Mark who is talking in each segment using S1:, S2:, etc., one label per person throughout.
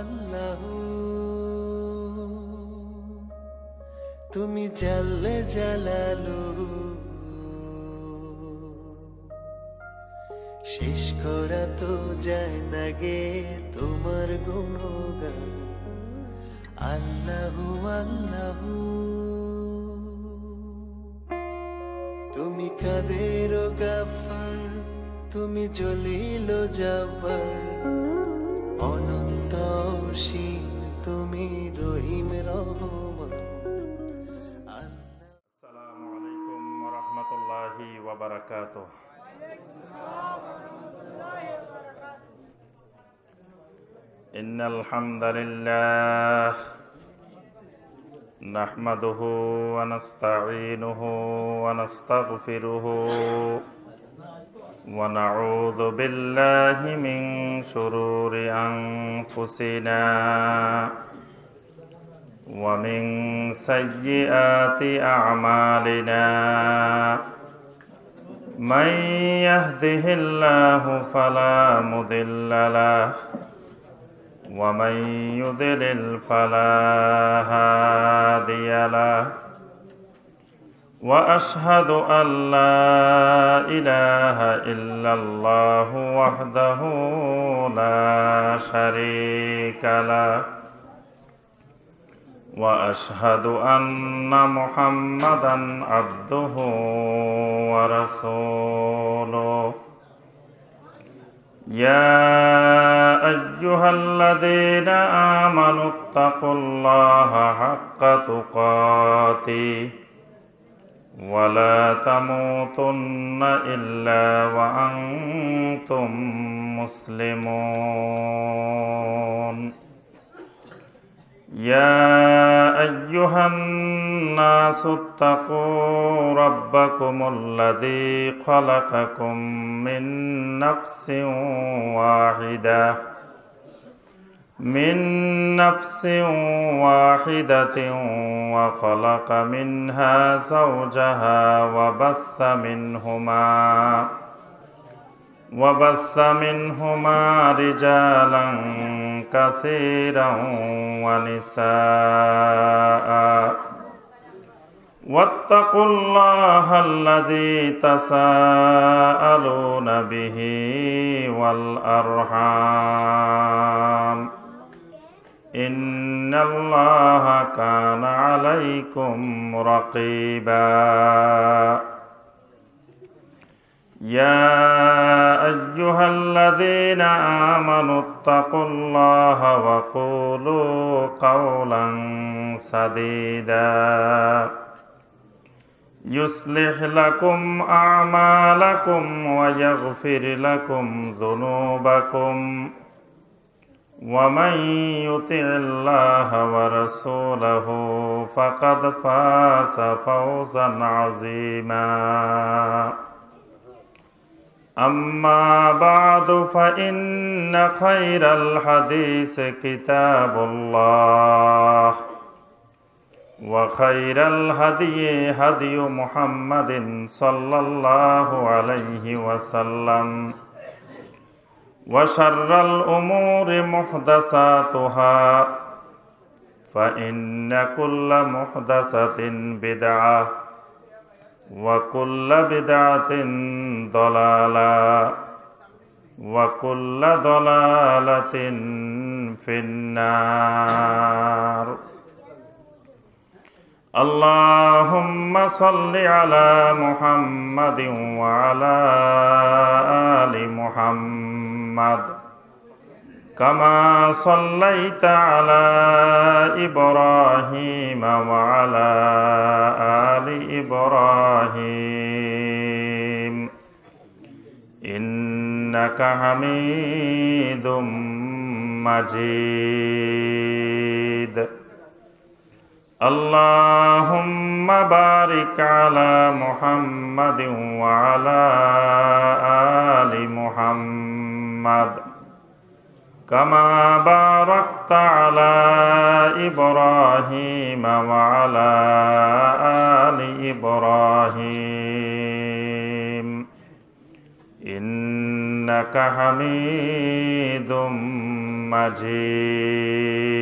S1: আল্লাহু তুমি জাল্লে জালালু শেষ করা তো যায় না গে তোমার গুণগান আল্লাহু আল্লাহু তুমি কাদের গাফার তুমি জলিল জাব্বার অনন্ত অসীম তুমি রহিম রহমান
S2: আসসালামু আলাইকুম ওয়া রাহমাতুল্লাহি ওয়া বারাকাতুহু। ইন্নাল হামদালিল্লাহ নাহমাদুহু ওয়া নাস্তাঈনুহু ওয়া নাস্তাগফিরুহু ওয়া নাউযু বিল্লাহি মিন শুরুরি আনফুসিনা ومن سيئات أعمالنا من يهده الله فلا مضل له ومن يضلل فلا هادي له وأشهد أن لا إله إلا الله وحده لا شريك له وأشهد أن محمدًا عبده ورسوله يا أيها الذين آمنوا اتقوا الله حق تقاته ولا تموتن إلا وأنتم مسلمون يا أيها الناس اتقوا ربكم الذي خلقكم من نفس واحدة وخلق منها زوجها وبث منهما رجالا كثيرا ونساء واتقوا الله الذي تساءلون به والأرحام إن الله كان عليكم رقيبا يا أيها الذين آمنوا اتقوا الله وقولوا قولا سديدا يصلح لكم أعمالكم ويغفر لكم ذنوبكم ومن يطع الله ورسوله فقد فاز فوزا عظيما أما بعد فإن خير الحديث كتاب الله وخير الهدي هدي محمد صلى الله عليه وسلم وشر الأمور محدثاتها فإن كل محدثة بدعة وكل بدعة ضلالة وكل ضلالة في النار اللهم صل على محمد وعلى آل محمد كما صليت على إبراهيم وعلى آل إبراهيم إنك حميد مجيد اللهم بارك على محمد وعلى آل محمد كما باركت على إبراهيم وعلى آل إبراهيم إنك حميد মাজিদ।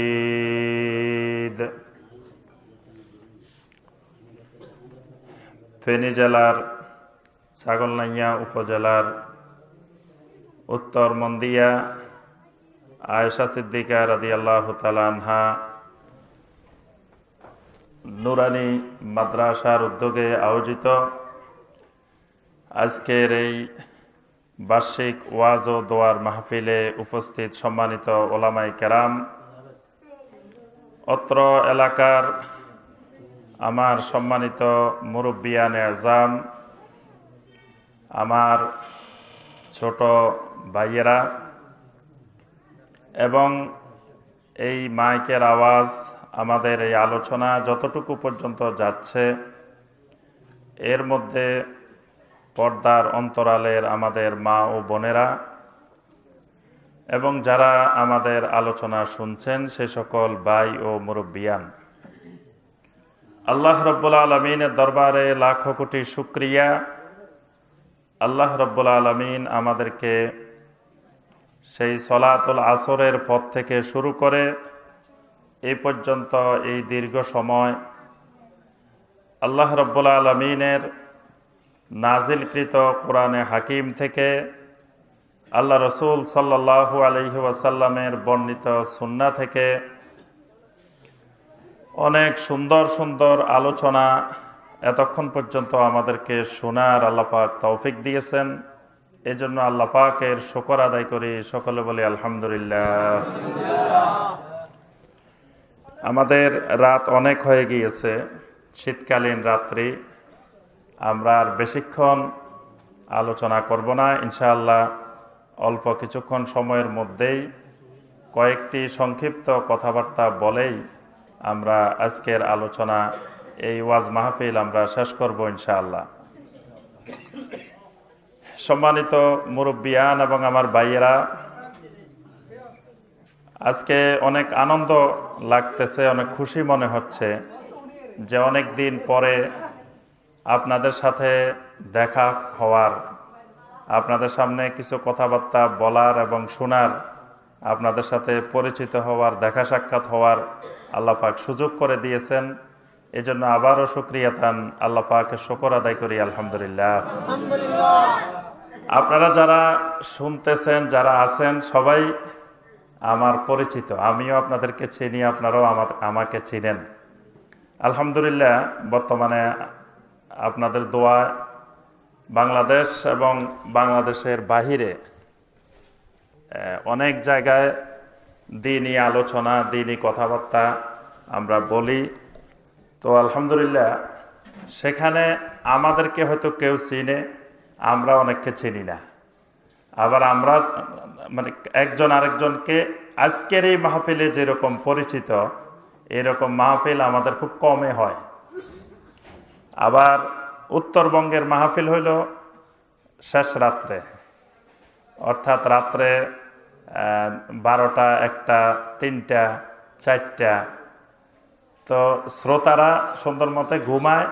S2: ফেনী জেলার ছাগলনাইয়া উপজেলার উত্তর মন্দিয়া আয়েশা সিদ্দিকা রাদিয়াল্লাহু তাআলা আনহা নুরানি মাদ্রাসার উদ্যোগে আয়োজিত আজকের এই বার্ষিক ওয়াজ ও দোয়ার মাহফিলে উপস্থিত সম্মানিত ওলামায়ে কেরাম, অত্র এলাকার আমার সম্মানিত মুরব্বিয়ানে আযম, আমার ছোট ভাইয়েরা এবং এই মাইকের আওয়াজ, আমাদের এই আলোচনা যতটুকু পর্যন্ত যাচ্ছে এর মধ্যে পর্দার অন্তরালের আমাদের মা ও বোনেরা এবং যারা আমাদের আলোচনা শুনছেন সে সকল ভাই ও মুরব্বিয়ান, আল্লাহ রাব্বুল আলামিনের দরবারে লাখো কোটি শুকরিয়া। আল্লাহ রাব্বুল আলামিন আমাদেরকে সেই সলাতুল আসরের পর থেকে শুরু করে এই পর্যন্ত এই দীর্ঘ সময় আল্লাহ রাব্বুল আলামিনের নাজিলকৃত কোরআনে হাকিম থেকে আল্লাহ রসুল সাল্লাল্লাহু আলাইহি ওয়াসাল্লামের বর্ণিত সুন্নাহ থেকে অনেক সুন্দর সুন্দর আলোচনা এতক্ষণ পর্যন্ত আমাদেরকে শোনার আল্লাহ পাক তৌফিক দিয়েছেন। এজন্য আল্লাহ পাকের শুকর আদায় করি, সকলে বলি আলহামদুলিল্লাহ। আমাদের রাত অনেক হয়ে গিয়েছে, শীতকালীন রাত্রি, আমরা আর বেশিক্ষণ আলোচনা করব না। ইনশাআল্লাহ অল্প কিছুক্ষণ সময়ের মধ্যেই কয়েকটি সংক্ষিপ্ত কথাবার্তা বলেই আমরা আজকের আলোচনা, এই ওয়াজ মাহফিল আমরা শেষ করব ইনশাআল্লাহ। সম্মানিত মুরব্বিয়ান এবং আমার ভাইয়েরা, আজকে অনেক আনন্দ লাগতেছে, অনেক খুশি মনে হচ্ছে যে অনেক দিন পরে আপনাদের সাথে দেখা হওয়ার, আপনাদের সামনে কিছু কথাবার্তা বলার এবং শোনার, আপনাদের সাথে পরিচিত হওয়ার, দেখা সাক্ষাৎ হওয়ার আল্লাহ পাক সুযোগ করে দিয়েছেন। এজন্য আবারও শুকরিয়াতান আল্লাহ পাকের শুকর আদায় করি আলহামদুলিল্লাহ। আপনারা যারা শুনতেছেন, যারা আছেন, সবাই আমার পরিচিত, আমিও আপনাদেরকে চিনি, আপনারাও আমাকে চিনেন আলহামদুলিল্লাহ। বর্তমানে আপনাদের দোয়া বাংলাদেশ এবং বাংলাদেশের বাহিরে অনেক জায়গায় দ্বীনি আলোচনা, দ্বীনি কথাবার্তা আমরা বলি, তো আলহামদুলিল্লাহ সেখানে আমাদেরকে হয়তো কেউ চিনে, আমরা অনেককে চিনি না। আবার আমরা মানে একজন আরেকজনকে আজকের এই মাহফিলে যেরকম পরিচিত, এরকম মাহফিল আমাদের খুব কমে হয়। আবার উত্তরবঙ্গের মাহফিল হইল শেষ রাত্রে, অর্থাৎ রাত্রে 12টা, 1টা, 3টা, 4টা, তো শ্রোতারা সুন্দর মতে ঘুমায়,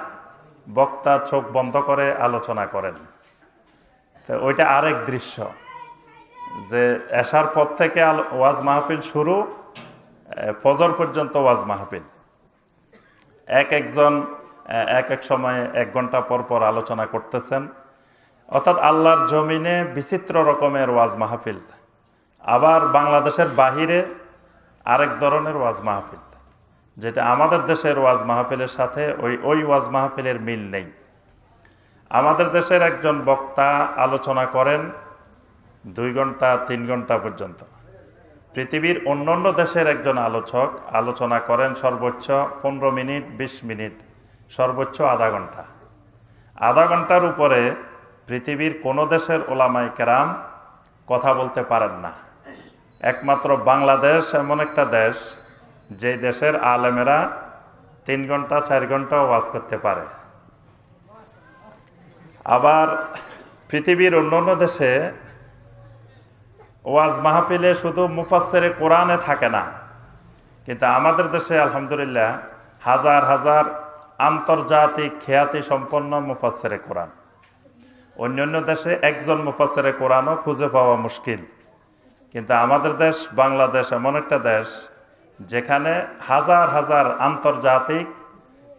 S2: বক্তা চোখ বন্ধ করে আলোচনা করেন। তো ওইটা আরেক দৃশ্য, যে এশার পর থেকে ওয়াজ মাহফিল শুরু, ফজর পর্যন্ত ওয়াজ মাহফিল, একজন এক এক সময়ে 1 ঘন্টা পর পর আলোচনা করতেছেন। অর্থাৎ আল্লাহর জমিনে বিচিত্র রকমের ওয়াজ মাহফিল। আবার বাংলাদেশের বাহিরে আরেক ধরনের ওয়াজ মাহফিল, যেটা আমাদের দেশের ওয়াজ মাহফিলের সাথে ওই ওয়াজ মাহফিলের মিল নেই। আমাদের দেশের একজন বক্তা আলোচনা করেন 2 ঘন্টা 3 ঘন্টা পর্যন্ত। পৃথিবীর অন্যান্য দেশের একজন আলোচক আলোচনা করেন সর্বোচ্চ 15 মিনিট, 20 মিনিট, সর্বোচ্চ আধা ঘন্টা। আধা ঘন্টার উপরে পৃথিবীর কোনো দেশের ওলামায়ে কেরাম কথা বলতে পারেন না। একমাত্র বাংলাদেশ এমন একটা দেশ, যে দেশের আলেমেরা 3 ঘন্টা 4 ঘন্টা ওয়াজ করতে পারে। আবার পৃথিবীর অন্যান্য দেশে ওয়াজ মাহফিলে শুধু মুফাসসিরে কোরআনে থাকে না, কিন্তু আমাদের দেশে আলহামদুলিল্লাহ হাজার হাজার আন্তর্জাতিক খ্যাতি সম্পন্ন মুফাসসিরে কোরআন। অন্যান্য দেশে একজন মুফাসসিরে কোরআনও খুঁজে পাওয়া মুশকিল, কিন্তু আমাদের দেশ বাংলাদেশ এমন একটা দেশ যেখানে হাজার হাজার আন্তর্জাতিক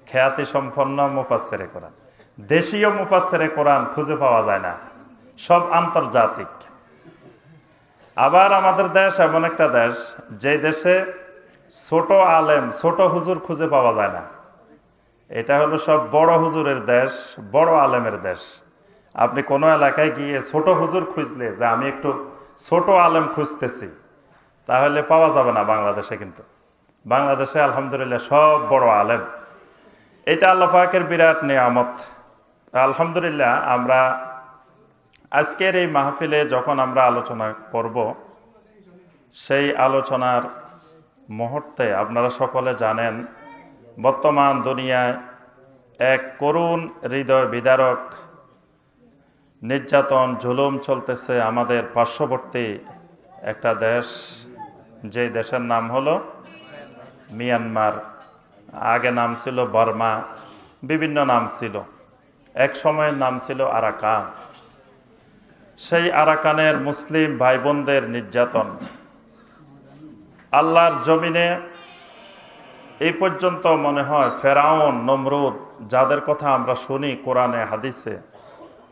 S2: খ্যাতি সম্পন্ন মুফাসসিরে কোরআন, দেশীয় মুফাসসিরে কোরআন খুঁজে পাওয়া যায় না, সব আন্তর্জাতিক। আবার আমাদের দেশ এমন একটা দেশ যে দেশে ছোট আলেম, ছোট হুজুর খুঁজে পাওয়া যায় না। এটা হলো সব বড় হুজুরের দেশ, বড় আলেমের দেশ। আপনি কোনো এলাকায় গিয়ে ছোট হুজুর খুঁজলে যে আমি একটু ছোট আলেম খুঁজতেছি, তাহলে পাওয়া যাবে না বাংলাদেশে। কিন্তু বাংলাদেশে আলহামদুলিল্লাহ সব বড় আলেম। এটা আল্লাহ পাকের বিরাট নিয়ামত। আলহামদুলিল্লাহ আমরা আজকের এই মাহফিলে যখন আমরা আলোচনা করব, সেই আলোচনার মুহূর্তে আপনারা সকলে জানেন বর্তমান দুনিয়ায় এক করুণ হৃদয় বিদারক নির্যাতন জুলুম চলতেছে আমাদের পার্শ্ববর্তী একটা দেশ, যে দেশের নাম হলো মিয়ানমার। আগে নাম ছিল বর্মা, বিভিন্ন নাম ছিল, এক সময়ের নাম ছিল আরাকান। সেই আরাকানের মুসলিম ভাই বোনদের নির্যাতন আল্লাহর জমিনে এই পর্যন্ত মনে হয় ফেরাউন, নমরুদ, যাদের কথা আমরা শুনি কোরআনে হাদিসে,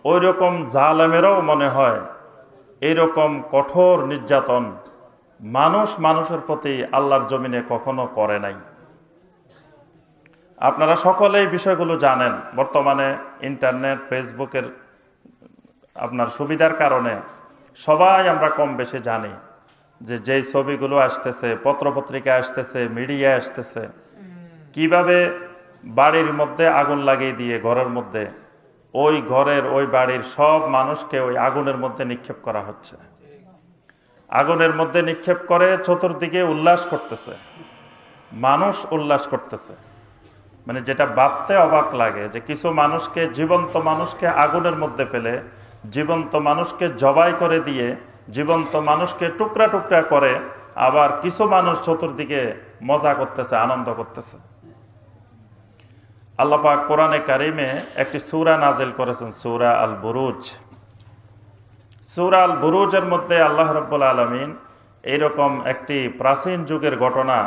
S2: ওই রকম জালেমেরও মনে হয় এইরকম কঠোর নির্যাতন মানুষ মানুষের প্রতি আল্লাহর জমিনে কখনো করে নাই। আপনারা সকলেই বিষয়গুলো জানেন। বর্তমানে ইন্টারনেট, ফেসবুকের আপনার সুবিধার কারণে সবাই আমরা কম বেশি জানি যে যেই ছবিগুলো আসতেছে, পত্রপত্রিকায় আসতেছে, মিডিয়ায় আসতেছে, কিভাবে বাড়ির মধ্যে আগুন লাগিয়ে দিয়ে ঘরের মধ্যে ওই ঘরের ওই বাড়ির সব মানুষকে ওই আগুনের মধ্যে নিক্ষেপ করা হচ্ছে। আগুনের মধ্যে নিক্ষেপ করে চতুর্দিকে উল্লাস করতেছে, মানুষ উল্লাস করতেছে। মানে যেটা ভাবতে অবাক লাগে যে কিছু মানুষকে, জীবন্ত মানুষকে আগুনের মধ্যে ফেলে, জীবন্ত মানুষকে জবাই করে দিয়ে, জীবন্ত মানুষকে টুকরা টুকরা করে, আবার কিছু মানুষ চতুর্দিকে মজা করতেছে, আনন্দ করতেছে। আল্লাহ পাক কোরআনে কারিমে একটি সূরা নাজিল করেছেন, সূরা আল বুরুজ। সূরা আল বুরুজের মধ্যে আল্লাহ রাব্বুল আলামিন এইরকম একটি প্রাচীন যুগের ঘটনা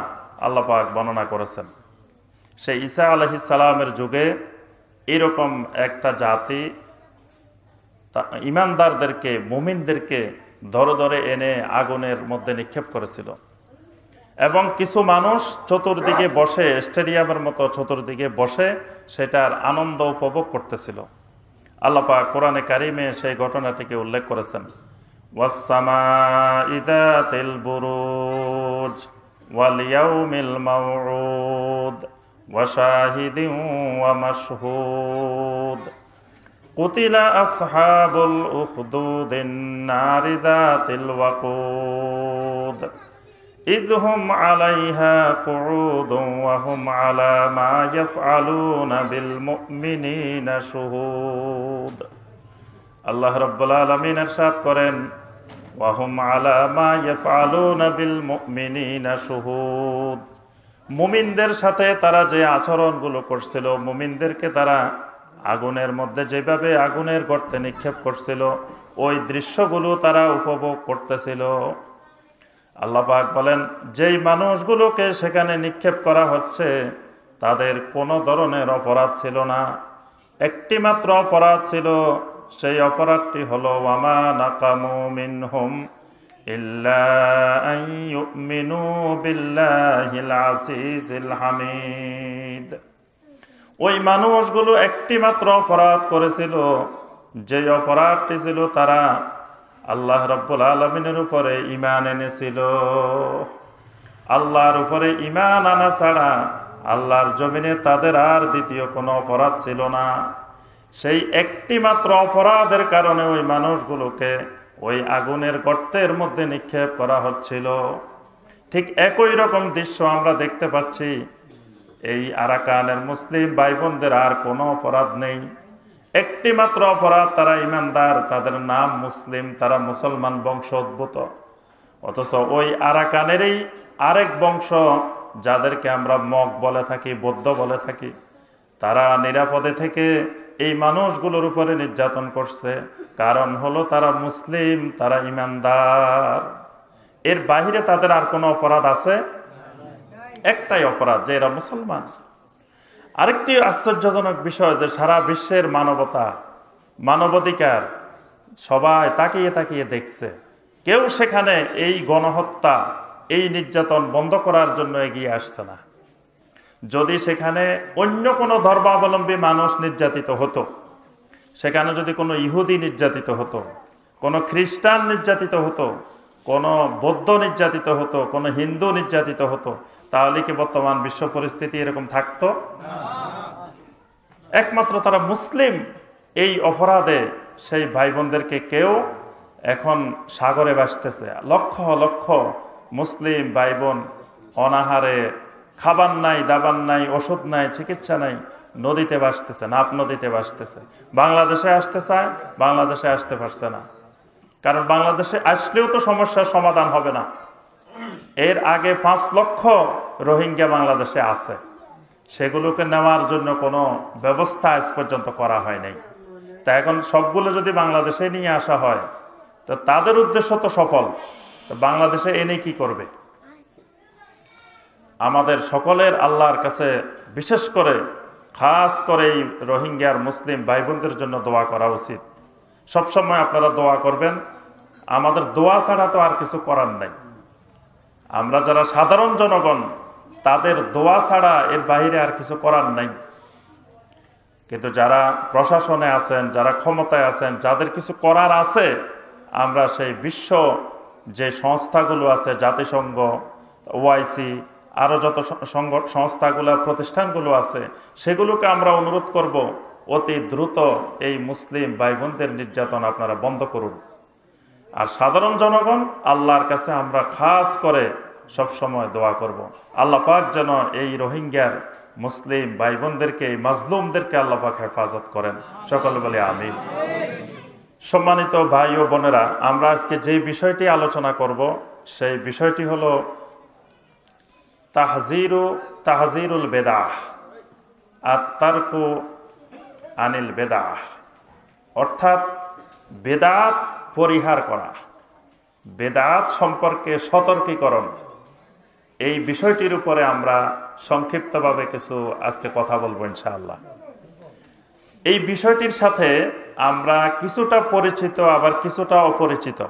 S2: আল্লাহ পাক বর্ণনা করেছেন। সেই ঈসা আলাইহিস সালামের যুগে এরকম একটা জাতি ইমানদারদেরকে, মুমিনদেরকে ধরে ধরে এনে আগুনের মধ্যে নিক্ষেপ করেছিল, এবং কিছু মানুষ চতুর্দিকে বসে, স্টেডিয়ামের মতো চতুর্দিকে বসে সেটার আনন্দ উপভোগ করতেছিল। আল্লাহ পাক কোরআনে কারিমে সেই ঘটনাটিকে উল্লেখ করেছেন, ওয়াস-সামাই যাতিল বুরুজ ওয়াল ইয়াউমিল মাউউদ ওয়া শাহিদিন ওয়া মাশহুদ কুতিলা আসহাবুল উখদুদিন নারি যাতিল ওয়াকুদ إذ هم عليها قعود وهم على ما يفعلون بالمؤمنين شهود। আল্লাহ রাব্বুল আলামিন ইরশাদ করেন, وهم على ما يفعلون بالمؤمنين شهود। মুমিনদের সাথে তারা যে আচরণগুলো করছিল, মুমিনদেরকে তারা আগুনের মধ্যে যেভাবে আগুনের গর্তে নিক্ষেপ করছিল, ওই দৃশ্যগুলো তারা উপভোগ করতেছিল। আল্লাহ পাক বলেন, যেই মানুষগুলোকে সেখানে নিক্ষেপ করা হচ্ছে তাদের কোনো ধরনের অপরাধ ছিল না, একটি মাত্র অপরাধ ছিল। সেই অপরাধটি হলো ওয়ামা নাকামু মিনহুম ইল্লা আন ইউমিনু বিল্লাহিল আসিসিল হামিদ। ওই মানুষগুলো একটি মাত্র অপরাধ করেছিল, যে অপরাধটি ছিল তারা আল্লাহ রাব্বুল আলামিনের উপরে ঈমান এনেছিল। আল্লাহর উপরে ঈমান আনা ছাড়া আল্লাহর জমিনে তাদের আর দ্বিতীয় কোনো অপরাধ ছিল না। সেই একটি মাত্র অপরাধের কারণে ওই মানুষগুলোকে ওই আগুনের গর্তের মধ্যে নিক্ষেপ করা হচ্ছিল। ঠিক একই রকম দৃশ্য আমরা দেখতে পাচ্ছি। এই আরাকানের মুসলিম ভাই বোনদের আর কোনো অপরাধ নেই, একটি মাত্র অপরাধ, তারা ইমানদার, তাদের নাম মুসলিম, তারা মুসলমান বংশোদ্ভূত। অথচ ওই আরাকানেরই আরেক বংশ, যাদেরকে আমরা মগ বলে থাকি, বৌদ্ধ বলে থাকি, তারা নিরাপদে থেকে এই মানুষগুলোর উপরে নির্যাতন করছে। কারণ হলো তারা মুসলিম, তারা ইমানদার। এর বাহিরে তাদের আর কোনো অপরাধ আছে? একটাই অপরাধ, যে এরা মুসলমান। আরেকটি আশ্চর্যজনক বিষয়, যে সারা বিশ্বের মানবতা, মানবাধিকার সবাই তাকিয়ে তাকিয়ে দেখছে, কেউ সেখানে এই গণহত্যা, এই নির্যাতন বন্ধ করার জন্য এগিয়ে আসছে না। যদি সেখানে অন্য কোনো ধর্মাবলম্বী মানুষ নির্যাতিত হতো, সেখানে যদি কোনো ইহুদি নির্যাতিত হতো, কোনো খ্রিস্টান নির্যাতিত হতো, কোনো বৌদ্ধ নির্যাতিত হতো, কোনো হিন্দু নির্যাতিত হতো, তাহলে কি বর্তমান বিশ্ব পরিস্থিতি এরকম থাকতো? একমাত্র তারা মুসলিম, এই অপরাধে সেই ভাই বোনদেরকে কেউ এখন সাগরে ভাসতেছে। লক্ষ লক্ষ মুসলিম ভাই বোন অনাহারে, খাবার নাই, দাবার নাই, ওষুধ নাই, চিকিৎসা নাই, নদীতে ভাসতেছে, নাপ নদীতে ভাসতেছে। বাংলাদেশে আসতে চায়, বাংলাদেশে আসতে পারছে না, কারণ বাংলাদেশে আসলেও তো সমস্যার সমাধান হবে না। এর আগে 5 লক্ষ রোহিঙ্গা বাংলাদেশে আছে, সেগুলোকে নেওয়ার জন্য কোনো ব্যবস্থা আজ পর্যন্ত করা হয় নাই। তা এখন সবগুলো যদি বাংলাদেশে নিয়ে আসা হয়, তো তাদের উদ্দেশ্য তো সফল, তো বাংলাদেশে এনে কি করবে? আমাদের সকলের আল্লাহর কাছে, বিশেষ করে খাস করে এই রোহিঙ্গার মুসলিম ভাই বোনদের জন্য দোয়া করা উচিত। সবসময় আপনারা দোয়া করবেন। আমাদের দোয়া ছাড়া তো আর কিছু করার নাই। আমরা যারা সাধারণ জনগণ, তাদের দোয়া ছাড়া এর বাইরে আর কিছু করার নাই। কিন্তু যারা প্রশাসনে আছেন, যারা ক্ষমতায় আছেন, যাদের কিছু করার আছে, আমরা সেই বিশ্ব যে সংস্থাগুলো আছে, জাতিসংঘ, ওআইসি, আরো যত সংস্থাগুলো, প্রতিষ্ঠানগুলো আছে, সেগুলোকে আমরা অনুরোধ করব, অতি দ্রুত এই মুসলিম ভাই বোনদের নির্যাতন আপনারা বন্ধ করুন। আর সাধারণ জনগণ, আল্লাহর কাছে আমরা খাস করে সব সময় দোয়া করব, আল্লাহ পাক যেন এই রোহিঙ্গার মুসলিম ভাই বোনদেরকে, এই মাজলুমদেরকে আল্লাহ পাক হেফাজত করেন। সকলে বলে আমিন। সম্মানিত ভাই ও বোনেরা, আমরা আজকে যে বিষয়টি আলোচনা করব, সেই বিষয়টি হলো তাহজিরুল বেদাহ আর তারকু আনিল বেদাহ, অর্থাৎ বেদাত পরিহার করা, বেদাত সম্পর্কে সতর্কীকরণ। এই বিষয়টির উপরে আমরা সংক্ষিপ্তভাবে কিছু আজকে কথা বলবো ইনশাআল্লাহ। এই বিষয়টির সাথে আমরা কিছুটা পরিচিত, আবার কিছুটা অপরিচিত।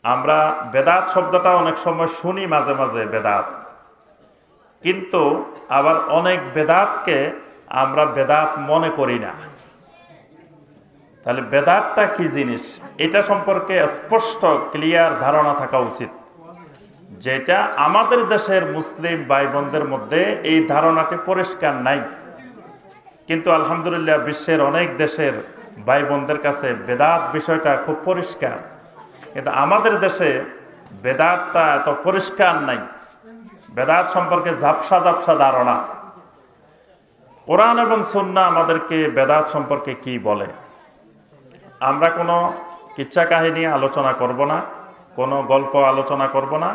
S2: আমরা বেদাত শব্দটা অনেক সময় শুনি, মাঝে মাঝে বেদাত, কিন্তু আবার অনেক বেদাতকে আমরা বেদাত মনে করি না। তাহলে বেদাতটা কি জিনিস, এটা সম্পর্কে স্পষ্ট ক্লিয়ার ধারণা থাকা উচিত। যেটা আমাদের দেশের মুসলিম ভাই বোনদের মধ্যে এই ধারণাটি পরিষ্কার নাই, কিন্তু আলহামদুলিল্লাহ বিশ্বের অনেক দেশের ভাই বোনদের কাছে বেদাত বিষয়টা খুব পরিষ্কার। কিন্তু আমাদের দেশে বেদাতটা এত পরিষ্কার নাই। বেদাত সম্পর্কে ঝাপসা ঝাপসা ধারণা। কোরআন এবং সুন্নাহ আমাদেরকে বেদাত সম্পর্কে কি বলে। আমরা কোনো কিচ্ছা কাহিনী আলোচনা করব না, কোনো গল্প আলোচনা করব না।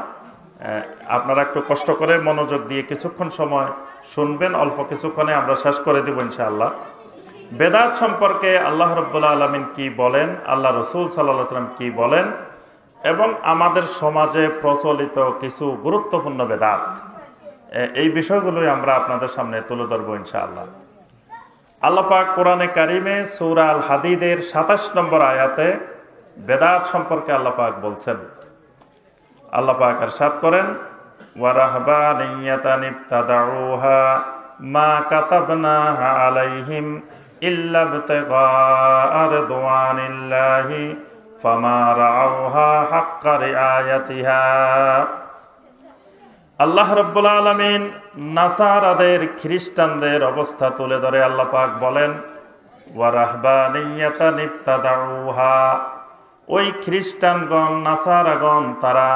S2: আপনারা একটু কষ্ট করে মনোযোগ দিয়ে কিছুক্ষণ সময় শুনবেন, অল্প কিছুক্ষণে আমরা শেষ করে দেব ইনশাআল্লাহ। বেদাত সম্পর্কে আল্লাহ রাব্বুল আলামিন কি বলেন, আল্লাহ রাসূল সাল্লাল্লাহু আলাইহি ওয়াসাল্লাম কি বলেন, এবং আমাদের সমাজে প্রচলিত কিছু গুরুত্বপূর্ণ বেদাত, এই বিষয়গুলোই আমরা আপনাদের সামনে তুলে ধরবো ইনশাআল্লাহ। আল্লাহ পাক কোরআনে কারিমে সূরা আল হাদিদের 27 নম্বর আয়াতে বেদাত সম্পর্কে আল্লাহ পাক বলছেন। আল্লাহ পাক ইরশাদ করেন, ওয়া রাহবানিয়াতান ইবতাদাউহা মা কাতাবনাহা আলাইহিম ইল্লা ইবতিগা রিদওয়ানিল্লাহি ফামা রাআউহা হাক্কা রিআয়াতিহা। আল্লাহ রাব্বুল আলামিন নাসারাদের, খ্রিস্টানদের অবস্থা তুলে ধরে আল্লাহ পাক বলেন, ওয়া রাহবানিয়াতান ইবতাদাউহা, ওই খ্রিস্টানগণ, নাসারাগণ, তারা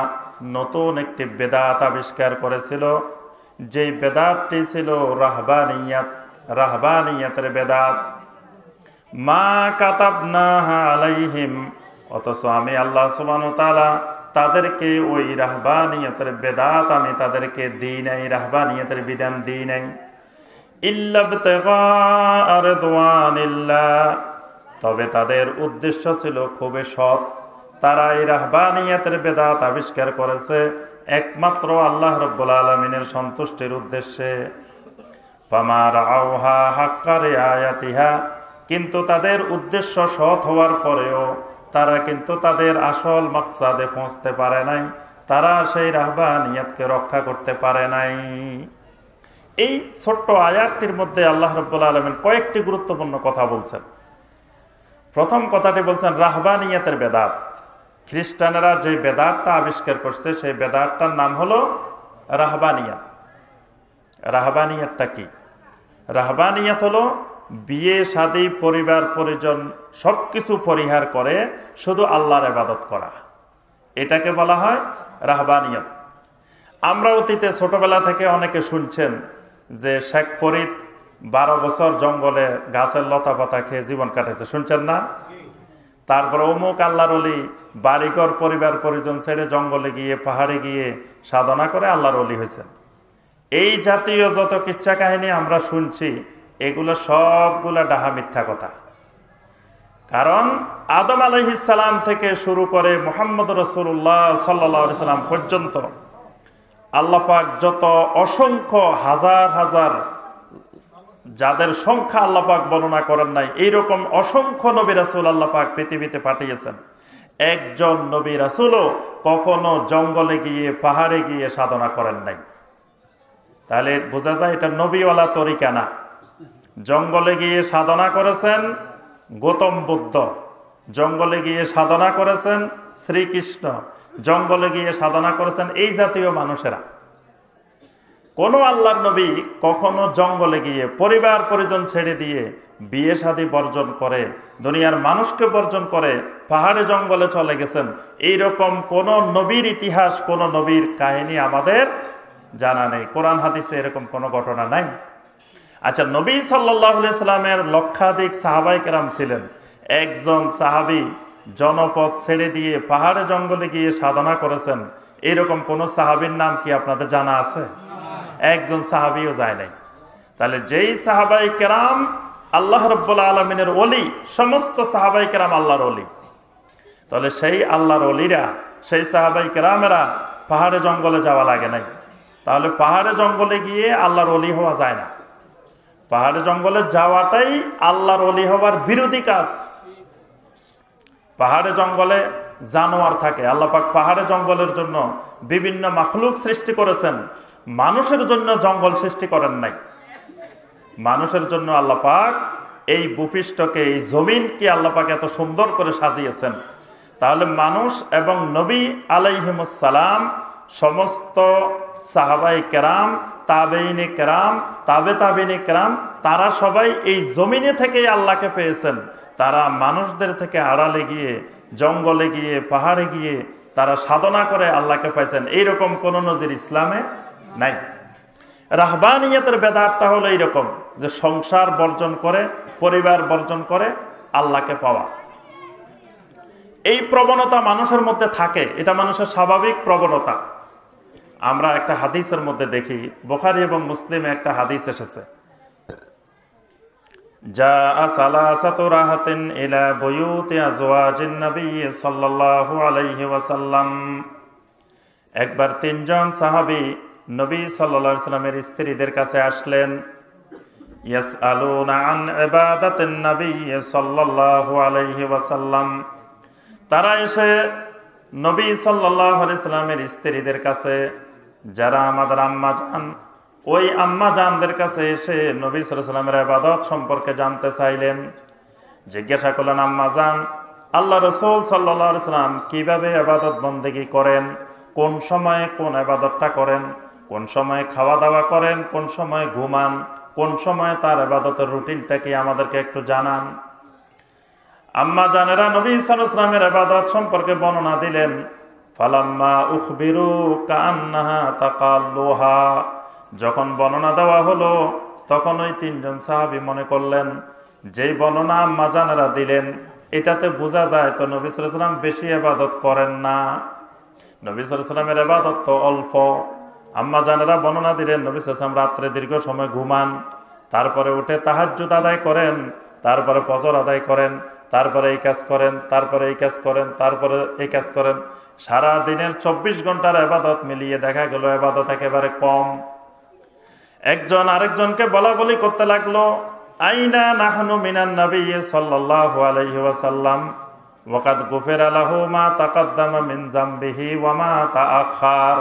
S2: নতুন একটি বেদাত আবিষ্কার করেছিল। যেই বেদাতটি ছিল রাহবানিয়াতের বেদাত। মা কাতাবনাহা আলাইহিম, অথচ আমি আল্লাহ সুবহানাহু ওয়া তাআলা তাদেরকে ওই রাহবানিয়াতের বেদাত আমি তাদেরকে দিই নাই, রাহবানিয়াতের বিধান দিই নাই। ইল্লা ইবতিগা রিদওয়ানিল্লাহ, তবে তাদের উদ্দেশ্য ছিল খুবই সৎ, তারা এই রাহবানিয়াতের বেদাত আবিষ্কার করেছে একমাত্র আল্লাহ রাব্বুল আলামিনের সন্তুষ্টির উদ্দেশ্যে। ফামা রাআউহা হাক্কা রিআয়াতিহা, কিন্তু তাদের উদ্দেশ্য সৎ হওয়ার পরেও তারা কিন্তু তাদের আসল মাকসাদে পৌঁছতে পারে নাই, তারা সেই রাহবানিয়াতকে রক্ষা করতে পারে নাই। এই ছোট্ট আয়াতটির মধ্যে আল্লাহ রাব্বুল আলামিন কয়েকটি গুরুত্বপূর্ণ কথা বলছেন। প্রথম কথাটি বলছেন রাহবানিয়াতের বেদাত। খ্রিস্টানেরা যে বেদাতটা আবিষ্কার করছে সেই বেদাতটার নাম হলো রাহবানিয়াত। রাহবানিয়াতটা কি? রাহবানিয়াত হলো বিয়ে শাদী পরিবার পরিজন সবকিছু পরিহার করে শুধু আল্লাহর ইবাদত করা, এটাকে বলা হয় রাহবানিয়াত। আমরা অতীতে ছোটবেলা থেকে অনেকে শুনছেন যে শেখ ফরিদ 12 বছর জঙ্গলে গাছের লতা পাতা খেয়ে জীবন কাটাইছে, শুনছেন না? তারপর অমুক আল্লাহর ওলি বাড়িঘর পরিবার পরিজন ছেড়ে জঙ্গলে গিয়ে পাহাড়ে গিয়ে সাধনা করে আল্লাহর ওলি হয়েছেন। এই জাতীয় যত কিচ্ছা কাহিনী আমরা শুনছি এগুলো সবগুলা ডাহা মিথ্যা কথা। কারণ আদম আলাইহিস সালাম থেকে শুরু করে মুহাম্মদ রাসূলুল্লাহ সাল্লাল্লাহু আলাইহি সাল্লাম পর্যন্ত আল্লাহ পাক যত অসংখ্য হাজার হাজার, যাদের সংখ্যা আল্লাহ পাক বর্ণনা করেন নাই, এইরকম অসংখ্য নবী রাসূল আল্লাহ পাক পৃথিবীতে পাঠিয়েছেন। একজন নবী রাসূলও কখনো জঙ্গলে গিয়ে পাহাড়ে গিয়ে সাধনা করেন নাই। তাহলে বোঝা যায় এটা নবীওয়ালা তরিকা না। জঙ্গলে গিয়ে সাধনা করেছেন গৌতম বুদ্ধ, জঙ্গলে গিয়ে সাধনা করেছেন শ্রীকৃষ্ণ, জঙ্গলে গিয়ে সাধনা করেছেন এই জাতীয় মানুষেরা। কোন আল্লাহর নবী কখনো জঙ্গলে গিয়ে পরিবার পরিজন ছেড়ে দিয়ে বিয়ে শাদী বর্জন করে দুনিয়ার মানুষকে বর্জন করে পাহাড়ে জঙ্গলে চলে গেছেন, এইরকম কোন নবীর ইতিহাস, কোন নবীর কাহিনী আমাদের জানা নেই। কোরআন হাদিসে এরকম কোন ঘটনা নাই। আচ্ছা, নবী সাল্লাল্লাহু আলাইহি সাল্লামের লক্ষাধিক সাহাবায়ে কেরাম ছিলেন, একজন সাহাবী জনপদ ছেড়ে দিয়ে পাহাড়ে জঙ্গলে গিয়ে সাধনা করেছেন, এরকম কোন সাহাবীর নাম কি আপনাদের জানা আছে? একজন সাহাবীও যায় নাই। তাহলে যেই সাহাবায়ে কেরাম আল্লাহ রাব্বুল আলামিনের ওলি, সমস্ত সাহাবায়ে কেরাম আল্লাহর ওলি, তাহলে সেই আল্লাহর ওলিরা, সেই সাহাবায়ে কেরামেরা পাহাড়ে জঙ্গলে যাওয়া লাগে নাই। তাহলে পাহাড়ে জঙ্গলে গিয়ে আল্লাহর ওলি হওয়া যায় না। পাহাড়ে জঙ্গলে যাওয়াটাই আল্লাহর ওলি হওয়ার বিরোধী কাজ। পাহাড়ে জঙ্গলে জানোয়ার থাকে, আল্লাহ পাক পাহাড়ে জঙ্গলের জন্য বিভিন্ন মাখলুক সৃষ্টি করেছেন, মানুষের জন্য জঙ্গল সৃষ্টি করেন নাই। মানুষের জন্য আল্লাহ পাক এই ভূপৃষ্ঠকে, এই জমিনকে আল্লাহ পাক এত সুন্দর করে সাজিয়েছেন। তাহলে মানুষ এবং নবী আলাইহিমুস সালাম, সমস্ত সাহাবায়ে কেরাম, তাবেঈনে কেরাম, তাবেঈনে কেরাম, তারা সবাই এই জমিনে থেকেই আল্লাহকে পেয়েছেন। তারা মানুষদের থেকে আড়ালে গিয়ে, জঙ্গলে গিয়ে, পাহাড়ে গিয়ে তারা সাধনা করে আল্লাহকে পাইছেন, এইরকম কোন নজির ইসলামে নাই। রাহবানিয়াতের বেদাতটা হলো এইরকম যে সংসার বর্জন করে, পরিবার বর্জন করে আল্লাহকে পাওয়া। এই প্রবণতা মানুষের মধ্যে থাকে, এটা মানুষের স্বাভাবিক প্রবণতা। আমরা একটা হাদিসের মধ্যে দেখি, বুখারী এবং মুসলিমে একটা হাদিস এসেছে, জাআ সালাসাতু রাহাতিন ইলা বুয়ুতি আজওয়াজিন নবী সাল্লাল্লাহু আলাইহি ওয়াসাল্লাম। একবার 3 জন সাহাবী নবী সাল্লাল্লাহু আলাইহি সাল্লামের স্ত্রীদের কাছে আসলেন। ইয়াসআলুনা আন ইবাদাতিন নবী সাল্লাল্লাহু আলাইহি ওয়াসাল্লাম। তারা এসে নবী সাল্লাল্লাহু আলাইহি সাল্লামের স্ত্রীদের কাছে, যারা আমাদের আম্মা জান, ওই আম্মা জানদের কাছে এসে নবী সাল্লাল্লাহু আলাইহি সাল্লামের ইবাদত সম্পর্কে জানতে চাইলেন। জিজ্ঞাসা করলেন, আম্মা জান, আল্লাহ রাসূল সাল্লাল্লাহু আলাইহি সাল্লাম কিভাবে ইবাদত বন্দেগী করেন, কোন সময়ে কোন ইবাদতটা করেন, কোন সময়ে খাওয়া দাওয়া করেন, কোন সময়ে ঘুমান, কোন সময়ে তার ইবাদতের রুটিনটা কি আমাদেরকে একটু জানান। আম্মা জানেরা নবী সাল্লাল্লাহু আলাইহি ওয়াসাল্লামের ইবাদত সম্পর্কে বর্ণনা দিলেন। ফালাম্মা উখবিরু কান্নাহা তাকাল্লুহা। যখন বর্ণনা দেওয়া হলো তখন ওই 3 জন সাহাবী মনে করলেন যেই বর্ণনা আম্মা জানেরা দিলেন এটাতে বোঝা যায় তো নবী সাল্লাল্লাহু আলাইহি ওয়াসাল্লাম বেশি ইবাদত করেন না, নবী সাল্লাল্লাহু আলাইহি ওয়াসাল্লামের ইবাদত তো অল্প। আম্মা জানেরা বর্ণনা দিলেন নবী সাল্লাল্লাহু আলাইহি ওয়াসাল্লাম রাত্রে দীর্ঘ সময় ঘুমান, তারপরে উঠে তাহাজ্জুদ আদায় করেন, তারপরে ফজর আদায় করেন, তারপরে এই কাজ করেন, তারপরে এই কাজ করেন, তারপরে এই কাজ করেন। সারা দিনের 24 ঘন্টার ইবাদত মিলিয়ে দেখা গেল ইবাদত একেবারে কম। একজন আরেকজনকে বলা বলি করতে লাগলো, আইনা নাহনু মিনান নবী সাল্লাল্লাহু আলাইহি ওয়াসাল্লাম ওয়াকাদ গুফিরা লাহু মা তাকাদ্দামা মিন যামবিহি ওয়া মা তাআখার।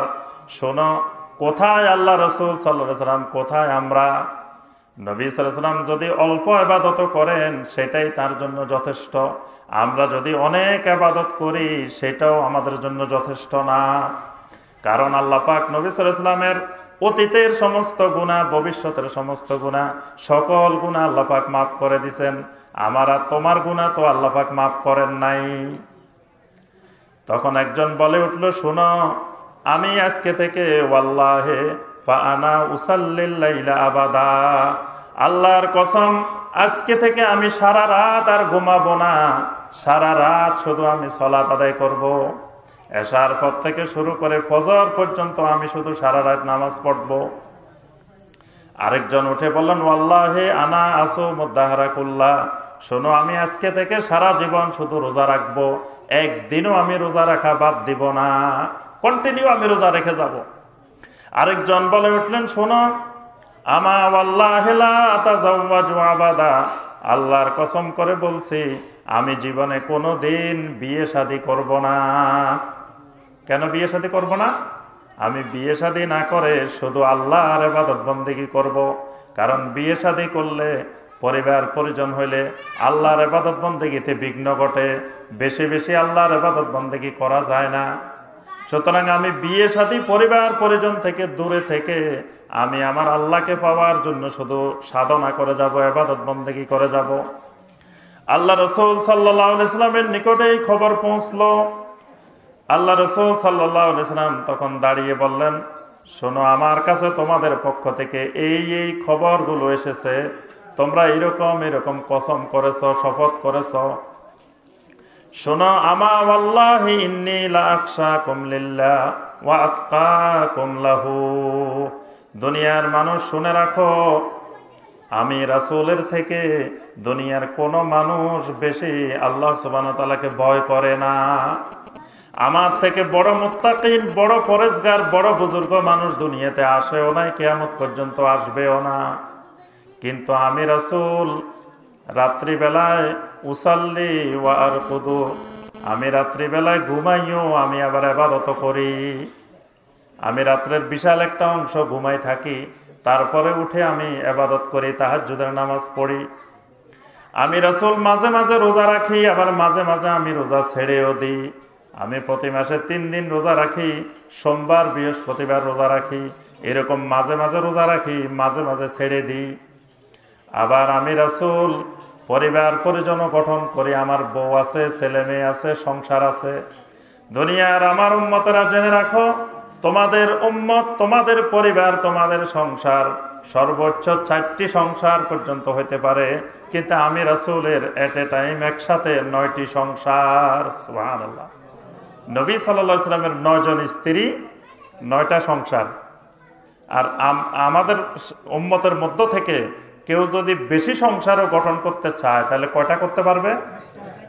S2: শোনো, কোথায় আল্লাহ রাসূল সাল্লাল্লাহু আলাইহি ওয়াসাল্লাম, কোথায় আমরা? নবী সাল্লাল্লাহু আলাইহি ওয়াসাল্লাম যদি অল্প ইবাদত করেন সেটাই তার জন্য যথেষ্ট। আমরা যদি অনেক ইবাদত করি সেটাও আমাদের জন্য যথেষ্ট না। কারণ আল্লাহ পাক নবী সাল্লাল্লাহু আলাইহি ওয়াসাল্লামের অতীতের সমস্ত গুনাহ, ভবিষ্যতের সমস্ত গুনাহ, সকল গুনাহ আল্লাহ পাক মাফ করে দিয়েছেন। আমার আর তোমার গুনাহ তো আল্লাহ পাক মাফ করেন নাই। তখন একজন বলে উঠল, শোনো, আমি আজকে থেকে ওয়াল্লাহি ফাআনা উসাল্লিল লাইলা আবাদা, আল্লাহর কসম, আজকে থেকে আমি সারা রাত আর ঘুমাবো না, সারা রাত শুধু আমি সালাত আদায় করব। এশার পর থেকে শুরু করে ফজর পর্যন্ত আমি শুধু সারা রাত নামাজ পড়ব। আরেকজন উঠে বললেন, ওয়াল্লাহি আনা আসুমুদ দাহরা কুল্লাহ, শোনো, আমি আজকে থেকে সারা জীবন শুধু রোজা রাখবো, একদিনও আমি রোজা রাখা বাদ দিব না, কন্টিনিউ আমি রোজা রেখে যাব। আরেকজন বলে উঠলেন, শোনো, আমা ওয়াল্লাহি লা আতাজাওয়াজু আবাদা, আল্লাহর কসম করে বলছি আমি জীবনে কোনো দিন বিয়ে শাদী করব না। কেন বিয়ে শাদী করব না? আমি বিয়ে শাদী না করে শুধু আল্লাহর ইবাদত বন্দেগী করব। কারণ বিয়ে শাদী করলে, পরিবার পরিজন হইলে আল্লাহর ইবাদত বন্দেগীতে বিঘ্ন ঘটে, বেশি বেশি আল্লাহর ইবাদত বন্দেগী করা যায় না। সুতরাং আমি বিয়ে শাদী, পরিবার পরিজন থেকে দূরে থেকে আমি আমার আল্লাহকে পাওয়ার জন্য শুধু সাধনা করে যাব, ইবাদত বন্দেগী করে যাব। আল্লাহ রাসূল সাল্লাল্লাহু আলাইহি সাল্লামের নিকটে এই খবর পৌঁছলো। আল্লাহ রাসূল সাল্লাল্লাহু আলাইহি সাল্লাম তখন দাঁড়িয়ে বললেন, শোনো, আমার কাছে তোমাদের পক্ষ থেকে এই এই খবরগুলো এসেছে, তোমরা এরকম এরকম কসম করেছ, শপথ করেছ। শোনো, আমা ওয়াল্লাহি ইন্নী লা আখশাকুম লিল্লাহ ওয়া আতকাকুম লাহু, দুনিয়ার মানুষ শুনে রাখো, আমি রাসূলের থেকে দুনিয়ার কোন মানুষ বেশি আল্লাহ সুবহানাহু ওয়া তাআলাকে ভয় করে না। আমার থেকে বড় মুত্তাকিন, বড় পরেজগার, বড় বুজুর্গ মানুষ দুনিয়াতে আসেও নাই, কিয়ামত পর্যন্ত আসবেও না। কিন্তু আমি রাসূল রাত্রিবেলায় উসাল্লি ওয়া আরকুদু, আমি রাত্রিবেলায় ঘুমাইও, আমি আবার ইবাদত করি। আমি রাত্রের বিশাল একটা অংশ ঘুমাই থাকি, তারপরে উঠে আমি ইবাদত করি, তাহাজ্জুদের নামাজ পড়ি। আমি রাসূল মাঝে মাঝে রোজা রাখি, আবার মাঝে মাঝে আমি রোজা ছেড়েও দিই। আমি প্রতি মাসে 3 দিন রোজা রাখি, সোমবার বৃহস্পতিবার রোজা রাখি, এরকম মাঝে মাঝে রোজা রাখি, মাঝে মাঝে ছেড়ে দিই। আবার আমি রাসূল পরিবার পরিজন গঠন করি, আমার বউ আছে, ছেলে মেয়ে আছে, সংসার আছে। দুনিয়ার আমার উম্মতেরা জেনে রাখো, তোমাদের উম্মত, তোমাদের পরিবার, তোমাদের সংসার সর্বোচ্চ 4টি সংসার পর্যন্ত হইতে পারে, কিন্তু আমি রাসূলের এট এ টাইম একসাথে 9টি সংসার। সুবহানাল্লাহ। নবী সাল্লাল্লাহু আলাইহি ওয়াসাল্লামের 9 জন স্ত্রী, 9টা সংসার। আর আমাদের উম্মতের মধ্য থেকে কেউ যদি বেশি সংসারও গঠন করতে চায় তাহলে কয়টা করতে পারবে?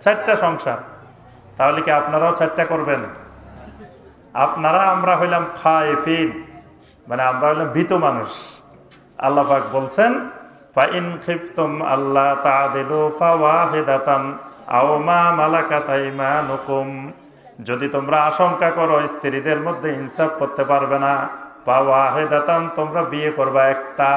S2: 4টা সংসার। তাহলে কি আপনারাও 4টা করবেন? আপনারা, আমরা হইলাম খায়েফিন, মানে আমরা হইলাম ভীত মানুষ। আল্লাহ পাক বলছেন, ফাইন খিফতুম আল্লা তা'দিলু ফাওয়াহিদাতান আও মা মালাকাত আইমানুকুম, যদি তোমরা আশঙ্কা করো স্ত্রীদের মধ্যে ইনসাফ করতে পারবে না, ফাওয়াহিদাতান, তোমরা বিয়ে করবা একটা।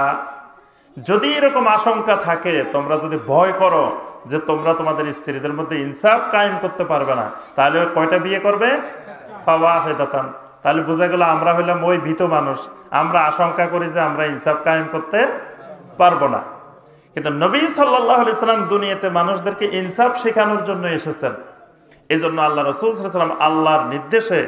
S2: যদি এরকম আশঙ্কা থাকে, তোমরা যদি ভয় করো যে তোমরা তোমাদের স্ত্রীদের মধ্যে ইনসাফ কায়েম করতে পারবে না, তাহলে কয়টা বিয়ে করবে? ফাওয়াহিদাতান। তাহলে বোঝা গেল আমরা হইলাম ওই ভীত মানুষ, আমরা আশঙ্কা করি যে আমরা ইনসাফ কায়েম করতে পারবো না। কিন্তু নবী সাল্লাল্লাহু আলাইহি সাল্লাম দুনিয়াতে মানুষদেরকে ইনসাফ শেখানোর জন্য এসেছেন। এই জন্য আল্লাহ রাসূল সাল্লাল্লাহু আলাইহি সাল্লাম আল্লাহর নির্দেশে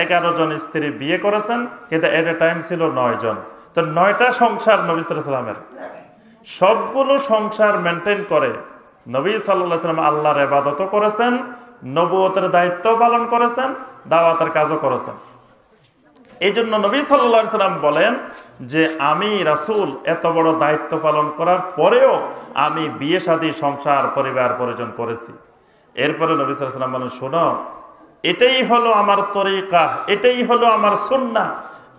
S2: 11 জন স্ত্রী বিয়ে করেছেন, কিন্তু এট এ টাইম ছিল 9 জন। তো 9টা সংসার নবী সাল্লাল্লাহু আলাইহি সাল্লামের। সবগুলো সংসার মেনটেন করে নবী সাল্লাল্লাহু আলাইহি সাল্লাম আল্লাহর ইবাদত করেছেন, নবুয়তের দায়িত্ব পালন করেছেন, দাওয়াতের কাজও করেছেন। এই জন্য নবী সাল্লাল্লাহু আলাইহি সাল্লাম বলেন যে আমি রাসূল এত বড় দায়িত্ব পালন করার পরেও আমি বিয়ে শাদী, সংসার, পরিবার পরিজন করেছি। এরপরে নবী সাল্লাল্লাহু আলাইহি ওয়াসাল্লাম বলেন, শোনো, এটাই হলো আমার তরিকা, এটাই হলো আমার সুন্নাহ।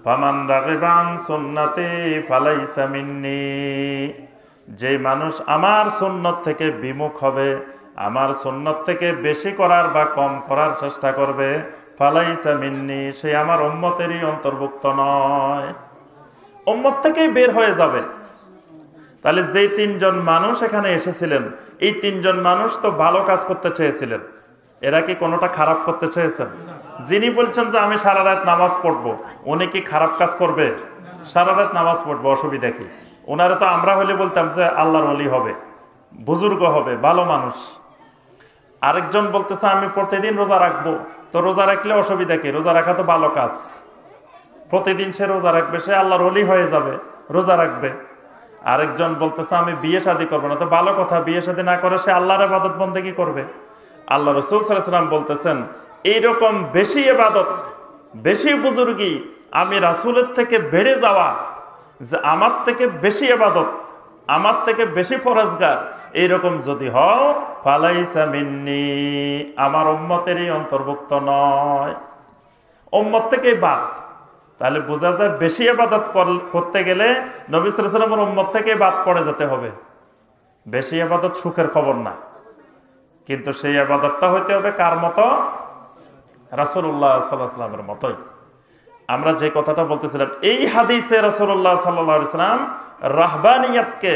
S2: ফামান রাগিবা আন সুন্নতি ফালাইসা মিন্নি। যে মানুষ আমার সুন্নত থেকে বিমুখ হবে, আমার সুন্নত থেকে বেশি করার বা কম করার চেষ্টা করবে, ফালাইসা মিন্নি, সে আমার উম্মতেরই অন্তর্ভুক্ত নয়, উম্মত থেকেই বের হয়ে যাবে। তাহলে যেই তিনজন মানুষ এখানে এসেছিলেন, এই তিনজন মানুষ তো ভালো কাজ করতে চেয়েছিলেন। এরা কি কোনোটা খারাপ করতে চেয়েছেন? যিনি বলছেন যে আমি সারা রাত নামাজ পড়বো, উনি কি খারাপ কাজ করবে? সারা রাত নামাজ পড়বো, অসুবিধা কি? ওনারা তো আমরা হলে বলতাম যে আল্লাহর ওলি হবে, বুজুর্গ হবে, ভালো মানুষ। আরেকজন বলতেছে আমি প্রতিদিন রোজা রাখবো, তো রোজা রাখলে অসুবিধা কি? রোজা রাখা তো ভালো কাজ, প্রতিদিন সে রোজা রাখবে, সে আল্লাহর ওলি হয়ে যাবে, রোজা রাখবে। আরেকজন বলতেছে আমি বিয়ে শাদী করবো না, তো ভালো কথা, বিয়ে শাদী না করে সে আল্লাহর ইবাদত বন্দেগী করবে। আল্লাহ রাসূল সাল্লাল্লাহু আলাইহি ওয়াসাল্লাম বলতেছেন, এইরকম বেশি ইবাদত, বেশি বুজুর্গি, আমি রাসূলের থেকে বেড়ে যাওয়া, যে আমার থেকে বেশি ইবাদত, আমার থেকে বেশি ফরজগার, এইরকম যদি হও, ফালাইসা মিন্নি, আমার উম্মতেরই অন্তর্ভুক্ত নয়, উম্মত থেকেই বাদ। তাহলে বোঝা যায় বেশি ইবাদত করতে গেলে নবী সাল্লাল্লাহু আলাইহি ওয়াসাল্লামের উম্মত থেকে বাদ পড়ে যেতে হবে। বেশি ইবাদত সুখের খবর না, কিন্তু সেই ইবাদতটা হইতে হবে কার মতো? রাসূলুল্লাহ সাল্লাল্লাহু আলাইহি ওয়াসাল্লামের মতোই। আমরা যে কথাটা বলতেছিলাম, এই হাদিসে রাসূলুল্লাহ সাল্লাল্লাহু আলাইহি ওয়াসাল্লাম রাহবানিয়াতকে,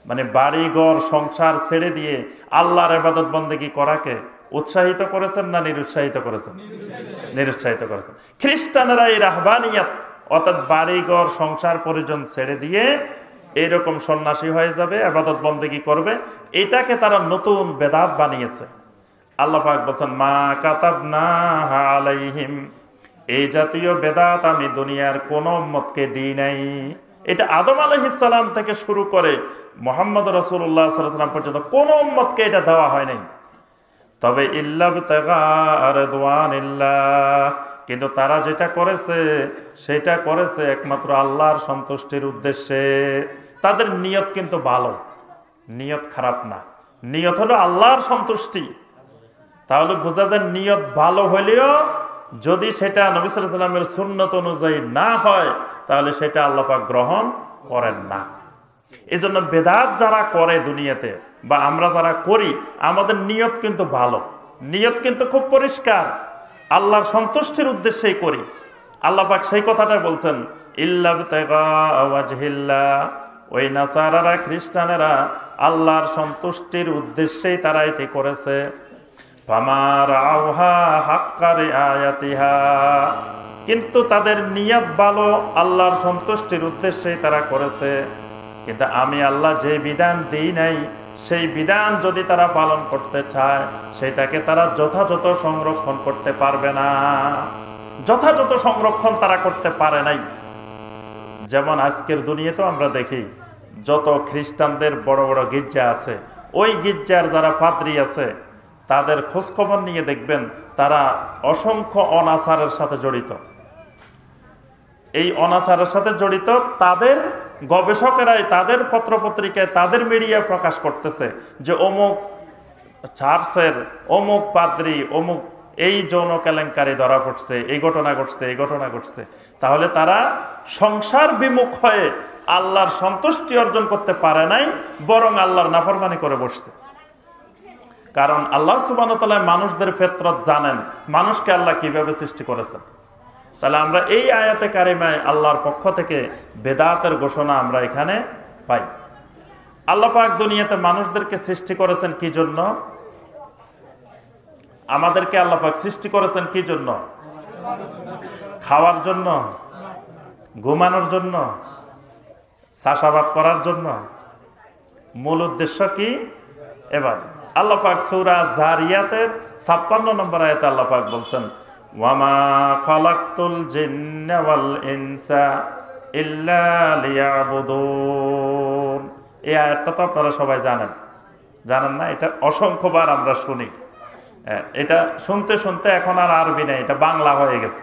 S2: মানে বাড়িঘর সংসার ছেড়ে দিয়ে আল্লাহর ইবাদত বন্দেগী করাকে উৎসাহিত করেছেন না নিরুৎসাহিত করেছেন? নিরুৎসাহিত করেছেন। খ্রিস্টানেরা এই রাহবানিয়াত অর্থাৎ বাড়িঘর সংসার পরিজন ছেড়ে দিয়ে এইরকম সন্ন্যাসী হয়ে যাবে, ইবাদত বন্দেগী করবে, এটাকে তারা নতুন বেদাত বানিয়েছে। আল্লাহ পাক বলেন, মা কাতাবনাহা আলাইহিম, এই জাতীয় বেদাত আমি দুনিয়ার কোন উম্মতকে দিই নাই। এটা আদম আলাইহিস সালাম থেকে শুরু করে মুহাম্মদ রাসূলুল্লাহ সাল্লাল্লাহু আলাইহি ওয়াসাল্লাম পর্যন্ত কোন উম্মতকে এটা দেওয়া হয় নাই। তবে ইল্লা বিতাগা রিদওয়ানিল্লাহ, কিন্তু তারা যেটা করেছে সেটা করেছে একমাত্র আল্লাহর সন্তুষ্টির উদ্দেশ্যে। তাদের নিয়ত কিন্তু ভালো, নিয়ত খারাপ না, নিয়ত হলো আল্লাহর সন্তুষ্টি। তাহলে বোঝা যায় নিয়ত ভালো হলেও যদি সেটা নবী সাল্লাল্লাহু আলাইহি ওয়াসাল্লামের সুন্নত অনুযায়ী না হয়, তাহলে সেটা আল্লাহ পাক গ্রহণ করেন না। এজন্য বেদাত যারা করে দুনিয়াতে, বা আমরা যারা করি, আমাদের নিয়ত কিন্তু ভালো, নিয়ত কিন্তু খুব পরিষ্কার, আল্লাহর সন্তুষ্টির উদ্দেশ্যেই করি। আল্লাহ পাক সেই কথাটা বলছেন, ইল্লা বিতাগা ওয়াজহিল্লাহ, ওই নাসারারা খ্রিস্টানেরা আল্লাহর সন্তুষ্টির উদ্দেশ্যেই তারা এটি করেছে। কিন্তু তাদের নিয়ত ভালো, আল্লাহর সন্তুষ্টির উদ্দেশ্যেই তারা করেছে। কিন্তু আমি আল্লাহ যে বিধান দিই নাই, সেই বিধান যদি তারা পালন করতে চায়, সেটাকে তারা যথাযথ সংরক্ষণ করতে পারবে না। যথাযথ সংরক্ষণ তারা করতে পারে নাই। যেমন আজকের দুনিয়াতেও আমরা দেখি, যত খ্রিস্টানদের বড় বড় গির্জা আছে, ওই গির্জার যারা পাদ্রী আছে, তাদের খোঁজখবর নিয়ে দেখবেন তারা অসংখ্য অনাচারের সাথে জড়িত। এই অনাচারের সাথে জড়িত তাদের গবেষকেরাই তাদের পত্রপত্রিকায়, তাদের মিডিয়া প্রকাশ করতেছে যে অমুক চার্চের অমুক পাদ্রী অমুক এই যৌন কেলেঙ্কারি ধরা পড়ছে, এই ঘটনা ঘটছে, এই ঘটনা ঘটছে। তাহলে তারা সংসার বিমুখ হয়ে আল্লাহর সন্তুষ্টি অর্জন করতে পারে নাই, বরং আল্লাহর নাফরমানি করে বসছে। কারণ আল্লাহ সুবহানাহু ওয়া তাআলা মানুষদের ফিতরত জানেন, মানুষকে আল্লাহ কিভাবে সৃষ্টি করেছেন। তাহলে আমরা এই আয়াতে কারিমায় আল্লাহর পক্ষ থেকে বেদাতের ঘোষণা আমরা এখানে পাই। আল্লাহ পাক দুনিয়াতে মানুষদেরকে সৃষ্টি করেছেন কি জন্য? আমাদেরকে আল্লাহ পাক সৃষ্টি করেছেন কি জন্য? খাওয়ার জন্য, ঘুমানোর জন্য, চাষাবাদ করার জন্য? মূল উদ্দেশ্য কি? এবার আল্লাহ পাক সূরা জারিয়াতের 56 নম্বর আয়াতে আল্লাহ পাক বলছেন, ওয়ামা খালাকতুল জিন্না ওয়াল ইনসা ইল্লা লিয়াবুদুন। এই আয়াতটা তো আপনারা সবাই জানেন, জানেন না? এটা অসংখ্যবার আমরা শুনি। এটা শুনতে শুনতে এখন আর আরবি নাই, এটা বাংলা হয়ে গেছে।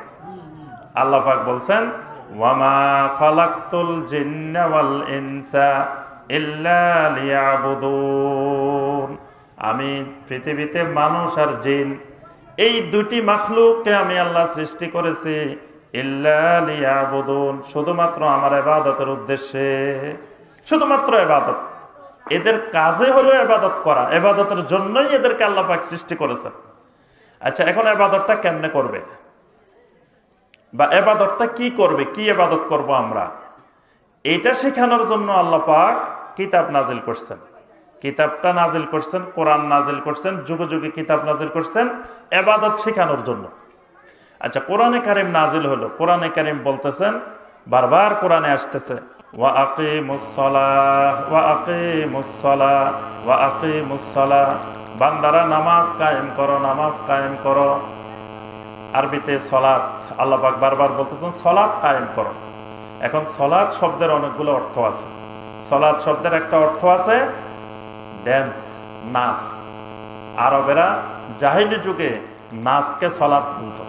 S2: আল্লাহ পাক বলছেন, ওয়ামা খালাকতুল জিন্না ওয়াল ইনসা ইল্লা লিয়াবুদুন। আমি পৃথিবীতে মানুষ আর জিন এই দুটি মাখলুককে আমি আল্লাহ সৃষ্টি করেছি ইল্লা লিয়াবুদুন, শুধুমাত্র আমার ইবাদতের উদ্দেশ্যে, শুধুমাত্র ইবাদত। এদের কাজে হলো ইবাদত করা, ইবাদতের জন্যই এদেরকে আল্লাহ পাক সৃষ্টি করেছেন। আচ্ছা, এখন ইবাদতটা কেমনে করবে, বা ইবাদতটা কি করবে, কি ইবাদত করব আমরা, এটা শেখানোর জন্য আল্লাহ পাক কিতাব নাজিল করছেন। কিতাবটা নাজিল করছেন, কোরআন নাজিল করছেন, যুগে যুগে কিতাব নাজিল করছেন ইবাদত শেখানোর জন্য। আচ্ছা, কোরআনে কারিম নাজিল হলো, কোরআনে কারিম বলতেছেন, বারবার কোরআনে আসতেছে ওয়া আকিমুস সালাহ ওয়া আকিমুস সালাহ ওয়া আকিমুস সালাহ, বান্দারা নামাজ কায়েম করো, নামাজ কায়েম করো। আরবিতে সলাত, আল্লাহ পাক বারবার বলতেছেন সলাত কায়েম করো। এখন সলাত শব্দের অনেকগুলো অর্থ আছে। সলাত শব্দের একটা অর্থ আছে ড্যান্স, নাচ। আরবেরা জাহিলি যুগে নাচকে সলাত বলতো,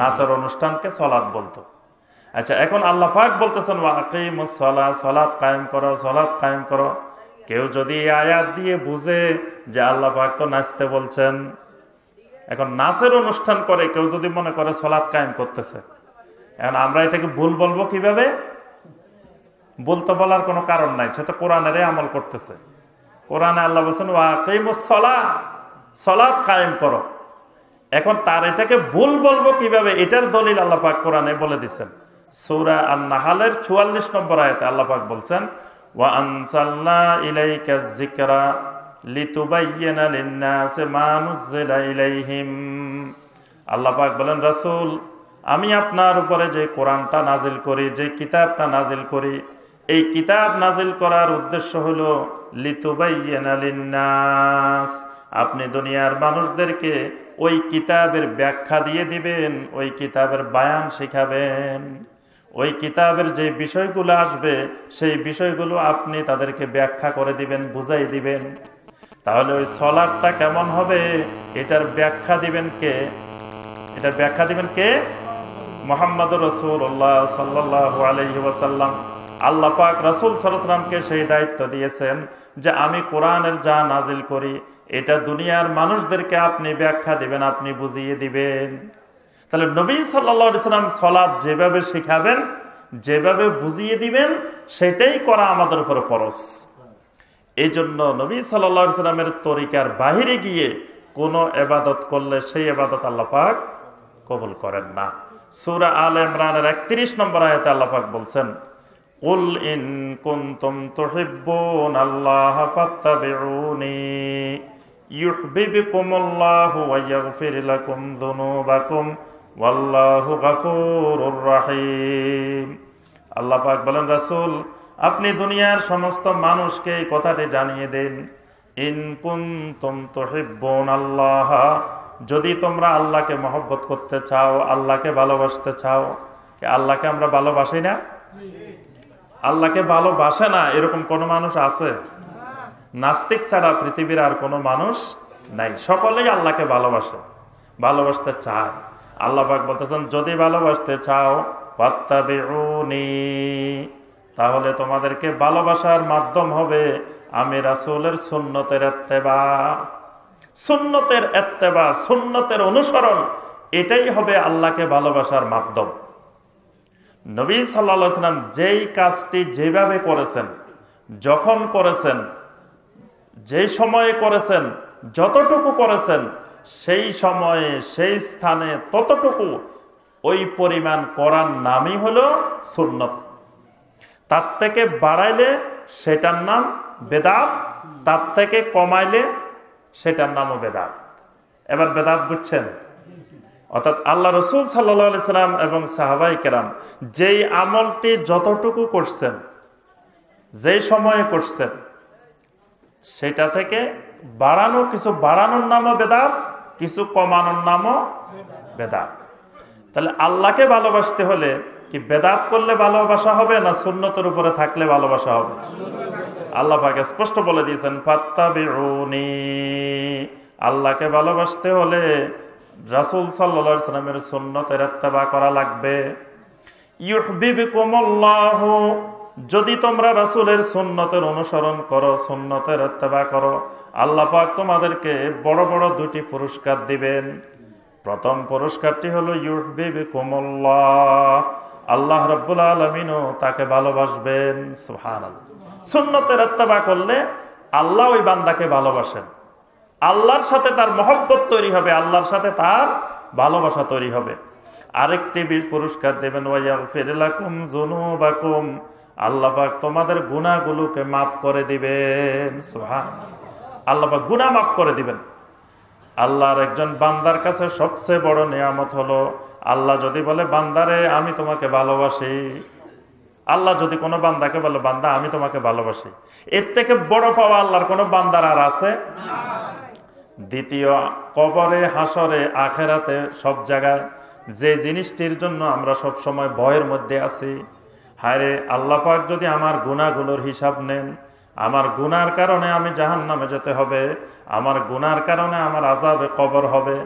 S2: নাচের অনুষ্ঠানকে সলাত বলতো। আচ্ছা, এখন আল্লাহ পাক বলতেছেন ওয়া আকিমুস সালাহ, সালাত কায়েম করো, সালাত কায়েম করো। কেউ যদি এই আয়াত দিয়ে বুঝে যে আল্লাহ পাক তো নাচতে বলছেন, এখন নাচের অনুষ্ঠান করে কেউ যদি মনে করে সালাত কায়েম করতেছে, এখন আমরা এটাকে ভুল বলবো কিভাবে? বলতে বলার কোনো কারণ নাই, সে তো কোরআনের আমল করতেছে। কোরআনে আল্লাহ বলছেন ওয়া আকিমুস সালাহ, সালাত কায়েম করো। এখন তার এটাকে ভুল বলবো কিভাবে, এটার দলিল আল্লাহ পাক কোরআনে বলে দিচ্ছেন। সূরা আন-নাহলের 44 নম্বর আয়াতে আল্লাহ পাক বলছেন ওয়া আনসালনা ইলাইকাজ যিকরা লিতুবাইয়িনা লিন-নাসি মা নুযিলা ইলাইহিম। আল্লাহ পাক বলেন, রাসূল, আমি আপনার উপরে যে কোরআনটা নাজিল করি, যে কিতাবটা নাজিল করি, এই কিতাব নাজিল করার উদ্দেশ্য হলো লিতুবাইয়িনা লিন-নাস, আপনি দুনিয়ার মানুষদেরকে ওই কিতাবের ব্যাখ্যা দিয়ে দিবেন, ওই কিতাবের বায়ান শিখাবেন। ওই কিতাবের যে বিষয়গুলো আসবে সেই বিষয়গুলো আপনি তাদেরকে ব্যাখ্যা করে দিবেন, বুঝাই দিবেন। তাহলে ওই সালাতটা কেমন হবে এটার ব্যাখ্যা দিবেন কে? এটার ব্যাখ্যা দিবেন কে? মুহাম্মদুর রাসূলুল্লাহ সাল্লাল্লাহু আলাইহি ওয়াসাল্লাম। আল্লাহ পাক রাসূল সাল্লাল্লাহু আলাইহি ওয়াসাল্লামকে সেই দায়িত্ব দিয়েছেন যে আমি কোরআনের যা নাজিল করি এটা দুনিয়ার মানুষদেরকে আপনি ব্যাখ্যা দিবেন, আপনি বুঝিয়ে দিবেন। তাহলে নবী সাল্লাল্লাহু আলাইহি ওয়াসাল্লাম সালাত যেভাবে শিখাবেন, যেভাবে বুঝিয়ে দিবেন, সেটাই করা আমাদের উপর ফরজ। এই জন্য নবী সাল্লাল্লাহু আলাইহি ওয়াসাল্লামের তরিকার বাহিরে গিয়ে কোনো ইবাদত করলে সেই ইবাদত আল্লাহ পাক কবুল করেন না। সূরা আলে ইমরানের 31 নম্বর আয়াতে আল্লাহ পাক বলছেন কুল ইন কুনতুম তুহিব্বুনাল্লাহা ফাত্তাবিউনি ইউহিব্বুকুমুল্লাহু ওয়া ইয়াগফির লাকুম যুনুবাকুম ওয়াল্লাহু গফুরুর রহিম। আল্লাহ পাক বলেন, রাসূল, আপনি দুনিয়ার সমস্ত মানুষকে এই কথাটি জানিয়ে দেন, ইন কুনতুম তুহিব্বুনাল্লাহ, যদি তোমরা আল্লাহকে মহব্বত করতে চাও, আল্লাহকে ভালোবাসতে চাও। আল্লাহকে আমরা ভালোবাসি না? আল্লাহকে ভালোবাসে না এরকম কোন মানুষ আছে? নাস্তিক ছাড়া পৃথিবীর আর কোনো মানুষ নাই, সকলেই আল্লাহকে ভালোবাসে, ভালোবাসতে চায়। আল্লাহ পাক বলতেছেন, যদি ভালোবাসতে চাও ফাত্তাবিউনি, তাহলে তোমাদেরকে ভালোবাসার মাধ্যম হবে আমি রাসূলের সুন্নতের ইত্তেবা। সুন্নতের ইত্তেবা, সুন্নতের অনুসরণ, এটাই হবে আল্লাহকে ভালোবাসার মাধ্যম। নবী সাল্লাল্লাহু আলাইহি ওয়াসাল্লাম যেই কাজটি যেভাবে করেছেন, যখন করেছেন, যেই সময়ে করেছেন, যতটুকু করেছেন, সেই সময়ে সেই স্থানে ততটুকু ওই পরিমাণ করার নামই হলো সুন্নত। তার থেকে বাড়াইলে সেটার নাম বেদাত, তার থেকে কমাইলে সেটার নামও বেদাত। এবার বেদাত বুঝছেন? অর্থাৎ আল্লাহ রাসূল সাল্লাল্লাহু আলাইহি সাল্লাম এবং সাহাবায়ে কেরাম যেই আমলটি যতটুকু করছেন, যেই সময়ে করছেন, সেটা থেকে বাড়ানো, কিছু বাড়ানোর নামও বেদাত, কিছু কমানোর নামও বেদাত। তাহলে আল্লাহকে ভালোবাসতে হলে কি বেদাত করলে ভালোবাসা হবে, না সুন্নতের উপরে থাকলে ভালোবাসা হবে? আল্লাহ পাক স্পষ্ট বলে দিয়েছেন ফাত্তাবিউনি, আল্লাহকে ভালোবাসতে হলে রাসূল সাল্লাল্লাহু আলাইহি সাল্লামের সুন্নতের ইত্তেবা করা লাগবে। ইউহিব্বুকুমুল্লাহু, যদি তোমরা রাসূলের সুন্নতের অনুসরণ করো, সুন্নতের ইত্তেবা করো, আল্লাহ পাক তোমাদেরকে বড় বড় দুটি পুরস্কার দিবেন। প্রথম পুরস্কারটি হলো ইউহিব্বুকুমুল্লাহ, আল্লাহ রাব্বুল আলামিনও তাকে ভালোবাসবেন। সুবহানাল্লাহ। সুন্নতের ইত্তেবা করলে আল্লাহ ওই বান্দাকে ভালোবাসেন, আল্লাহর সাথে তার মহব্বত তৈরি হবে, আল্লাহর সাথে তার ভালোবাসা তৈরি হবে। আরেকটি পুরস্কার দেবেন, ওয়ায়াগফির লাকুম যুনুবাকুম, আল্লাহ পাক তোমাদের গুনাহগুলোকে মাফ করে দিবেন। সুবহানাল্লাহ। আল্লাহ পাক গুনাহ মাফ করে দিবেন। আল্লাহর একজন বান্দার কাছে সবচেয়ে বড় নিয়ামত হলো, আল্লাহ যদি বলে বান্দারে আমি তোমাকে ভালোবাসি, আল্লাহ যদি কোনো বান্দাকে বলে বান্দা আমি তোমাকে ভালোবাসি, এর থেকে বড় পাওয়া আল্লাহর কোনো বান্দার আর আছে? দ্বিতীয়, কবরে, হাসরে, আখেরাতে, সব জায়গায় যে জিনিসটির জন্য আমরা সব সময় ভয়ের মধ্যে আছি, হায়রে আল্লাহ পাক যদি আমার গুনাহগুলোর হিসাব নেন, আমার গুনার কারণে আমি জাহান্নামে যেতে হবে, আমার গুনার কারণে আমার আযাবে কবর হবে,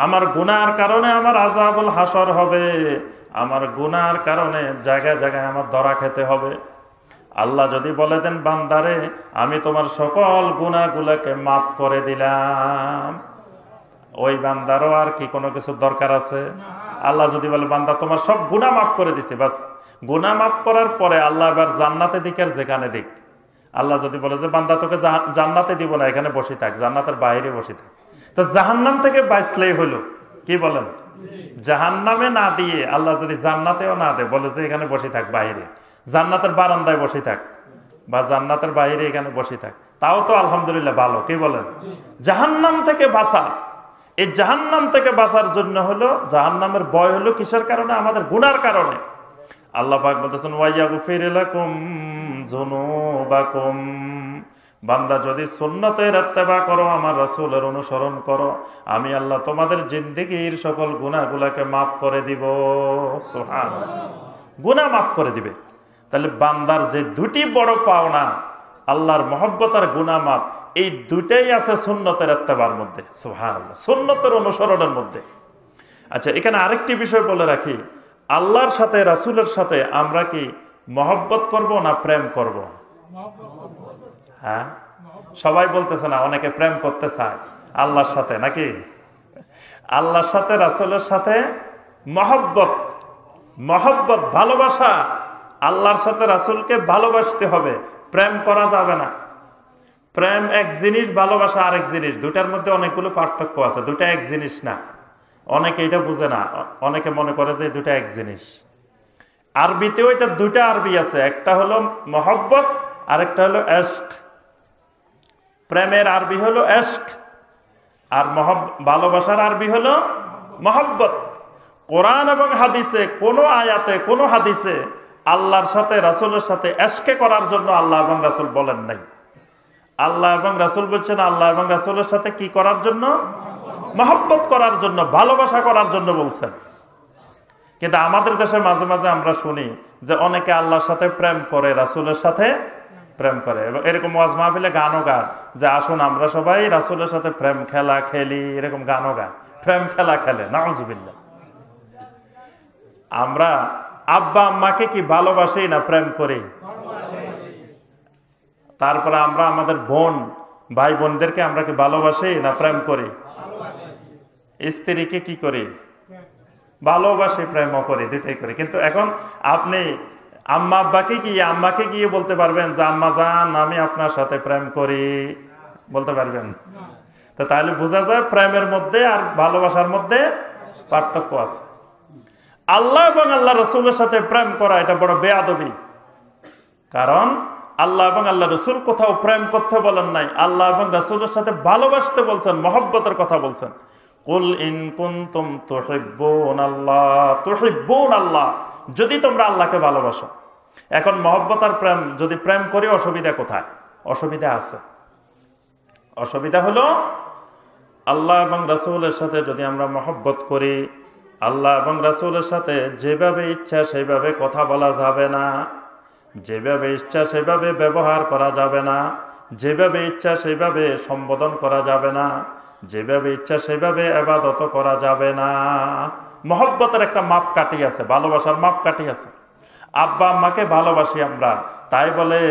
S2: আমার গুনার কারণে আমার আযাবুল হাসর হবে, আমার গুনার কারণে জায়গায় জায়গায় আমার ধরা খেতে হবে। আল্লাহ যদি বলে দেন বান্দারে আমি তোমার সকল গুনাহগুলোকে মাফ করে দিলাম, ওই বান্দারও আর কি কোনো কিছু দরকার আছে? আল্লাহ যদি বলে বান্দা তোমার সব গুনাহ মাফ করে দিছি, বাস গুনাহ মাফ করার পরে আল্লাহ এবার জান্নাতে দিক আর যেখানে দিক, আল্লাহ যদি বলে যে বান্দা তোকে জান্নাতে দিব না, এখানে বসে থাক, জান্নাতের বাইরে বসে থাক, তো জাহান্নাম থেকে বাঁচলেই হলো। কি বলেন? জাহান্নামে না দিয়ে আল্লাহ যদি জান্নাতেও না দেয়, বলে যে এখানে বসে থাক, বাইরে জান্নাতের বারান্দায় বসে থাক বা জান্নাতের বাইরে এখানে বসে থাক, তাও তো আলহামদুলিল্লাহ ভালো। কি বলেন? জাহান্নাম থেকে বাঁচা, এই জাহান্নাম থেকে বাঁচার জন্য হলো, জাহান্নামের ভয় হলো কিসের কারণে? আমাদের গুনার কারণে। আল্লাহ পাক বলতেছেন ওয়ায়াগফির লাকুম যুনুবাকুম, বান্দা যদি সুন্নতের ইত্তেবা করো, আমার রাসূলের অনুসরণ করো, আমি আল্লাহ তোমাদের জিন্দেগীর সকল গুনাহগুলোকে মাফ করে দিব। সুবহানাল্লাহ। গুনাহ মাফ করে দিবে। তাহলে বান্দার যে দুটি বড় পাওনা, আল্লাহর মহব্বত আর গুনাহ মাফ, এই দুটাই আছে সুন্নতের ইত্তেবার মধ্যে। সুবহানাল্লাহ। সুন্নতের অনুসরণের মধ্যে। আচ্ছা, এখানে আরেকটি বিষয় বলে রাখি, আল্লাহর সাথে রাসূলের সাথে আমরা কি মহব্বত করব না প্রেম করব? হ্যাঁ, সবাই বলতেছে না, অনেকে প্রেম করতে চায় আল্লাহর সাথে, নাকি? আল্লাহর সাথে রাসূলের সাথে মহব্বত, মহব্বত ভালোবাসা, আল্লাহর সাথে রাসূলকে ভালোবাসতে হবে, প্রেম করা যাবে না। প্রেম এক জিনিস, ভালোবাসা আরেক জিনিস, দুটার মধ্যে অনেকগুলো পার্থক্য আছে, দুটা এক জিনিস না। অনেকে এটা বুঝে না, অনেকে মনে করে যে দুটা এক জিনিস। আরবিতেও এটা দুটা আরবি আছে, একটা হলো মহব্বত আর একটা হলো ইশক। প্রেমের আরবি হলো ইশক আর ভালোবাসার আরবি হলো মহব্বত। কোরআন এবং হাদিসে কোনো আয়াতে, কোনো হাদিসে আল্লাহর সাথে রাসূলের সাথে ইশকে করার জন্য আল্লাহ এবং রাসূল বলেন নাই। আল্লাহ এবং রাসূল বলছেন আল্লাহ এবং রাসূলের সাথে কি করার জন্য? মহব্বত করার জন্য, ভালোবাসা করার জন্য বলছেন। কিন্তু আমাদের দেশে মাঝে মাঝে আমরা শুনি যে অনেকে আল্লাহর সাথে প্রেম করে, রাসূলের সাথে প্রেম করে, এবং এরকম ওয়াজ মাহফিলে গানও গান যে আসুন আমরা সবাই রাসূলের সাথে প্রেম খেলা খেলি, এরকম গানও গান, প্রেম খেলা খেলে। নাউজুবিল্লাহ। আমরা আব্বা আম্মাকে কি ভালোবাসি না প্রেম করি? তারপরে আমরা আমাদের বোন ভাই বোনদেরকে আমরা কি ভালোবাসি না প্রেম করি? স্ত্রীকে কি করি? ভালোবাসি, প্রেমও করি, দুটাই করি। কিন্তু এখন আপনি আম্মা আম্মাকে গিয়ে বলতে পারবেন যে আম্মা জান আমি আপনার সাথে প্রেম করি? বলতে পারবেন? তো তাহলে বোঝা যায় প্রেমের মধ্যে আর ভালোবাসার মধ্যে পার্থক্য আছে। আল্লাহ এবং আল্লাহ রসুলের সাথে প্রেম করা এটা বড় বেয়াদবি। কারণ আল্লাহ এবং আল্লাহ রসুল কোথাও প্রেম করতে বলেন নাই, আল্লাহ এবং রসুলের সাথে ভালোবাসতে বলছেন, মহব্বতের কথা বলছেন। কুল ইন কুনতুম তুহিব্বুন আল্লাহ, যদি তোমরা আল্লাহকে ভালোবাসো। এখন মহব্বত আর প্রেম, যদি প্রেম করি অসুবিধা কোথায়? অসুবিধা আছে। অসুবিধা হলো আল্লাহ এবং রাসূলের সাথে যদি আমরা মহব্বত করি, আল্লাহ এবং রাসূলের সাথে যেভাবে ইচ্ছা সেভাবে কথা বলা যাবে না, যেভাবে ইচ্ছা সেভাবে ব্যবহার করা যাবে না, যেভাবে ইচ্ছা সেভাবে সম্বোধন করা যাবে না, যেভাবে ইচ্ছা সেভাবে ইবাদত করা যাবে না। মহব্বতের একটা মাপকাঠি আছে, ভালোবাসার মাপকাঠি আছে। আব্বা আম্মাকে ভালোবাসি আমরা, তাই বলে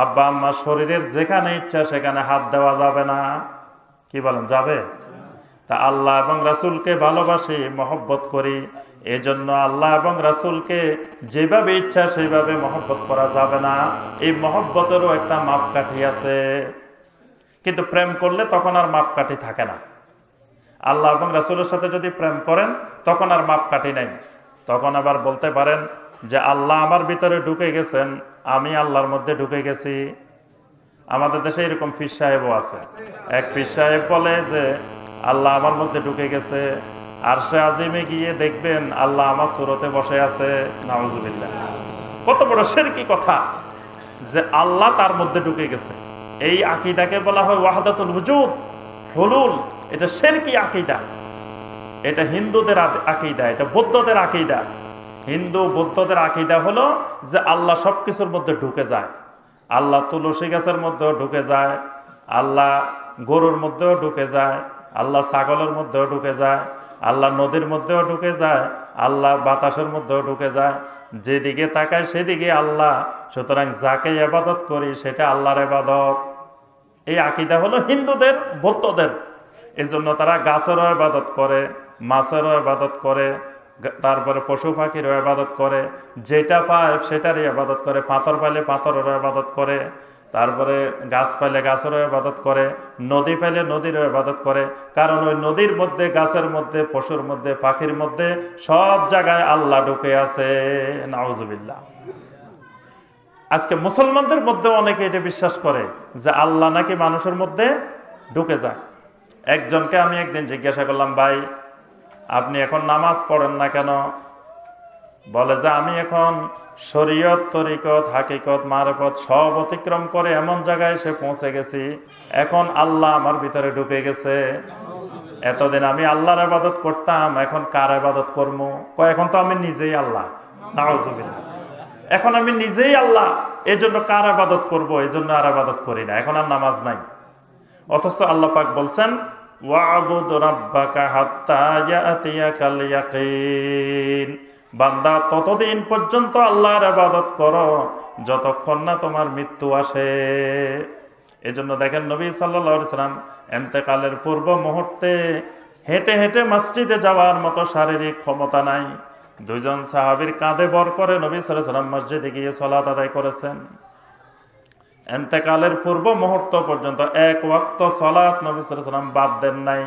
S2: আব্বা আম্মা শরীরের যেখানে ইচ্ছা সেখানে হাত দেওয়া যাবে না। কি বলেন, যাবে? তা আল্লাহ এবং রাসূলকে ভালোবাসি, মহব্বত করি, এজন্য আল্লাহ এবং রাসূলকে যেভাবে ইচ্ছা সেইভাবে মহব্বত করা যাবে না। এই মহব্বতেরও একটা মাপকাঠি আছে, কিন্তু প্রেম করলে তখন আর মাপকাঠি থাকে না। আল্লাহ এবং রাসূলের সাথে যদি প্রেম করেন তখন আর মাপকাঠি নাই। তখন আবার বলতে পারেন যে আল্লাহ আমার ভিতরে ঢুকে গেছেন, আমি আল্লাহর মধ্যে ঢুকে গেছি। আমাদের দেশে এরকম পীর সাহেবও আছে। এক পীর সাহেব বলে যে আল্লাহ আমার মধ্যে ঢুকে গেছে, আরশে আজিমে গিয়ে দেখবেন আল্লাহ আমার সুরতে বসে আছে। নাউজুবিল্লাহ। কত বড় শিরকি কথা যে আল্লাহ তার মধ্যে ঢুকে গেছে। এই আকীদাকে বলা হয় ওয়াহদাতুল ওজুদ, হুলুল। এটা শিরকি আকীদা। এটা হিন্দুদের আকীদা, এটা বৌদ্ধদের আকীদা। হিন্দু বৌদ্ধদের আকীদা হলো যে আল্লাহ সবকিছুর মধ্যে ঢুকে যায়। আল্লাহ তুলসী গাছের মধ্যেও ঢুকে যায়, আল্লাহ গরুর মধ্যেও ঢুকে যায়, আল্লাহ ছাগলের মধ্যেও ঢুকে যায়, আল্লাহ নদীর মধ্যেও ঢুকে যায়, আল্লাহ বাতাসের মধ্যেও ঢুকে যায়। যেদিকে তাকায় সেদিকে আল্লাহ। সুতরাং যাকে ইবাদত করি সেটা আল্লাহর ইবাদত। এই আকীদা হলো হিন্দুদের, বৌদ্ধদের। এর জন্য তারা গাছেরও ইবাদত করে, মাছেরও ইবাদত করে, তারপরে পশু পাখিরও ইবাদত করে, যেটা পায় সেটারই ইবাদত করে। পাথর পাইলে পাথরেরও ইবাদত করে, তারপরে গাছ পাইলে গাছেরও ইবাদত করে, নদী পাইলে নদীরও ইবাদত করে। কারণ ওই নদীর মধ্যে, গাছের মধ্যে, পশুর মধ্যে, পাখির মধ্যে সব জায়গায় আল্লাহ ঢুকে আছে। নাউজুবিল্লাহ। আজকে মুসলমানদের মধ্যে অনেকে এটা বিশ্বাস করে যে আল্লাহ নাকি মানুষের মধ্যে ঢুকে যায়। একজনকে আমি একদিন জিজ্ঞাসা করলাম, ভাই আপনি এখন নামাজ পড়েন না কেন? বলে যে আমি এখন শরীয়ত, তরিকত, হাকিকত, মারেফত সব অতিক্রম করে এমন জায়গায় এসে পৌঁছে গেছি, এখন আল্লাহ আমার ভিতরে ঢুকে গেছে। এতদিন আমি আল্লাহর ইবাদত করতাম, এখন কার ইবাদত করবো? এখন তো আমি নিজেই আল্লাহ। নাউজুবিল্লাহ। এখন আমি নিজেই আল্লাহ, এজন্য কার ইবাদত করব? এজন্য আর ইবাদত করি না, এখন আর নামাজ নাই। অথচ আল্লাহ পাক বলছেন ওয়াবুদ রাব্বাকা হাত্তা ইয়াতিয়াকাল ইয়াকিন। বান্দা ততদিন পর্যন্ত আল্লাহর ইবাদত করো যতক্ষণ না তোমার মৃত্যু আসে। এজন্য দেখেন নবী সাল্লাল্লাহু আলাইহি সাল্লাম ইন্তেকালের পূর্ব মুহূর্তে হেঁটে হেঁটে মসজিদে যাওয়ার মতো শারীরিক ক্ষমতা নাই। দুইজন সাহাবীর কাঁধে ভর করে নবী সাল্লাল্লাহু আলাইহি সাল্লাম মসজিদে গিয়ে সালাত আদায় করেছেন। ইন্তেকালের পূর্ব মুহূর্ত পর্যন্ত এক ওয়াক্ত সালাত নবী সাল্লাল্লাহু আলাইহি সাল্লাম বাদ দেন নাই।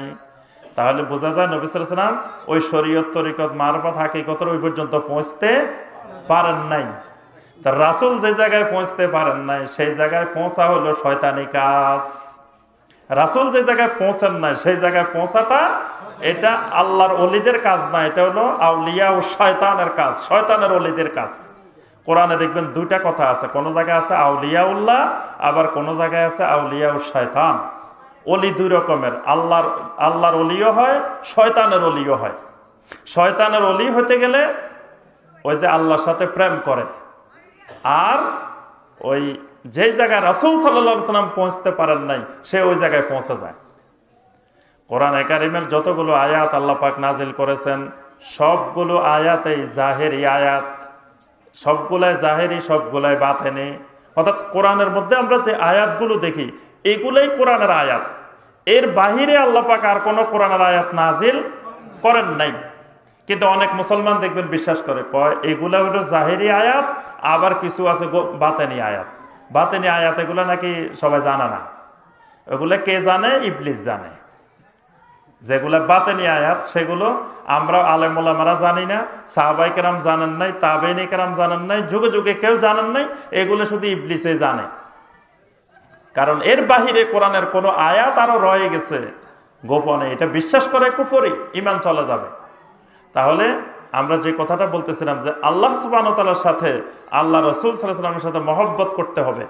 S2: তাহলে বোঝা যায় নবী সাল্লাল্লাহু আলাইহি সাল্লাম ওই শরীয়ত, তরিকত, মারফত, হাকিকতের ওই পর্যন্ত পৌঁছতে পারেন নাই। তার রাসূল যে জায়গায় পৌঁছতে পারেন নাই সেই জায়গায় পৌঁছা হলো শয়তানি কাজ। রাসূল যে জায়গায় পৌঁছান নাই সেই জায়গায় পৌঁছাটা এটা আল্লাহর ওলিদের কাজ না, এটা হলো আউলিয়া ও শয়তানের কাজ, শয়তানের ওলিদের কাজ। কোরআনে দেখবেন দুইটা কথা আছে, কোন জায়গায় আছে আউলিয়াউল্লাহ, আবার কোন জায়গায় আছে আউলিয়া ও শয়তান। ওলি দুই রকমের, আল্লাহর ওলিও হয়, শয়তানের ওলিও হয়। শয়তানের ওলি হতে গেলে ওই যে আল্লাহর সাথে প্রেম করে, আর ওই যে জায়গায় রাসূল সাল্লাল্লাহু আলাইহি সাল্লাম পৌঁছতে পারেন নাই সে ওই জায়গায় পৌঁছে যায়। কোরআনে কারিমের যতগুলো আয়াত আল্লাহ পাক নাজিল করেছেন সবগুলো আয়াতেই জাহেরি আয়াত, সবগুলাই জাহেরি, সবগুলাই বাতেনি। অর্থাৎ কোরআনের মধ্যে আমরা যে আয়াতগুলো দেখি এগুলাই কোরআনের আয়াত, এর বাহিরে আল্লাহ পাক আর কোনো কোরআনের আয়াত নাজিল করেন নাই। কিন্তু অনেক মুসলমান দেখবেন বিশ্বাস করে, কয় এগুলা হলো জাহেরি আয়াত, আবার কিছু আছে বাতেনি আয়াত। বাতেনি আয়াত এগুলো নাকি সবাই জানে না, এগুলো কে জানে? ইবলিস জানে। যেগুলা বাতেনি আয়াত সেগুলো আমরা আলেম ওলামারা জানি না, সাহাবায়ে কেরাম জানেন নাই, তাবেঈন কেরাম জানেন নাই, যুগে যুগে কেউ জানেন নাই, এগুলো শুধু ইবলিসে জানে। কারণ এর বাহিরে কোরআনের কোনো আয়াত আরো রয়ে গেছে গোপনে, এটা বিশ্বাস করে কুফরি, ঈমান চলে যাবে। তাহলে আমরা যে কথাটা বলতেছিলাম যে আল্লাহ সুবহানাহু ওয়া তাআলার সাথে, আল্লাহ রাসূল সাল্লাল্লাহু আলাইহি ওয়াসাল্লামের সাথে মহব্বত করতে হবে।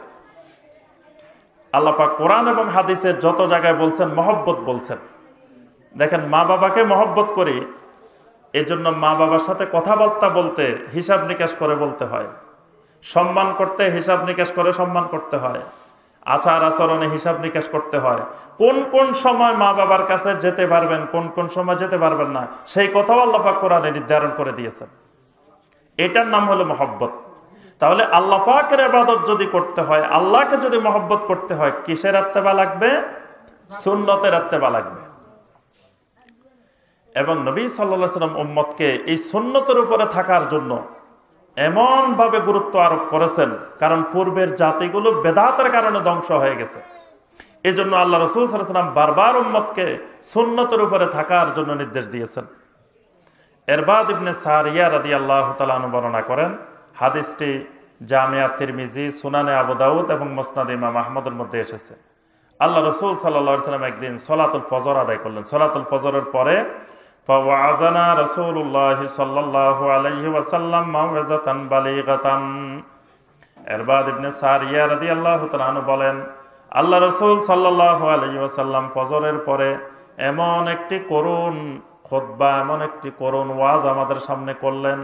S2: আল্লাহ পাক কোরআন এবং হাদিসের যত জায়গায় বলছেন মহব্বত বলছেন। দেখেন মা বাবাকে মহব্বত করি, এজন্য মা বাবার সাথে কথাবার্তা বলতে হিসাব নিকাশ করে বলতে হয়, সম্মান করতে হিসাব নিকাশ করে সম্মান করতে হয়, আচার আচরণে হিসাব নিকাশ করতে হয়। কোন কোন সময় মা বাবার কাছে যেতে পারবেন, কোন কোন সময় যেতে পারবেন না, সেই কথাও আল্লাহ পাক কোরআনে নির্ধারণ করে দিয়েছেন। এটার নাম হলো মহব্বত। তাহলে আল্লাহ পাকের ইবাদত যদি করতে হয়, আল্লাহকে যদি মহব্বত করতে হয়, কিসের ইত্তেবা লাগবে? সুন্নতের ইত্তেবা লাগবে। এবং নবী সাল্লাল্লাহু আলাইহি ওয়াসাল্লাম উম্মতকে এই সুন্নতের উপরে থাকার জন্য এমন ভাবে গুরুত্ব আরোপ করেছেন, কারণ পূর্বের জাতিগুলো বেদাতের কারণে ধ্বংস হয়ে গেছে। এই জন্য আল্লাহ রাসূল সাল্লাল্লাহু আলাইহি ওয়াসাল্লাম বারবার উম্মতকে সুন্নতের উপরে থাকার জন্য নির্দেশ দিয়েছেন। ইরবাদ ইবনে সারিয়া রাদিয়াল্লাহু তাআলা আনহু বর্ণনা করেন, হাদিসটি জামিয়া তিরমিজি, সুনানে আবু দাউদ এবং মুসনাদ ইমাম আহমদের মধ্যে এসেছে। আল্লাহ রাসূল সাল্লাল্লাহু আলাইহি ওয়াসাল্লাম একদিন সলাতুল ফজর আদায় করলেন। সলাতুল ফজরের পরে ফাওয়াযানা রাসূলুল্লাহ সাল্লাল্লাহু আলাইহি ওয়াসাল্লাম মাউইযাতান বালিগাতান। ইরবাদ ইবনে সারিয়া রাদিয়াল্লাহু তাআলা আনহু বলেন, আল্লাহ রাসূল সাল্লাল্লাহু আলাইহি ওয়াসাল্লাম ফজরের পরে এমন একটি করুণ খুতবা, এমন একটি করুণ ওয়াজ আমাদের সামনে করলেন।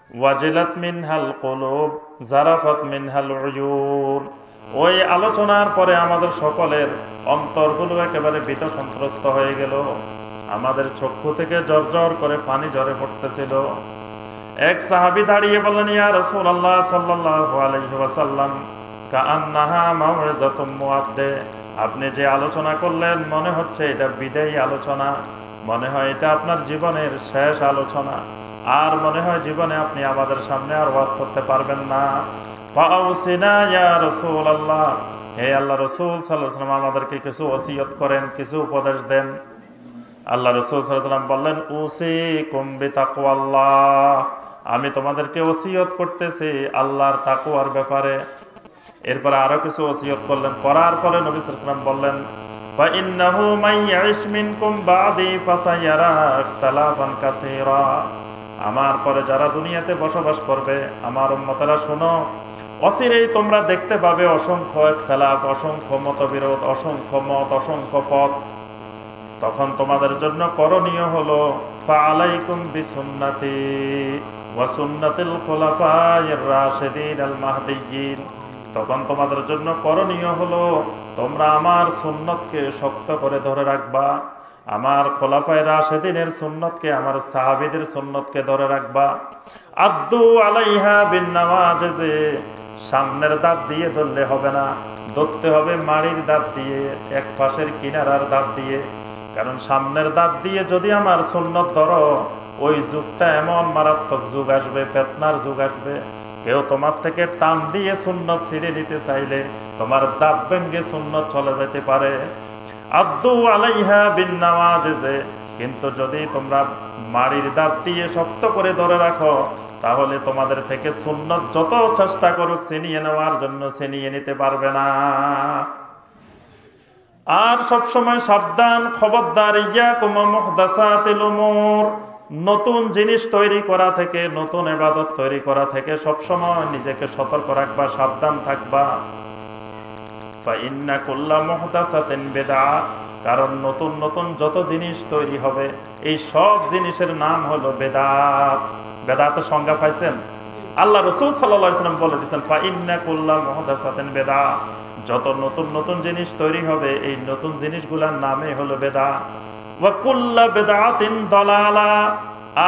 S2: ওয়াজিলাত মিনহাল কুলুব জারাফাত মিনহাল উয়ুন। ওই আলোচনার পরে আমাদের সকলের অন্তরগুলো একেবারে ভীত সন্ত্রস্ত হয়ে গেল, আমাদের চক্ষু থেকে জর্জর করে পানি ঝরে পড়তেছিল। এক সাহাবী দাঁড়িয়ে বললেন, ইয়া রাসূলুল্লাহ সাল্লাল্লাহু আলাইহি ওয়াসাল্লাম, কাআন্নাহা মাউইযাতুম মুআদ্দে। আপনি যে আলোচনা করলেন মনে হচ্ছে এটা বিদায়ী আলোচনা, মনে হয় এটা আপনার জীবনের শেষ আলোচনা, আর মনে হয় জীবনে আপনি আমাদের সামনে আর ওয়াজ করতে পারবেন না। ফাআউসিনা ইয়া রাসূলুল্লাহ, হে আল্লাহ রাসূল সাল্লাল্লাহু আলাইহি ওয়াসাল্লাম, আমাদেরকে কিছু ওসিয়ত করেন, কিছু উপদেশ দেন। আল্লাহ রাসূল সাল্লাল্লাহু আলাইহি ওয়াসাল্লাম বললেন, উসিকুম বিতাকওয়াল্লাহ, আমি তোমাদেরকে ওসিয়ত করতেছি আল্লাহর তাকওয়ার ব্যাপারে। এরপরে আরো কিছু ওসিয়ত করলেন। করার পরে নবী সাল্লাল্লাহু আলাইহি ওয়াসাল্লাম বললেন, ফাইন্নাহু মাইয়াইশ মিনকুম বাদি ফাসায়ারা ইখতিলাফান কাসীরা। আমার পরে যারা দুনিয়াতে বসবাস করবে, আমার উম্মতেরা শোনো, অচিরেই তোমরা দেখতে পাবে অসংখ্য ইখতিলাফ, অসংখ্য মতবিরোধ, অসংখ্য মত, অসংখ্য পথ। তখন তোমাদের জন্য করণীয় হলো ফাআলাইকুম বিসুন্নতি ওয়া সুন্নাতিল খুলাফায়ে রাশিদিন আল মাহদিয়্যিন। তখন তোমাদের জন্য করণীয় হলো তোমরা আমার সুন্নতকে শক্ত করে ধরে রাখবা, আমার খোলাফায়ে রাশিদিনের সুন্নতকে, আমার সাহাবীদের সুন্নতকে ধরে রাখবা। আদ্দু আলাইহা বিন নাওয়াজিজ, সামনের দাঁত দিয়ে ধরলে হবে না, ধরতে হবে মাড়ির দাঁত দিয়ে, এক পাশের কিনারার দাঁত দিয়ে। কারণ সামনের দাঁত দিয়ে যদি আমার সুন্নত ধরো, ওই যুগটা এমন মারাত্মক যুগ আসবে, ফিতনার যুগ আসবে। কেউ তোমার থেকে টান দিয়ে সুন্নত ছিঁড়ে নিতে চাইলে তোমার দাঁত ভেঙে সুন্নত চলে যেতে পারে। আদ্দু আলাইহা বিন নাওয়াজিজ, কিন্তু যদি তোমরা মাড়ির দাঁত দিয়ে শক্ত করে ধরে রাখো, তাহলে তোমাদের থেকে সুন্নত যত চেষ্টা করুক ছিনিয়ে নেওয়ার জন্য ছিনিয়ে নিতে পারবে না। আর সব সময় সাবধান, খবরদার, ইয়াকুম মুহদাসাতিল উমুর, নতুন জিনিস তৈরি করা থেকে, নতুন ইবাদত তৈরি করা থেকে সব সময় নিজেকে সতর্ক রাখবা, সাবধান থাকবা। ফাইন্না কুল্লা মুহদাসাতিন বিদআহ, কারণ নতুন নতুন যত জিনিস তৈরি হবে এই সব জিনিসের নাম হলো বেদাত। বেদাতের সংজ্ঞা পাইছেন? আল্লাহ রাসূল সাল্লাল্লাহু আলাইহি ওয়াসাল্লাম বলে দিয়েছেন, ফাইন্না কুল্লা মুহদাসাতিন বিদআহ, যত নতুন নতুন জিনিস তৈরি হবে এই নতুন জিনিসগুলোর নামই হলো বেদাত। ওয়া কুল্লা বিদআতিন দালালা,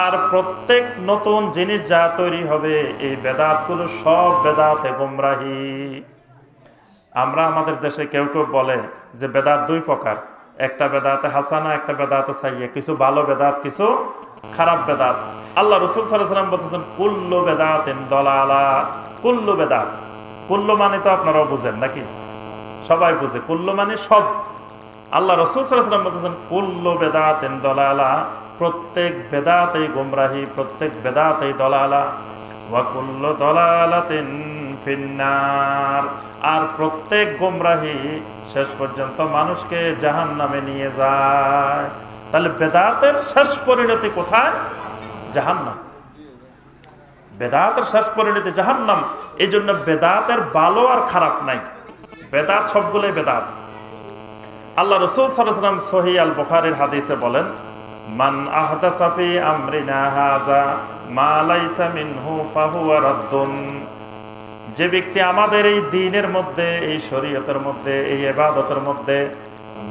S2: আর প্রত্যেক নতুন জিনিস যা তৈরি হবে এই বেদাতগুলো সব বেদাতে গোমরাহি। আমরা আমাদের দেশে কেউ কেউ বলে যে বেদাত দুই প্রকার, একটা বেদাতে হাসানা, একটা বেদাতে সাইয়্যা, কিছু ভালো বেদাত, কিছু খারাপ বেদাত। আল্লাহ রাসূল সাল্লাল্লাহু আলাইহি ওয়াসাল্লাম বলেছেন, কুল্লু বেদাতিন দালালা। কুল্লু বেদাত, কুল্লু মানে তো আপনারাও বুঝেন নাকি? সবাই বুঝে, কুল্লু মানে সব। আল্লাহ রাসূল সাল্লাল্লাহু আলাইহি ওয়াসাল্লাম বলেছেন, কুল্লু বেদাতিন দালালা, প্রত্যেক বেদাতেই গোমরাহি, প্রত্যেক বেদাতেই দালালা। ওয়া কুল্লু দালালাতিন ফিন্নার, আর প্রত্যেক গোমরাহি শেষ পর্যন্ত মানুষকে জাহান্নামে নিয়ে যায়। তাহলে বেদাতের শেষ পরিণতি কোথায়? জাহান্নাম। বেদাতের শেষ পরিণতি জাহান্নাম। এই জন্য বেদাতের ভালো আর খারাপ নাই, বেদাত সবগুলোই বেদাত। আল্লাহ রাসূল সাল্লাল্লাহু আলাইহি ওয়াসাল্লাম সহিহ আল বুখারীর হাদিসে বলেন, মান আহদাসা ফি আমরিনা হাযা মা লাইসা মিনহু ফাহুয়া রাদ্দুন। যে ব্যক্তি আমাদের এই দ্বীনের মধ্যে, এই শরীয়তের মধ্যে, এই ইবাদতের মধ্যে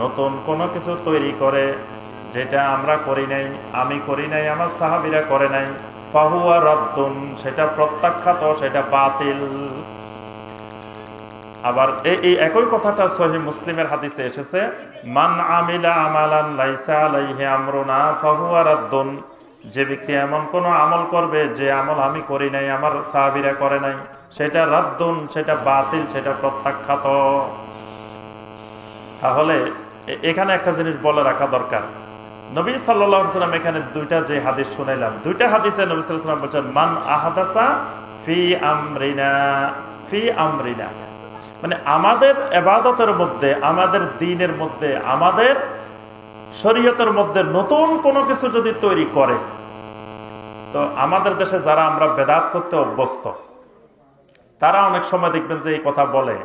S2: নতুন কোনো কিছু তৈরি করে, যেটা আমরা করি নাই, আমি করি নাই, আমার সাহাবীরা করে নাই, ফাহুয়া রাদ্দুন, সেটা প্রত্যাখ্যাত, সেটা বাতিল। আবার এই একই কথাটা সহিহ মুসলিমের হাদিসে এসেছে, মান আমিলা আমালান লাইসা আলাইহি আমরুনা ফাহুয়া রাদ্দুন, যে ব্যক্তি এমন কোন আমল করবে যে আমল আমি করি নাই, আমার সাহাবীরা করে নাই, সেটা রাদ্দুন, সেটা বাতিল, সেটা প্রত্যাখ্যাত। তাহলে এখানে একটা জিনিস বলে রাখা দরকার, নবী সাল্লাল্লাহু আলাইহি ওয়াসাল্লাম এখানে দুইটা যে হাদিস শুনাইলাম, দুইটা হাদিসে নবী সাল্লাল্লাহু আলাইহি ওয়াসাল্লাম বলেছেন মান আহাদাসা ফি আমরিনা, মানে আমাদের ইবাদতের মধ্যে, আমাদের দ্বীনের মধ্যে, আমাদের শরীয়তের মধ্যে নতুন কোনো কিছু যদি তৈরি করে, তো আমাদের দেশে যারা আমরা বেদাত করতে অভ্যস্ত, তারা অনেক সময় দেখবেন যে এই কথা বলে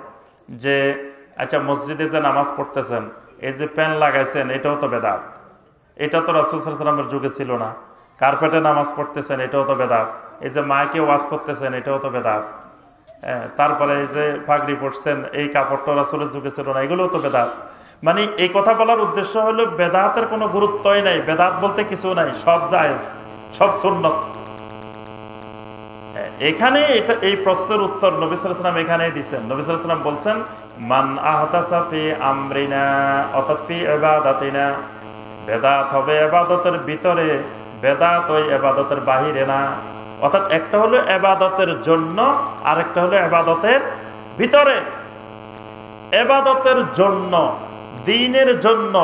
S2: যে আচ্ছা মসজিদে যে নামাজ পড়তেছেন, এই যে প্যান লাগাইছেন এটাও তো বেদাত, এটা তো রাসূল সাল্লাল্লাহু আলাইহি ওয়াসাল্লামের যুগে ছিল না। কার্পেটে নামাজ পড়তেছেন, এটাও তো বেদাত। এই যে মাইকে ওয়াজ করতেছেন, এটাও তো বেদাত। তারপরে এই যে পাগড়ি পড়ছেন, এই কাপড়টা রাসূলের যুগে ছিল না, এগুলোও তো বেদাত। মানে এই কথা বলার উদ্দেশ্য হলো বেদাতের কোনো গুরুত্বই নাই, বেদাত বলতে কিছু নাই, সব জায়েজ, সব সুন্নত। এখানে এই প্রশ্নের উত্তর নবী সাল্লাল্লাহু আলাইহি ওয়াসাল্লাম এখানেই দিয়েছেন। নবী সাল্লাল্লাহু আলাইহি ওয়াসাল্লাম বলছেন মান আহদাসা ফি আমরিনা, অর্থাৎ ফি ইবাদাতিনা, বেদাত হবে ইবাদতের ভিতরে, বেদাত ওই ইবাদতের বাহিরে না। অর্থাৎ একটা হলো ইবাদতের জন্য, আরেকটা হলো ইবাদতের ভিতরে। ইবাদতের জন্য, দ্বীনের জন্য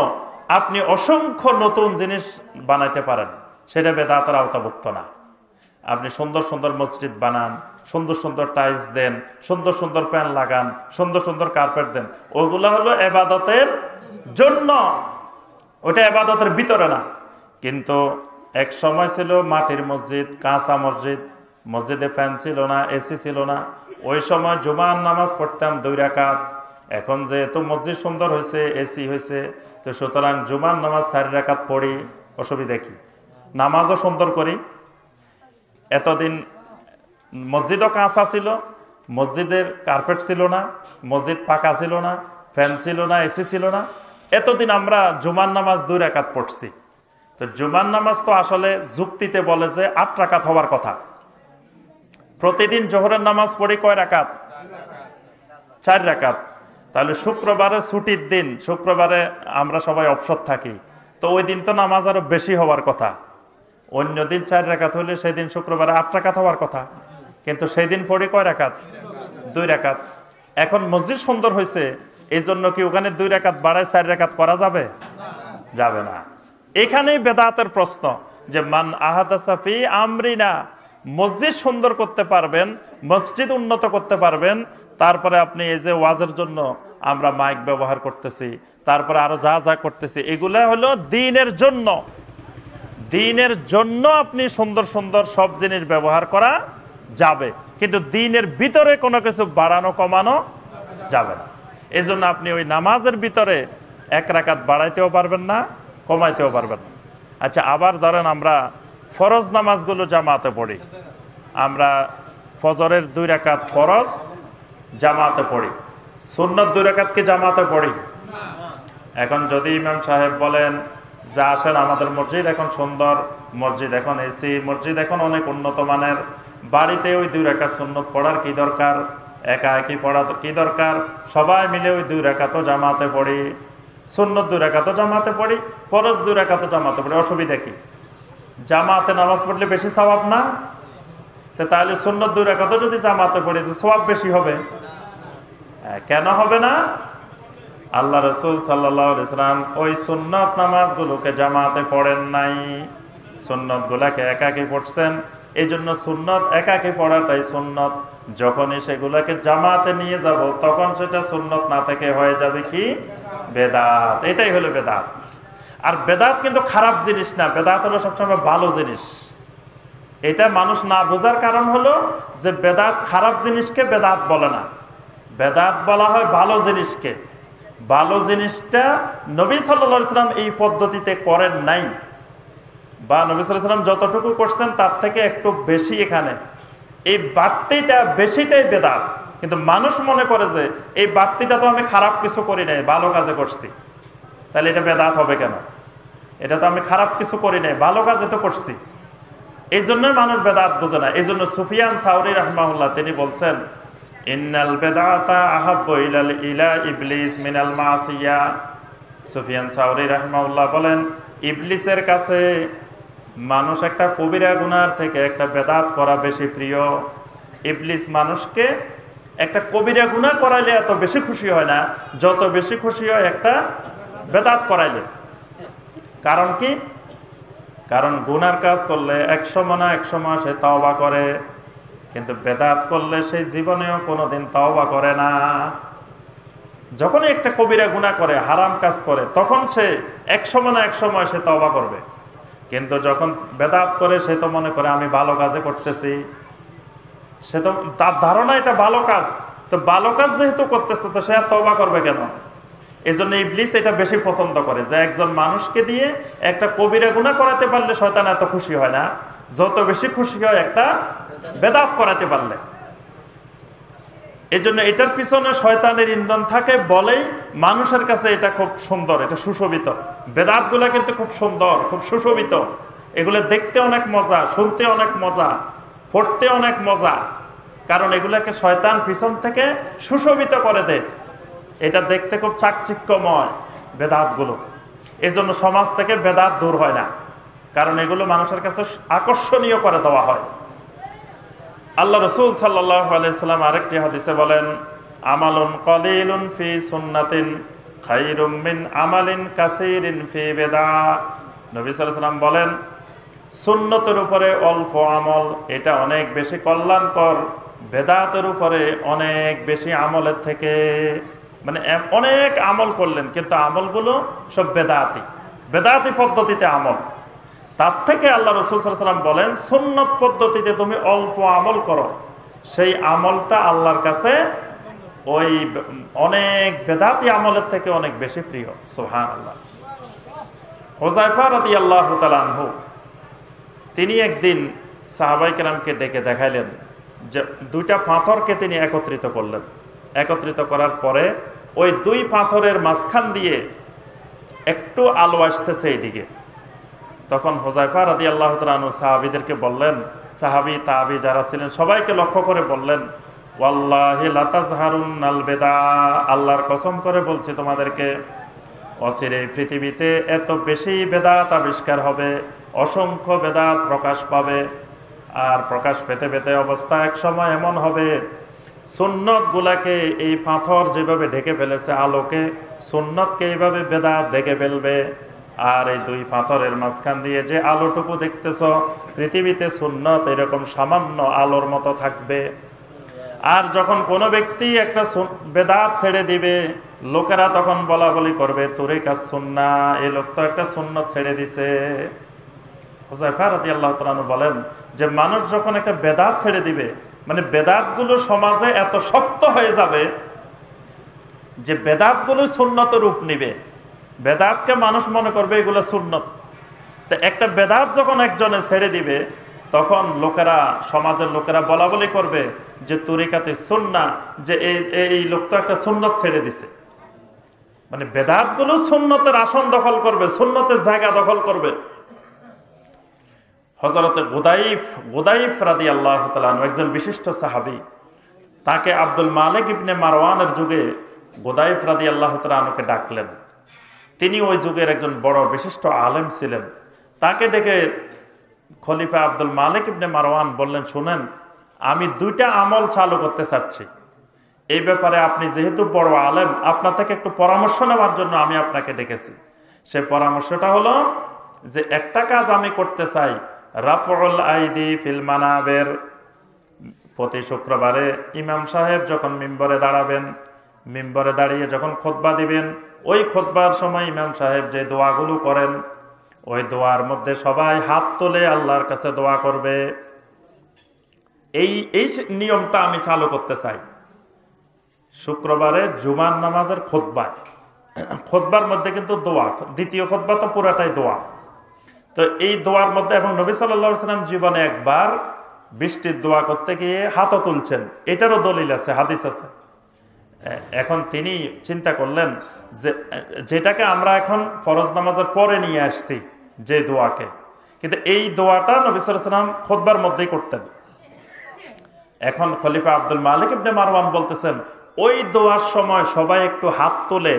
S2: আপনি অসংখ্য নতুন জিনিস বানাইতে পারেন, সেটা বেদাতের আওতাভুক্ত না। আপনি সুন্দর সুন্দর মসজিদ বানান, সুন্দর সুন্দর টাইলস দেন, সুন্দর সুন্দর প্যান লাগান, সুন্দর সুন্দর কার্পেট দেন, ওগুলা হলো ইবাদতের জন্য, ওটা ইবাদতের ভিতরে না। কিন্তু এক সময় ছিল মাটির মসজিদ, কাঁচা মসজিদ, মসজিদে ফ্যান ছিল না, এসি ছিল না, ওই সময় জুমার নামাজ পড়তাম 2 রাকাত। এখন যেহেতু মসজিদ সুন্দর হয়েছে, এসি হয়েছে, তো সুতরাং জুমার নামাজ 4 রাকাত পড়ি, অসুবিধা কি? নামাজও সুন্দর করি। এতদিন মসজিদও কাঁচা ছিল, মসজিদের কার্পেট ছিল না, মসজিদ পাকা ছিল না, ফ্যান ছিল না, এসি ছিল না, এতদিন আমরা জুমার নামাজ 2 রাকাত পড়ছি। তো জুমার নামাজ তো আসলে যুক্তিতে বলে যে 8 রাকাত হওয়ার কথা। প্রতিদিন জোহরের নামাজ পড়ি কয় রাকাত? 4 রাকাত। তাহলে শুক্রবারে ছুটির দিন, শুক্রবারে আমরা সবাই অবসর থাকি, তো ওই দিন তো নামাজ আরো বেশি হওয়ার কথা। অন্য দিন 4 রাকাত হলে সেদিন শুক্রবারে 8 রাকাত হওয়ার কথা, কিন্তু সেই দিন পড়ি কয় রাকাত? 2 রাকাত। এখন মসজিদ সুন্দর হয়েছে, এই জন্য কি ওখানে 2 রাকাত বাড়ায় 4 রাকাত করা যাবে? যাবে না। এখানেই বেদাতের প্রশ্ন যে মান আহাদাসা ফি আমরিনা, মসজিদ সুন্দর করতে পারবেন, মসজিদ উন্নত করতে পারবেন, তারপরে আপনি এই যে ওয়াজের জন্য আমরা মাইক ব্যবহার করতেছি, তারপরে আরো যা যা করতেছি, এগুলা হলো দ্বীনের জন্য। দ্বীনের জন্য আপনি সুন্দর সুন্দর সব জিনিস ব্যবহার করা যাবে, কিন্তু দ্বীনের ভিতরে কোনো কিছু বাড়ানো কমানো যাবে না। এই জন্য আপনি ওই নামাজের ভিতরে 1 রাকাত বাড়াইতেও পারবেন না, কমাইতেও পারবেন না। আচ্ছা, আবার ধরেন আমরা ফরজ নামাজগুলো জামাতে পড়ি, আমরা ফজরের 2 রাকাত ফরজ জামাতে পড়ি, সুন্নত 2 রাকাত কি জামাতে পড়ি? এখন যদি ইমাম সাহেব বলেন যে আসেন আমাদের মসজিদ এখন সুন্দর, মসজিদ এখন এসি, মসজিদ এখন অনেক উন্নত মানের, বাড়িতে ওই 2 রাকাত সুন্নত পড়ার কি দরকার, একা একই পড়া কি দরকার, সবাই মিলে ওই 2 রাকাতও জামাতে পড়ি, সুন্নত 2 রাকাতও জামাতে পড়ি, ফরজ 2 রাকাতও জামাতে পড়ি, অসুবিধা কি? জামাতে নামাজ পড়লে বেশি সওয়াব না? তাহলে সুন্নত 2 রাকাতও যদি জামাতে পড়ি তো সওয়াব বেশি হবে। কেন হবে না? আল্লাহ রাসূল সাল্লাল্লাহু আলাইহি ওয়াসাল্লাম ওই সুন্নত নামাজগুলোকে জামাতে পড়েন নাই, সুন্নত গুলাকে একাকি পড়ছেন। এই জন্য সুন্নত একাকি পড়াটাই সুন্নত। যখনই সেগুলাকে জামাতে নিয়ে যাব তখন সেটা সুন্নত না থেকে হয়ে যাবে কি? বেদাত। এটাই হলো বেদাত। আর বেদাত কিন্তু খারাপ জিনিস না, বেদাত হলো সবসময় ভালো জিনিস। এটা মানুষ না বোঝার কারণ হলো যে বেদাত খারাপ জিনিসকে বেদাত বলে না, বেদাত বলা হয় ভালো জিনিসকে। ভালো জিনিসটা নবী সাল্লাল্লাহু আলাইহি ওয়াসাল্লাম এই পদ্ধতিতে করেন নাই, বা নবী সাল্লাল্লাহু আলাইহি ওয়াসাল্লাম যতটুকু করছেন তার থেকে একটু বেশি, এখানে এই বাড়তিটা বেশিটাই বেদাত। কিন্তু মানুষ মনে করে যে এই বাড়তিটা তো আমি খারাপ কিছু করি নাই, ভালো কাজে করছি, তাহলে এটা বেদাত হবে কেন? এটা তো আমি খারাপ কিছু করি নাই, ভালো কাজে তো করছি। এই জন্য মানুষ বেদাত বোঝে না। এই জন্য সুফিয়ান সাউরি রাহমাহুল্লাহ তিনি বলছেন, ইন্নাল বেদাতা আহাব্বু ইলা ইবলিস মিনাল মাসিয়া। সুফিয়ান সাউরি রাহমাহুল্লাহ বলেন, ইবলিসের কাছে মানুষ একটা কবিরা গুনার থেকে একটা বেদাত করা বেশি প্রিয়। ইবলিস মানুষকে একটা কবিরা গুনাহ করাইলে এত বেশি খুশি হয় না, যত বেশি খুশি হয় একটা বেদাত করাইলে। কারণ কি? কারণ গুনার কাজ করলে এক সময় না এক সময় সে তওবা করে, কিন্তু বেদাত করলে সেই জীবনেও কোনোদিন তওবা করে না। যখনই একটা কবিরা গুনাহ করে, হারাম কাজ করে, তখন সে এক সময় না এক সময় সে তওবা করবে। কিন্তু যখন বেদাত করে সে তো মনে করে আমি ভালো কাজে করতেছি, সে তো তার ধারণা এটা ভালো কাজ, তো ভালো কাজ যেহেতু করতেছে তো সে আর তওবা করবে কেন? এই জন্য ইবলিস এটা বেশি পছন্দ করে যে একজন মানুষকে দিয়ে একটা কবিরা গুনাহ করাতে পারলে শয়তান এত খুশি হয় না, যত বেশি খুশি হয় একটা বেদাত করাতে পারলে। এই জন্য এটার পিছনে শয়তানের ইন্ধন থাকে বলেই মানুষের কাছে এটা খুব সুন্দর, এটা সুশোভিত। বেদাত গুলা কিন্তু খুব সুন্দর, খুব সুশোভিত। এগুলো দেখতে অনেক মজা, শুনতে অনেক মজা, পড়তে অনেক মজা, কারণ এগুলাকে শয়তান পিছন থেকে সুশোভিত করে দেয়। এটা দেখতে খুব চাকচিক্যময় বেদাত গুলো। এই জন্য সমাজ থেকে বেদাত দূর হয় না, কারণ এগুলো মানুষের কাছে আকর্ষণীয় করে দেওয়া হয়। আল্লাহ রাসূল সাল্লাল্লাহু আলাইহি সাল্লাম আরেকটি হাদিসে বলেন, আমালুন কলিলুন ফি সুন্নাতিন খায়রুম মিন আমালিন কাসীরিন ফি বিদআ। নবী সাল্লাল্লাহু আলাইহি সাল্লাম বলেন, সুন্নতের উপরে অল্প আমল এটা অনেক বেশি কল্যাণকর বেদাতের উপরে অনেক বেশি আমলের থেকে। মানে অনেক আমল করলেন কিন্তু আমলগুলো সব বেদাতি পদ্ধতিতে আমল। তার থেকে আল্লাহ রাসূল সাল্লাল্লাহু আলাইহি ওয়াসাল্লাম বলেন, সুন্নত পদ্ধতিতে তুমি অল্প আমল করো, সেই আমলটা আল্লাহর কাছে ওই অনেক বেদাতি আমলের থেকে অনেক বেশি প্রিয়। সুবহানাল্লাহ। হুযায়ফা রাদিয়াল্লাহু তাআলা আনহু তিনি একদিন সাহাবায়ে কেরামকে ডেকে দেখাইলেন যে দুইটা পাথরকে তিনি একত্রিত করলেন। একত্রিত করার পরে ওই দুই পাথরের মাঝখান দিয়ে একটু আলো আসতেছে এইদিকে। তখন হুযায়ফা রাদিয়াল্লাহু তাআলা আনহু সাহাবীদেরকে বললেন, সাহাবী তাবী যারা ছিলেন সবাইকে লক্ষ্য করে বললেন, ওয়াল্লাহি লাতাজহারুনাল বিদা, আল্লাহর কসম করে বলছি তোমাদেরকে অচিরে পৃথিবীতে এত বেশি বেদাত আবিষ্কার হবে, অসংখ্য বেদাত প্রকাশ পাবে। আর প্রকাশ পেতে পেতে অবস্থা এক সময় এমন হবে সুন্নত গুলাকে এই পাথর যেভাবে ঢেকে ফেলেছে আলোকে, সুন্নতকে এইভাবে বেদাত ঢেকে ফেলবে। আর এই দুই পাথরের মাঝখান দিয়ে যে আলোটুকু দেখতেছ, পৃথিবীতে সুন্নত এরকম সামান্য আলোর মতো থাকবে। আর যখন কোনো ব্যক্তি একটা বেদাত ছেড়ে দিবে, লোকেরা তখন বলা বলি করবে, তোরে কাজ সুন্নাহ, এই লোক তো একটা সুন্নত ছেড়ে দিছে। হুযায়ফা রাদিয়াল্লাহু তাআলা আনহু বলেন যে মানুষ যখন একটা বেদাত ছেড়ে দিবে, মানে বেদাতগুলো সমাজে এত শক্ত হয়ে যাবে যে বেদাতগুলো সুন্নত রূপ নিবে। বেদাতকে মানুষ মনে করবে এগুলো সুন্নত। তো একটা বেদাত যখন একজনে ছেড়ে দিবে, তখন লোকেরা, সমাজের লোকেরা বলা বলি করবে যে তরিকাতে সুন্নাহ, যে এই লোক তো একটা সুন্নত ছেড়ে দিছে। মানে বেদাতগুলো সুন্নতের আসন দখল করবে, সুন্নতের জায়গা দখল করবে। হযরতে গুদাইফ রাদিয়াল্লাহু তাআলা আনহু একজন বিশিষ্ট সাহাবী, তাকে আব্দুল মালিক ইবনে মারওয়ানের যুগে গুদাইফ রাদিয়াল্লাহু তাআলা আনহুকে ডাকলেন। তিনি ওই যুগের একজন বড় বিশিষ্ট আলেম ছিলেন। তাকে ডেকে খলিফা আব্দুল মালিক ইবনে মারওয়ান বললেন, শুনেন, আমি দুইটা আমল চালু করতে চাচ্ছি। এই ব্যাপারে আপনি যেহেতু বড় আলেম, আপনার থেকে একটু পরামর্শ নেওয়ার জন্য আমি আপনাকে ডেকেছি। সে পরামর্শটা হলো যে একটা কাজ আমি করতে চাই, রাফউল আইদি ফিল মানাবের। প্রতি শুক্রবারে ইমাম সাহেব যখন মিম্বরে দাঁড়াবেন, মিম্বরে দাঁড়িয়ে যখন খুতবা দিবেন, ওই খুতবার সময় ইমাম সাহেব যে দোয়াগুলো করেন, ওই দোয়ার মধ্যে সবাই হাত তুলে আল্লাহর কাছে দোয়া করবে। এই নিয়মটা আমি চালু করতে চাই। শুক্রবারে জুমার নামাজের খুতবার মধ্যে কিন্তু দোয়া, দ্বিতীয় খুতবা তো পুরাটাই দোয়া। তো এই দোয়ার মধ্যে, এবং নবী সাল্লাল্লাহু আলাইহি ওয়াসাল্লাম জীবনে একবার বৃষ্টির দোয়া করতে গিয়ে হাতও তুলছেন, এটারও দলিল আছে, হাদিস আছে। এখন তিনি চিন্তা করলেন যে যেটাকে আমরা এখন ফরজ নামাজের পরে নিয়ে আসছি, যে দোয়াকে, কিন্তু এই দোয়াটা নবী সাল্লাল্লাহু আলাইহি ওয়াসাল্লাম খুতবার মধ্যেই করতেন। এখন খলিফা আব্দুল মালিক ইবনে মারওয়ান বলতেছেন ওই দোয়ার সময় সবাই একটু হাত তুলে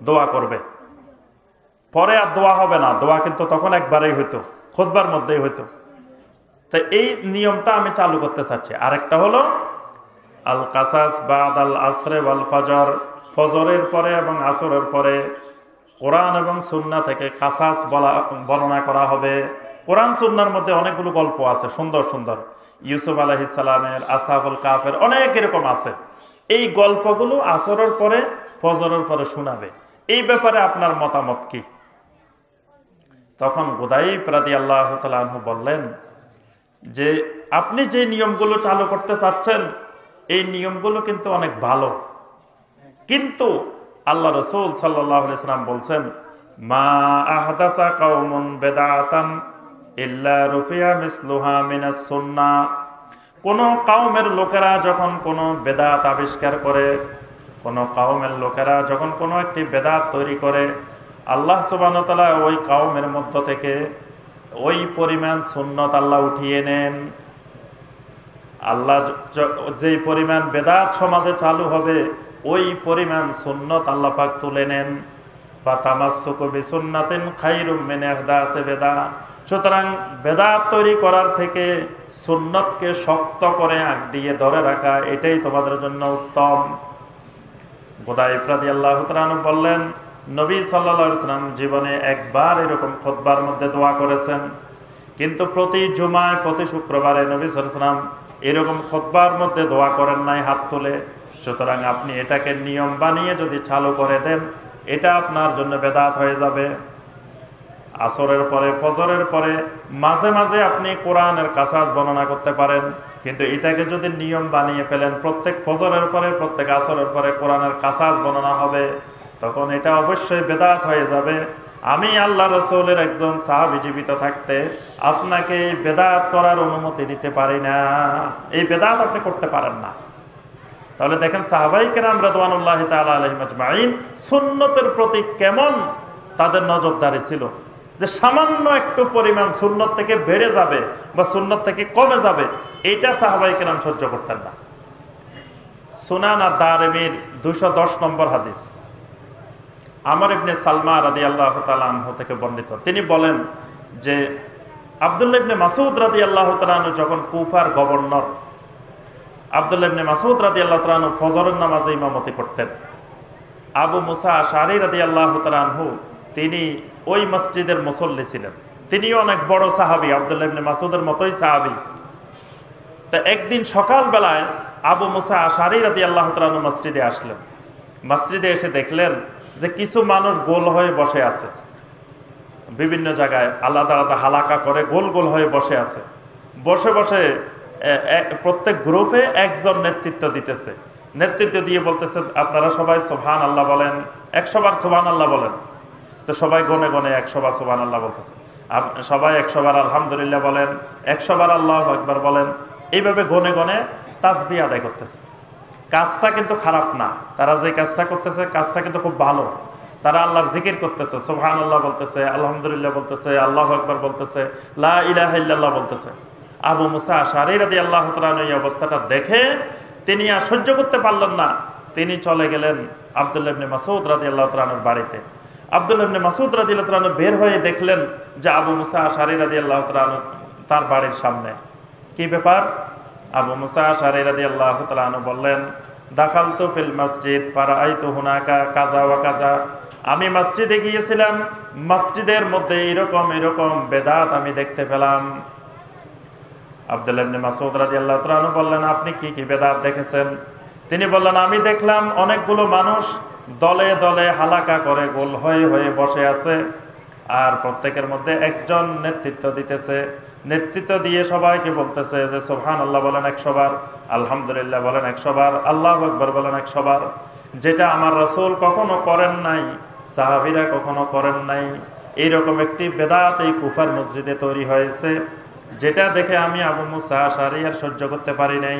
S2: দোয়া করবে, পরে আর দোয়া হবে না, দোয়া কিন্তু তখন একবারেই হইতো, খুতবার মধ্যেই হইতো। তো এই নিয়মটা আমি চালু করতে চাচ্ছি। আরেকটা হলো আল কাসাস বাদ আল আসরে ওয়াল ফজর, ফজরের পরে এবং আসরের পরে কোরআন এবং সুন্নাহ থেকে কাসাস বর্ণনা করা হবে। কোরআন সুন্নাহর মধ্যে অনেকগুলো গল্প আছে সুন্দর সুন্দর, ইউসুফ আলাইহিস সালামের, আসহাবুল কাহফের, অনেক এরকম আছে। এই গল্পগুলো আসরের পরে ফজরের পরে শোনাবে। এই ব্যাপারে আপনার মতামত কি? তখন গুদাইব রাদিয়াল্লাহু তাআলা আনহু বললেন যে আপনি যে নিয়মগুলো চালু করতে চাচ্ছেন এই নিয়মগুলো কিন্তু অনেক ভালো, কিন্তু আল্লাহ রাসূল সাল্লাল্লাহু আলাইহি ওয়াসাল্লাম বলছেন মা আহদাসা কওমুন বিদআতান ইল্লা রুফিয়া মিসলুহা মিনাস সুন্নাহ। কোন কওমের লোকেরা যখন কোনো বেদাত আবিষ্কার করে, কোন কওমের লোকেরা যখন কোনো একটি বেদাত তৈরি করে, আল্লাহ সুবহানাহু ওয়া তাআলা ওই কওমের মধ্য থেকে ওই পরিমাণ সুন্নত আল্লাহ উঠিয়ে নেন। আল্লাহ যে পরিমাণ বেদাত সমাজে চালু হবে ওই পরিমাণ সুন্নত আল্লাহ পাক তুলে নেন। বা তামাসসুকু বিসুন্নাতিন খায়রুম মিন ইহদাসি বিদআ। সুতরাং বেদাত তৈরি করার থেকে সুন্নতকে শক্ত করে আঁকড়িয়ে ধরে রাখা এটাই তোমাদের জন্য উত্তম। গুদাইব রাদিয়াল্লাহু তাআলা আনহু বললেন নবী সাল্লাল্লাহু আলাইহি ওয়াসাল্লাম জীবনে একবার এরকম খুতবার মধ্যে দোয়া করেছেন, কিন্তু প্রতি জুমায় প্রতি শুক্রবারে নবী সাল্লাল্লাহু আলাইহি ওয়াসাল্লাম এরকম খুতবার মধ্যে দোয়া করেন নাই হাত তুলে। সুতরাং আপনি এটাকে নিয়ম বানিয়ে যদি চালু করে দেন এটা আপনার জন্য বেদাত হয়ে যাবে। আসরের পরে ফজরের পরে মাঝে মাঝে আপনি কোরআনের কাসাস বর্ণনা করতে পারেন, কিন্তু এটাকে যদি নিয়ম বানিয়ে ফেলেন প্রত্যেক ফজরের পরে প্রত্যেক আসরের পরে কোরআনের কাসাস বর্ণনা হবে, তখন এটা অবশ্যই বেদাত হয়ে যাবে। আমি আল্লাহ রাসূলের একজন সাহাবী জীবিত থাকতে আপনাকে এই বেদাত করার অনুমতি দিতে পারি না, এই বেদাত আপনি করতে পারেন না। তাহলে দেখেন সাহাবায়ে কেরাম রাদিয়াল্লাহু তাআলা আলাইহিম আজমাইন সুন্নতের প্রতি কেমন তাদের নজরদারি ছিল, যে সামান্য একটু পরিমাণ সুন্নত থেকে বেড়ে যাবে বা সুন্নত থেকে কমে যাবে এইটা সাহাবায়ে কেরাম সহ্য করতেন না। সুনান আদ-দারিমির 210 নম্বর হাদিস আমর ইবনে সালমা রাদিয়াল্লাহু তাআলা আনহু থেকে বর্ণিত। তিনি বলেন যে আব্দুল্লাহ ইবনে মাসউদ রাদিয়াল্লাহু তাআলা আনহু যখন কুফার গভর্নর, আব্দুল্লাহ ইবনে মাসউদ রাদিয়াল্লাহু তাআলা আনহু ফজরের নামাজে ইমামতি করতেন। আবু মুসা আশআরী রাদিয়াল্লাহু তাআলা আনহু তিনি ওই মসজিদের মুসল্লি ছিলেন, তিনিও অনেক বড় সাহাবী, আব্দুল্লাহ ইবনে মাসউদের মতোই সাহাবী। তা একদিন সকাল বেলায় আবু মুসা আশআরী রাদিয়াল্লাহু তাআলা আনহু মসজিদে আসলেন। মসজিদে এসে দেখলেন যে কিছু মানুষ গোল হয়ে বসে আছে, বিভিন্ন জায়গায় আলাদা আলাদা হালাকা করে গোল গোল হয়ে বসে আছে। বসে বসে প্রত্যেক গ্রুপে একজন নেতৃত্ব দিতেছে, নেতৃত্ব দিয়ে বলতেছে আপনারা সবাই সুবহানাল্লাহ বলেন, 100 বার সুবহানাল্লাহ বলেন। তো সবাই গনে গনে 100 বার সুবহানাল্লাহ বলতেছে, সবাই 100 বার আলহামদুলিল্লাহ বলেন, 100 বার আল্লাহু আকবার বলেন। এইভাবে গনে গনে তাসবিহ আদায় করতেছে। কাজটা কিন্তু খারাপ না, তারা যে কাজটা করতেছে কাজটা কিন্তু খুব ভালো। তারা আল্লাহর জিকির করতেছে, সুবহানাল্লাহ বলতেছে, আলহামদুলিল্লাহ বলতেছে, আল্লাহু আকবার বলতেছে, লা ইলাহা ইল্লাল্লাহ বলতেছে। আবু মুসা আশআরী রাদিয়াল্লাহু তাআলা এই অবস্থাটা দেখে তিনি আর সহ্য করতে পারলেন না, তিনি চলে গেলেন আব্দুল্লাহ ইবনে মাসউদ রাদিয়াল্লাহু তাআলার বাড়িতে। আব্দুল্লাহ ইবনে মাসউদ রাদিয়াল্লাহু তাআলা বের হয়ে দেখলেন যে আবু মুসা আশআরী রাদিয়াল্লাহু তাআলা তার বাড়ির সামনে। কি ব্যাপার? আবু মুসা আশআরী রাদিয়াল্লাহু তাআলা বললেন দাখালতু ফিল মসজিদ ফারাআইতু হুনাকা কাযা ওয়া কাযা। আমি মসজিদে গিয়েছিলাম, মসজিদের মধ্যে এরকম এরকম বেদাত আমি দেখতে পেলাম। আব্দুল্লাহ ইবনে মাসউদ রাদিয়াল্লাহু তাআলা বললেন আপনি কি কি বেদাত দেখেছেন? তিনি বললেন আমি দেখলাম অনেকগুলো মানুষ দলে দলে হালাকা করে গোল হয়ে হয়ে বসে আছে, আর প্রত্যেকের মধ্যে একজন নেতৃত্ব দিতেছে। নেতৃত্ব দিয়ে সবাইকে বলতেছে যে সুবহানাল্লাহ বলেন 100 বার, আলহামদুলিল্লাহ বলেন 100 বার, আল্লাহু আকবার বলেন 100 বার। যেটা আমার রাসূল কখনো করেন নাই, সাহাবীরা কখনো করেন নাই। এইরকম একটি বেদাত এই কুফার মসজিদে তৈরি হয়েছে, যেটা দেখে আমি আবু মুসা আশআরী আর সহ্য করতে পারি নাই।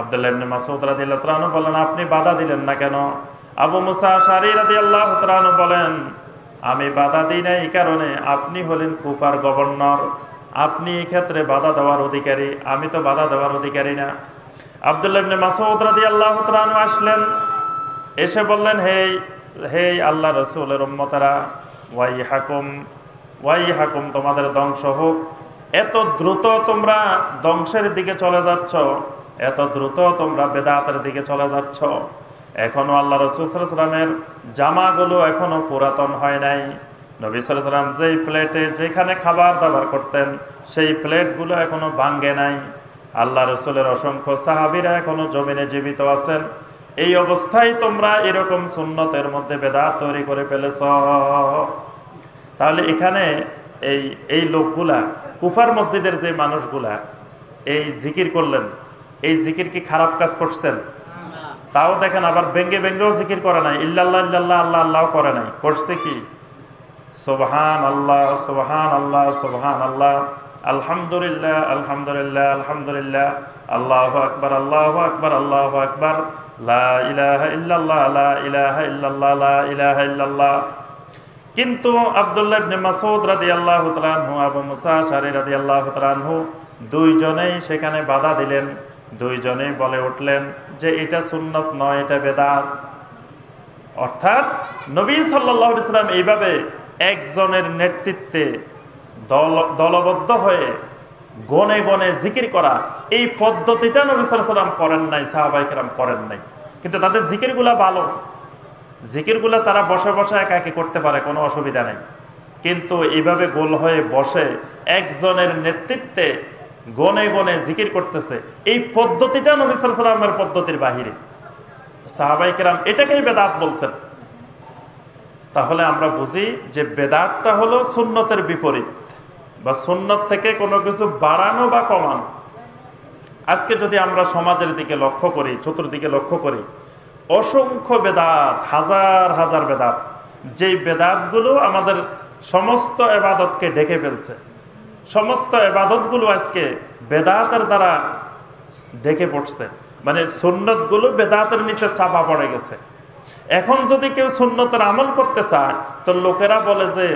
S2: আব্দুল্লাহ ইবনে মাসউদ রাদিয়াল্লাহু তাআলা বলেন আপনি বাধা দিলেন না কেন? আবু মুসা আশআরী রাদিয়াল্লাহু তাআলা বলেন আমি বাধা দিই না এই কারণে আপনি হলেন কুফার গভর্নর, আপনি এই ক্ষেত্রে বাধা দেওয়ার অধিকারী, আমি তো বাধা দেওয়ার অধিকারী না। আব্দুল্লাহ ইবনে মাসউদ রাদিয়াল্লাহু তাআলা আনহু আসলেন, এসে বললেন, হে হে আল্লাহ রাসূলের উম্মতেরা, ওয়াইহাকুম, তোমাদের ধ্বংস হোক। এত দ্রুত তোমরা ধ্বংসের দিকে চলে যাচ্ছ, এত দ্রুত তোমরা বেদাতের দিকে চলে যাচ্ছ। এখনো আল্লাহ রাসূল সাল্লাল্লাহু আলাইহি ওয়াসাল্লামের জামাগুলো এখনো পুরাতন হয় নাই। নবী সাল্লাল্লাহু আলাইহি ওয়াসাল্লাম যেই প্লেটে যেখানে খাবার দাবার করতেন সেই প্লেটগুলো এখনো ভাঙ্গে নাই। আল্লাহ রাসূলের অসংখ্য সাহাবীরা এখনো জমিনে জীবিত আছেন। এই অবস্থায় তোমরা এরকম সুন্নতের মধ্যে বেদাত তৈরি করে ফেলেছ। তাহলে এখানে এই লোকগুলা, কুফার মসজিদের যে মানুষগুলা এই জিকির করলেন, এই জিকির কি খারাপ কাজ করছেন? তাও দেখেন, আবার ব্যঙ্গে ব্যঙ্গেও জিকির করে নাই, ইল্লাল্লাহ ইল্লাল্লাহ আল্লাহ আল্লাহ করে নাই, করছে কি সুবহান আল্লাহ সুবহান আল্লাহ সুবহান আল্লাহ, আলহামদুলিল্লাহ আলহামদুলিল্লাহ আলহামদুলিল্লাহ, আল্লাহু আকবার আল্লাহু আকবার আল্লাহু আকবার, লা ইলাহা ইল্লাল্লাহ লা ইলাহা ইল্লাল্লাহ লা ইলাহা ইল্লাল্লাহ। কিন্তু আব্দুল্লাহ ইবনে মাসউদ রাদিয়াল্লাহু তাআলা আনহু, আবু মুসা আশআরী রাদিয়াল্লাহু তাআলা আনহু দুইজনেই সেখানে বাধা দিলেন। দুইজনেই বলে উঠলেন যে এটা সুন্নত নয়, এটা বেদাত। অর্থাৎ নবী সাল্লাল্লাহু আলাইহি ওয়াসাল্লাম এইভাবে একজনের নেতৃত্বে দলবদ্ধ হয়ে গনে গনে জিকির করা, এই পদ্ধতিটা নবী সাল্লাল্লাহু আলাইহি ওয়াসাল্লাম করেন নাই, সাহাবায়ে কেরাম করেন নাই। কিন্তু তাদের জিকিরগুলা ভালো, জিকিরগুলা তারা বসে বসে একা একা করতে পারে, কোনো অসুবিধা নেই। কিন্তু এইভাবে গোল হয়ে বসে একজনের নেতৃত্বে গনে গনে জিকির করতেছে, এই পদ্ধতিটা নবী সাল্লাল্লাহু আলাইহি ওয়াসাল্লামের পদ্ধতির বাহিরে। সাহাবায়ে কেরাম এটাকেই বেদাত বলছেন। তাহলে আমরা বুঝি যে বেদাতটা হলো সুন্নতের বিপরীত, বা সুন্নত থেকে কোনো কিছু বাড়ানো বা কমানো। আজকে যদি আমরা সমাজের দিকে লক্ষ্য করি, চতুর্দিকে লক্ষ্য করি, অসংখ্য বেদাত, হাজার হাজার বেদাত, যেই বেদাতগুলো আমাদের সমস্ত ইবাদতকে ঢেকে ফেলছে। সমস্ত ইবাদতগুলো আজকে বেদাতের দ্বারা ঢেকে পড়ছে, মানে সুন্নতগুলো বেদাতের নিচে চাপা পড়ে গেছে। এখন যদি কেউ সুন্নতের আমল করতে চায় তো লোকেরা বলে যে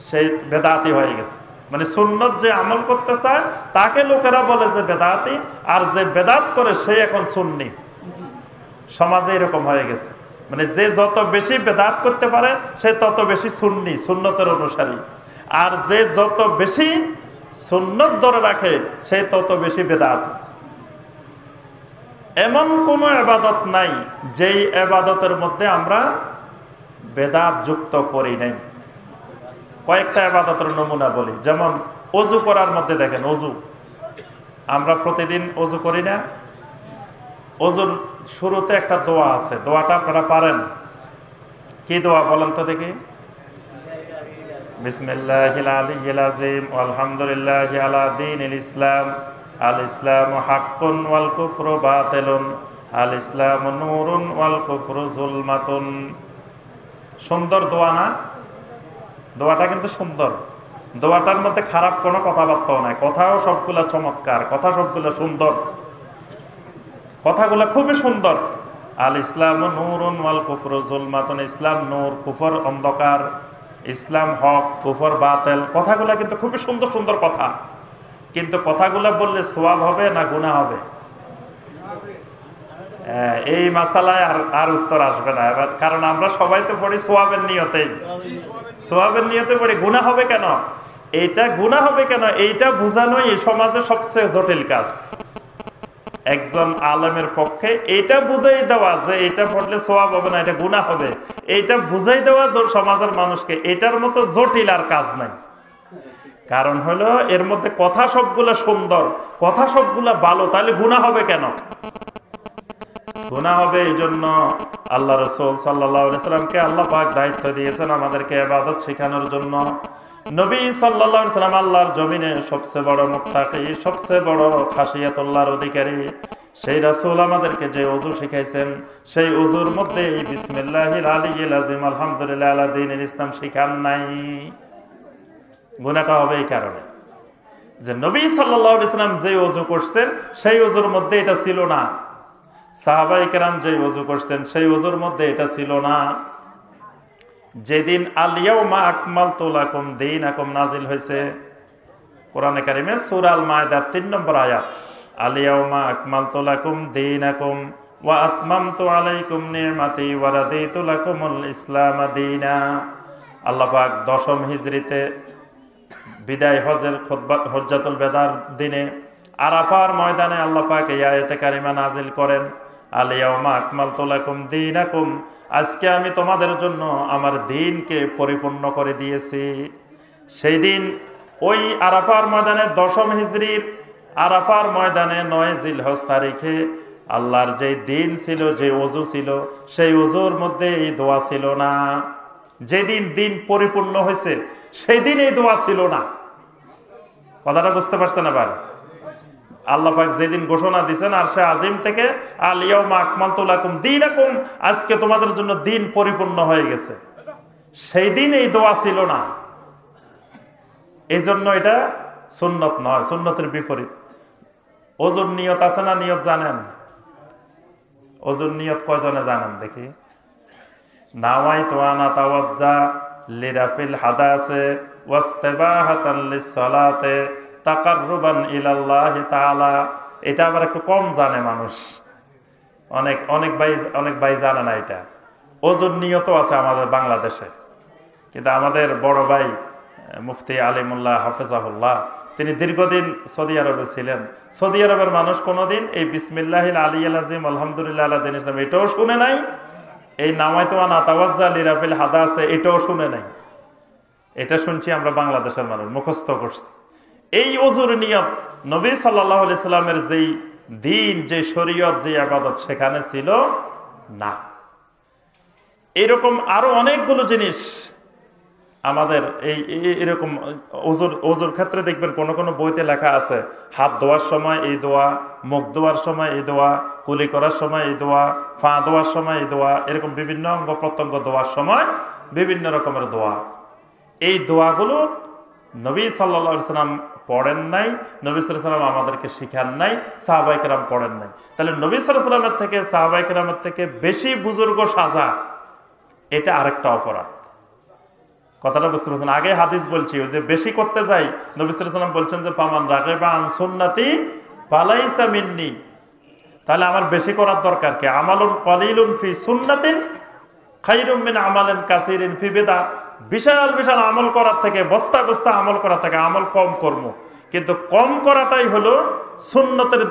S2: সে বেদাতি হয়ে গেছে, মানে সুন্নত যে আমল করতে চায় তাকে লোকেরা বলে যে বেদাতি, আর যে বেদাত করে সে এখন সুন্নি। সমাজে এরকম হয়ে গেছে, মানে যে যত বেশি বেদাত করতে পারে সে তত বেশি সুন্নি, সুন্নতের অনুসারী, আর যে যত বেশি সুন্নত ধরে রাখে সে তত বেশি বেদাত। এমন কোন ইবাদত নাই যেই ইবাদতের মধ্যে আমরা বেদাত যুক্ত করি নাই। কয়েকটা ইবাদতের নমুনা বলি, যেমন ওযু করার মধ্যে দেখেন, ওযু আমরা প্রতিদিন ওযু করি না? ওযুর শুরুতে একটা দোয়া আছে, দোয়াটা আপনারা পারেন? কি দোয়া বলেন তো দেখি? বিসমিল্লাহিল আলিয়্যিল আযীম আলহামদুলিল্লাহি আলা দীনিল ইসলাম, আল ইসলামু হাক্কুন ওয়াল কুফরু বাতিলুন, আল ইসলামু নূরুন ওয়াল কুফরু যুলমাতুন। সুন্দর দোয়া না? দোয়াটা কিন্তু সুন্দর। দোয়াটার মধ্যে খারাপ কোনো কথাবার্তাও নাই, কথাও সবগুলা চমৎকার, কথা সবগুলা সুন্দর, কথাগুলা খুবই সুন্দর। আল ইসলামু নূরুন ওয়াল কুফরু যুলমাতুন, ইসলাম নূর, কুফর অন্ধকার, ইসলাম হক, কুফর বাতিল। কথাগুলা কিন্তু খুবই সুন্দর সুন্দর কথা। কিন্তু কথাগুলা বললে সওয়াব হবে না গুনাহ হবে? এই মাসালায় আর উত্তর আসবে না এবার, কারণ আমরা সবাই তো পড়ি সওয়াবের নিয়তেই, সওয়াবের নিয়তে পড়ি। গুনাহ হবে কেন? এইটা গুনাহ হবে কেন এইটা বোঝানোই এই সমাজে সবচেয়ে জটিল কাজ। একজন আলেমের পক্ষে এটা বুঝাই দেওয়া যে এটা পড়লে সওয়াব হবে না, এটা গুনাহ হবে, এইটা বুঝাই দেওয়া সমাজের মানুষকে, এটার মতো জটিল আর কাজ নাই। কারণ হলো এর মধ্যে কথা সবগুলা সুন্দর, কথা সবগুলা ভালো, তাহলে গুনাহ হবে কেন? গুনাহ হবে এই জন্য আল্লাহ রাসূল সাল্লাল্লাহু আলাইহি ওয়াসাল্লামকে আল্লাহ পাক দায়িত্ব দিয়েছেন আমাদেরকে ইবাদত শেখানোর জন্য। নবী সাল্লাল্লাহু আলাইহি ওয়াসাল্লাম আল্লাহর জমিনে সবচেয়ে বড় মুত্তাকি, সবচেয়ে বড় খাশিয়াতুল্লাহর অধিকারী, সেই রাসূল আমাদেরকে যে ওযু শিখাইছেন সেই ওযুর মধ্যে বিসমিল্লাহিল আলিয়্যিল আযীম আলহামদুলিল্লাহি আলা দীনিল ইসলাম শিখান নাই। গুনাহটা হবে এই কারণে যে নবী সাল্লাল্লাহু আলাইহি ওয়াসাল্লাম যে ওযু করছেন সেই ওযুর মধ্যে এটা ছিল না, সাহাবায়ে কেরাম যে ওযু করছেন সেই ওযুর মধ্যে এটা ছিল না। যেদিন আল ইয়াউমা আকমালতু লাকুম দীনাকুম নাজিল হয়েছে কোরআনে কারিমে সূরা আল মায়দার ৩ নম্বর আয়াত, আল ইয়াউমা আকমালতু লাকুম দীনাকুম ওয়া আতমামতু আলাইকুম নি'মাতি ওয়া রাদিতু লাকুমুল ইসলাম দীনা। আল্লাহ পাক ১০ম হিজরিতে বিদায় হজের হজ্জাতুল বেদার দিনে আরাফার ময়দানে আল্লাহ পাক এই আয়াতে কারিমা নাজিল করেন, আল ইয়াউমা আকমালতু লাকুম দীনাকুম, আজকে আমি তোমাদের জন্য আমার দ্বীনকে পরিপূর্ণ করে দিয়েছি। সেই দিন ওই আরাফার ময়দানে ১০ম হিজরির আরাফার ময়দানে ৯ জিলহজ তারিখে আল্লাহর যে দিন ছিল, যে ওযু ছিল, সেই ওযুর মধ্যে এই দোয়া ছিল না। যেদিন দিন পরিপূর্ণ হয়েছে সেই দিন এই দোয়া ছিল না। কথাটা বুঝতে পারছেন? আবার আল্লাহ পাক যেদিন ঘোষণা দিয়েছেন আরশে আজিম থেকে, আল ইয়াউমা আকমালতু লাকুম দীনাকুম, আজকে তোমাদের জন্য দিন পরিপূর্ণ হয়ে গেছে, সেই দিন এই দোয়া ছিল না। এই জন্য এটা সুন্নত নয়, সুন্নতের বিপরীত। ওযুর নিয়ত আছে না? নিয়ত জানেন? ওযুর নিয়ত কয়জনে জানেন দেখি? নাওয়াইতু আনা তাওয়াজ্জা লিরাফিল হাদাসে ওয়াস্তিবাহাতান লিসসালাতে তাকাররুবান ইলাল্লাহি তাআলা। এটা আবার একটু কম জানে মানুষ, অনেক ভাই জানে না এটা। ওযুর নিয়ত আছে আমাদের বাংলাদেশে, কিন্তু আমাদের বড় ভাই মুফতি আলিমুল্লাহ হাফেজাহুল্লাহ, তিনি দীর্ঘদিন সৌদি আরবে ছিলেন। সৌদি আরবের মানুষ কোনোদিন এই বিসমিল্লাহিল আলিয়্যিল আযীম আলহামদুলিল্লাহ আলা দীনিল ইসলাম এটাও শুনে নাই, এই নাওয়াইতু আনা তাওয়াজ্জা লিরাফিল হাদাসে এটাও শুনে নাই। এটা শুনছি আমরা বাংলাদেশের মানুষ, মুখস্থ করছি। এই ওযুর নিয়ত নবী সাল্লাল্লাহু আলাইহি সাল্লামের যেই দিন, যে শরীয়ত, যে ইবাদত সেখানে ছিল না। এরকম আরো অনেকগুলো জিনিস আমাদের এরকম ওযুর ক্ষেত্রে দেখবেন কোন বইতে লেখা আছে, হাত ধোয়ার সময় এই দোয়া, মুখ ধোয়ার সময় এই দোয়া, কুলি করার সময় এই দোয়া, পা ধোয়ার সময় এই দোয়া, এরকম বিভিন্ন অঙ্গ প্রত্যঙ্গ ধোয়ার সময় বিভিন্ন রকমের দোয়া। এই দোয়াগুলো নবী সাল্লাল্লাহু আলাইহি সাল্লাম পড়েন নাই, নবী সাল্লাল্লাহু আলাইহি সাল্লাম আমাদেরকে শিখান নাই, সাহাবায়ে কেরাম পড়েন নাই। তাহলে নবী সাল্লাল্লাহু আলাইহি সাল্লামের থেকে, সাহাবায়ে কেরামের থেকে বেশি বুজুর্গ সাজা, এটা আরেকটা অপরাধ। কথাটা বুঝতে পারছেন? আগে হাদিস বলছি, যে বেশি করতে যাই, নবী সাল্লাল্লাহু আলাইহি সাল্লাম বলছেন যে ফামান রাগিবা আন সুন্নতি ফালাইসা মিন্নি। তাহলে আমার বেশি করার দরকার কি? আমালুন কলিলুন ফি সুন্নাতিন খায়রুম মিন আমালিন কাসিরিন ফি বিদআ। বিশাল বিশাল আমল করার থেকে, বস্তা বস্তা আমল করা থেকে আমল কম করব, কিন্তু কম করাটাই হলো সুন্নতের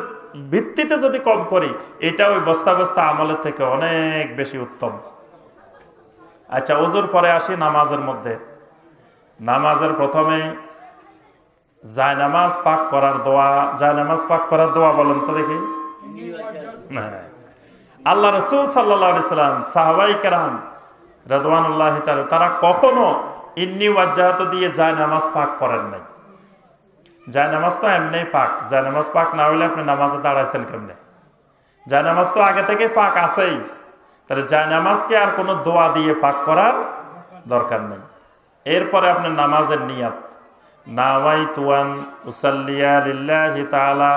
S2: ভিত্তিতে যদি কম করি, এটা ওই বস্তা বস্তা আমলের থেকে অনেক বেশি উত্তম। আচ্ছা, ওযুর পরে আসি নামাজের মধ্যে। নামাজের প্রথমে জায়নামাজ পাক করার দোয়া, জায়নামাজ পাক করার দোয়া বলেন তো দেখি। আল্লাহ রাসূল সাল্লাল্লাহু আলাইহি সাল্লাম, সাহাবায়ে কেরাম রাদিয়াল্লাহু তাআলা, তারা কখনো ইন্নী ওয়াজ্জাহতু দিয়ে জায়নামাজ পাক করেন নাই। জায়নামাজ তো এমনিই পাক, জায়নামাজ পাক না হইলে আপনি নামাজে দাঁড়াইছেন কেমনে? জায়নামাজ তো আগে থেকে পাক আছেই, তাহলে জায়নামাজকে আর কোনো দোয়া দিয়ে পাক করার দরকার নেই। এরপরে আপনার নামাজের নিয়াত, নাওয়াইতু আন উসাল্লিয়া লিল্লাহি তাআলা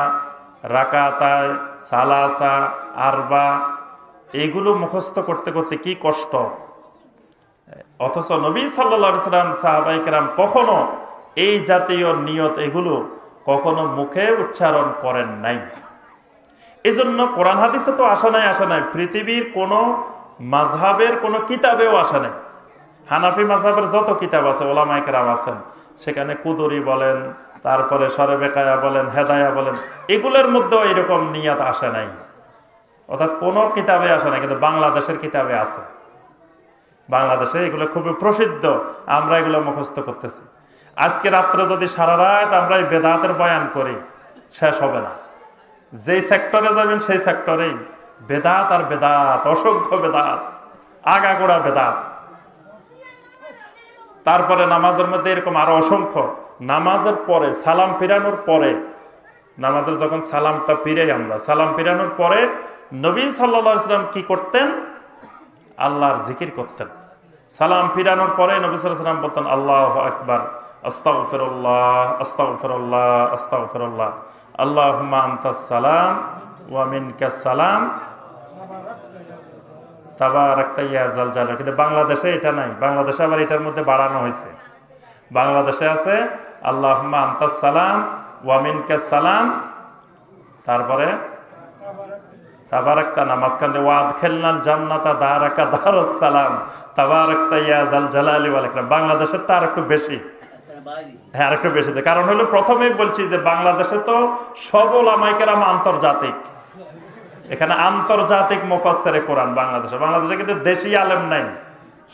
S2: রাকাতায় সালাসা আরবা, এগুলো মুখস্থ করতে করতে কি কষ্ট। অথচ নবী সাল্লাল্লাহু আলাইহি সাল্লাম, সাহাবায়ে কেরাম কখনো এই জাতীয় নিয়ত এগুলো কখনো মুখে উচ্চারণ করেন নাই। এজন্য কোরআন হাদিসে তো আসা নাই, পৃথিবীর কোন মাযহাবের কোন কিতাবেও আসা নাই। হানাফি মাযহাবের যত কিতাব আছে, ওলামায়ে কেরাম আছেন, সেখানে কুদুরি বলেন, তারপরে শরে বেকায়া বলেন, হেদায়া বলেন, এগুলোর মধ্যেও এরকম নিয়াত আসে নাই। অর্থাৎ কোন কিতাবে আসে নাই, কিন্তু বাংলাদেশের কিতাবে আছে। বাংলাদেশে এগুলো খুবই প্রসিদ্ধ, আমরা এগুলো মুখস্থ করতেছি। আজকে রাত্রে যদি সারা রাত আমরা এই বেদাতের বয়ান করি, শেষ হবে না। যেই সেক্টরে যাবেন সেই সেক্টরেই বেদাত আর বেদাত, অসংখ্য বেদাত, আগাগোড়া বেদাত। তারপরে নামাজের মধ্যে এরকম আরো অসংখ্য। নামাজের পরে, সালাম ফিরানোর পরে, নামাজের যখন সালামটা ফিরাই আমরা, সালাম ফিরানোর পরে নবী সাল্লাল্লাহু আলাইহি ওয়াসাল্লাম কি করতেন? আল্লাহর জিকির করতেন। সালাম ফিরানোর পরে নবী সাল্লাল্লাহু আলাইহি ওয়াসাল্লাম বলতেন আল্লাহু আকবার, আস্তাগফিরুল্লাহ, আস্তাগফিরুল্লাহ, আস্তাগফিরুল্লাহ, আল্লাহুম্মা আনতাস সালাম ওয়া মিনকাস সালাম তাবারাকতা ইয়া যাল জালাল, কিন্তু বাংলাদেশে এটা নাই। বাংলাদেশে আবার এটার মধ্যে বাড়ানো হয়েছে। বাংলাদেশে আছে আল্লাহুম্মা আনতাস সালাম ওয়া মিনকাস সালাম, তারপরে তাবারাকতা, মাঝখান দিয়ে ওয়া আদখিলনাল জান্নাতা দারাকা দারুস সালাম তাবারাকতা ইয়া যাল জালালি ওয়াল ইকরাম। বাংলাদেশেরটা আর একটু বেশি, হ্যাঁ আর একটু বেশি। কারণ হলো প্রথমেই বলছি যে বাংলাদেশে তো সব উলামায়ে কেরাম আন্তর্জাতিক, এখানে আন্তর্জাতিক মুফাসসিরে কোরআন। বাংলাদেশে কিন্তু দেশি আলেম নাই,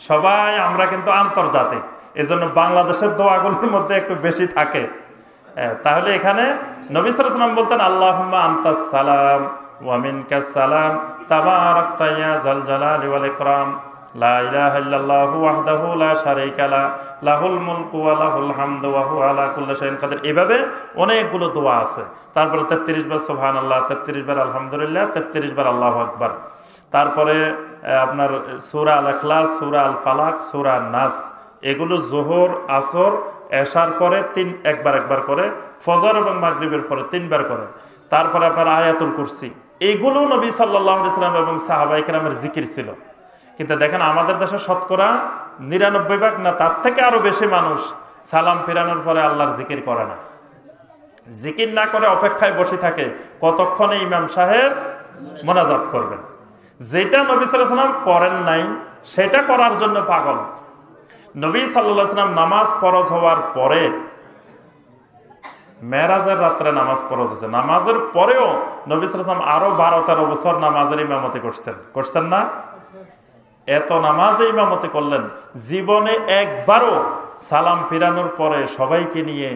S2: সবাই আমরা কিন্তু আন্তর্জাতিক। এজন্য বাংলাদেশের দোয়াগুলোর মধ্যে একটু বেশি থাকে। তাহলে এখানে নবী সাল্লাল্লাহু আলাইহি ওয়াসাল্লাম বলতেন আল্লাহুম্মা আনতাস সালাম ওয়া মিনকাস সালাম তাবারাকতা ইয়া যাল জালালি ওয়াল ইকরাম লা ইলাহা ইল্লাল্লাহু ওয়াহদাহু লা শারীকা লা লাহুল মুলকু ওয়া লাহুল হামদু ওয়া হুয়া আলা কুল্লি শাইইন কাদির। এভাবে অনেকগুলো দোয়া আছে। তারপরে 33 বার সুবহানাল্লাহ, 33 বার আলহামদুলিল্লাহ, 33 বার আল্লাহু আকবার। তারপরে আপনার সূরা আল ইখলাস, সূরা আল ফালাক, সূরা নাস, এগুলো যোহর, আসর, এশার পরে একবার করে, ফজর এবং মাগরিবের পরে 3 বার করে। তারপরে আপনার আয়াতুল কুরসি, এগুলো নবী সাল্লাল্লাহু আলাইহি ওয়াসাল্লাম এবং সাহাবায়ে কেরামের জিকির ছিল। কিন্তু দেখেন আমাদের দেশে শতকরা 99 না তার থেকে আরো বেশি মানুষ সালাম ফিরানোর পরে আল্লাহর জিকির করে না, জিকির না করে অপেক্ষায় বসে থাকে কতক্ষণে ইমাম সাহেব মোনাজাত করবেন। যেটা নবী সাল্লাল্লাহু আলাইহি ওয়াসাল্লাম করেন নাই সেটা করার জন্য পাগল। নবী সাল্লাল্লাহু আলাইহি ওয়াসাল্লাম নামাজ ফরজ হওয়ার পরে, মেরাজের রাত্রে নামাজ ফরজ হয়েছে, নামাজের পরেও নবী সাল্লাল্লাহু আলাইহি ওয়াসাল্লাম আরো 12-13 বছর নামাজের ইমামতি করছেন না? এত নামাজে ইমামতি করলেন, জীবনে একবারও সালাম ফিরানোর পরে সবাইকে নিয়ে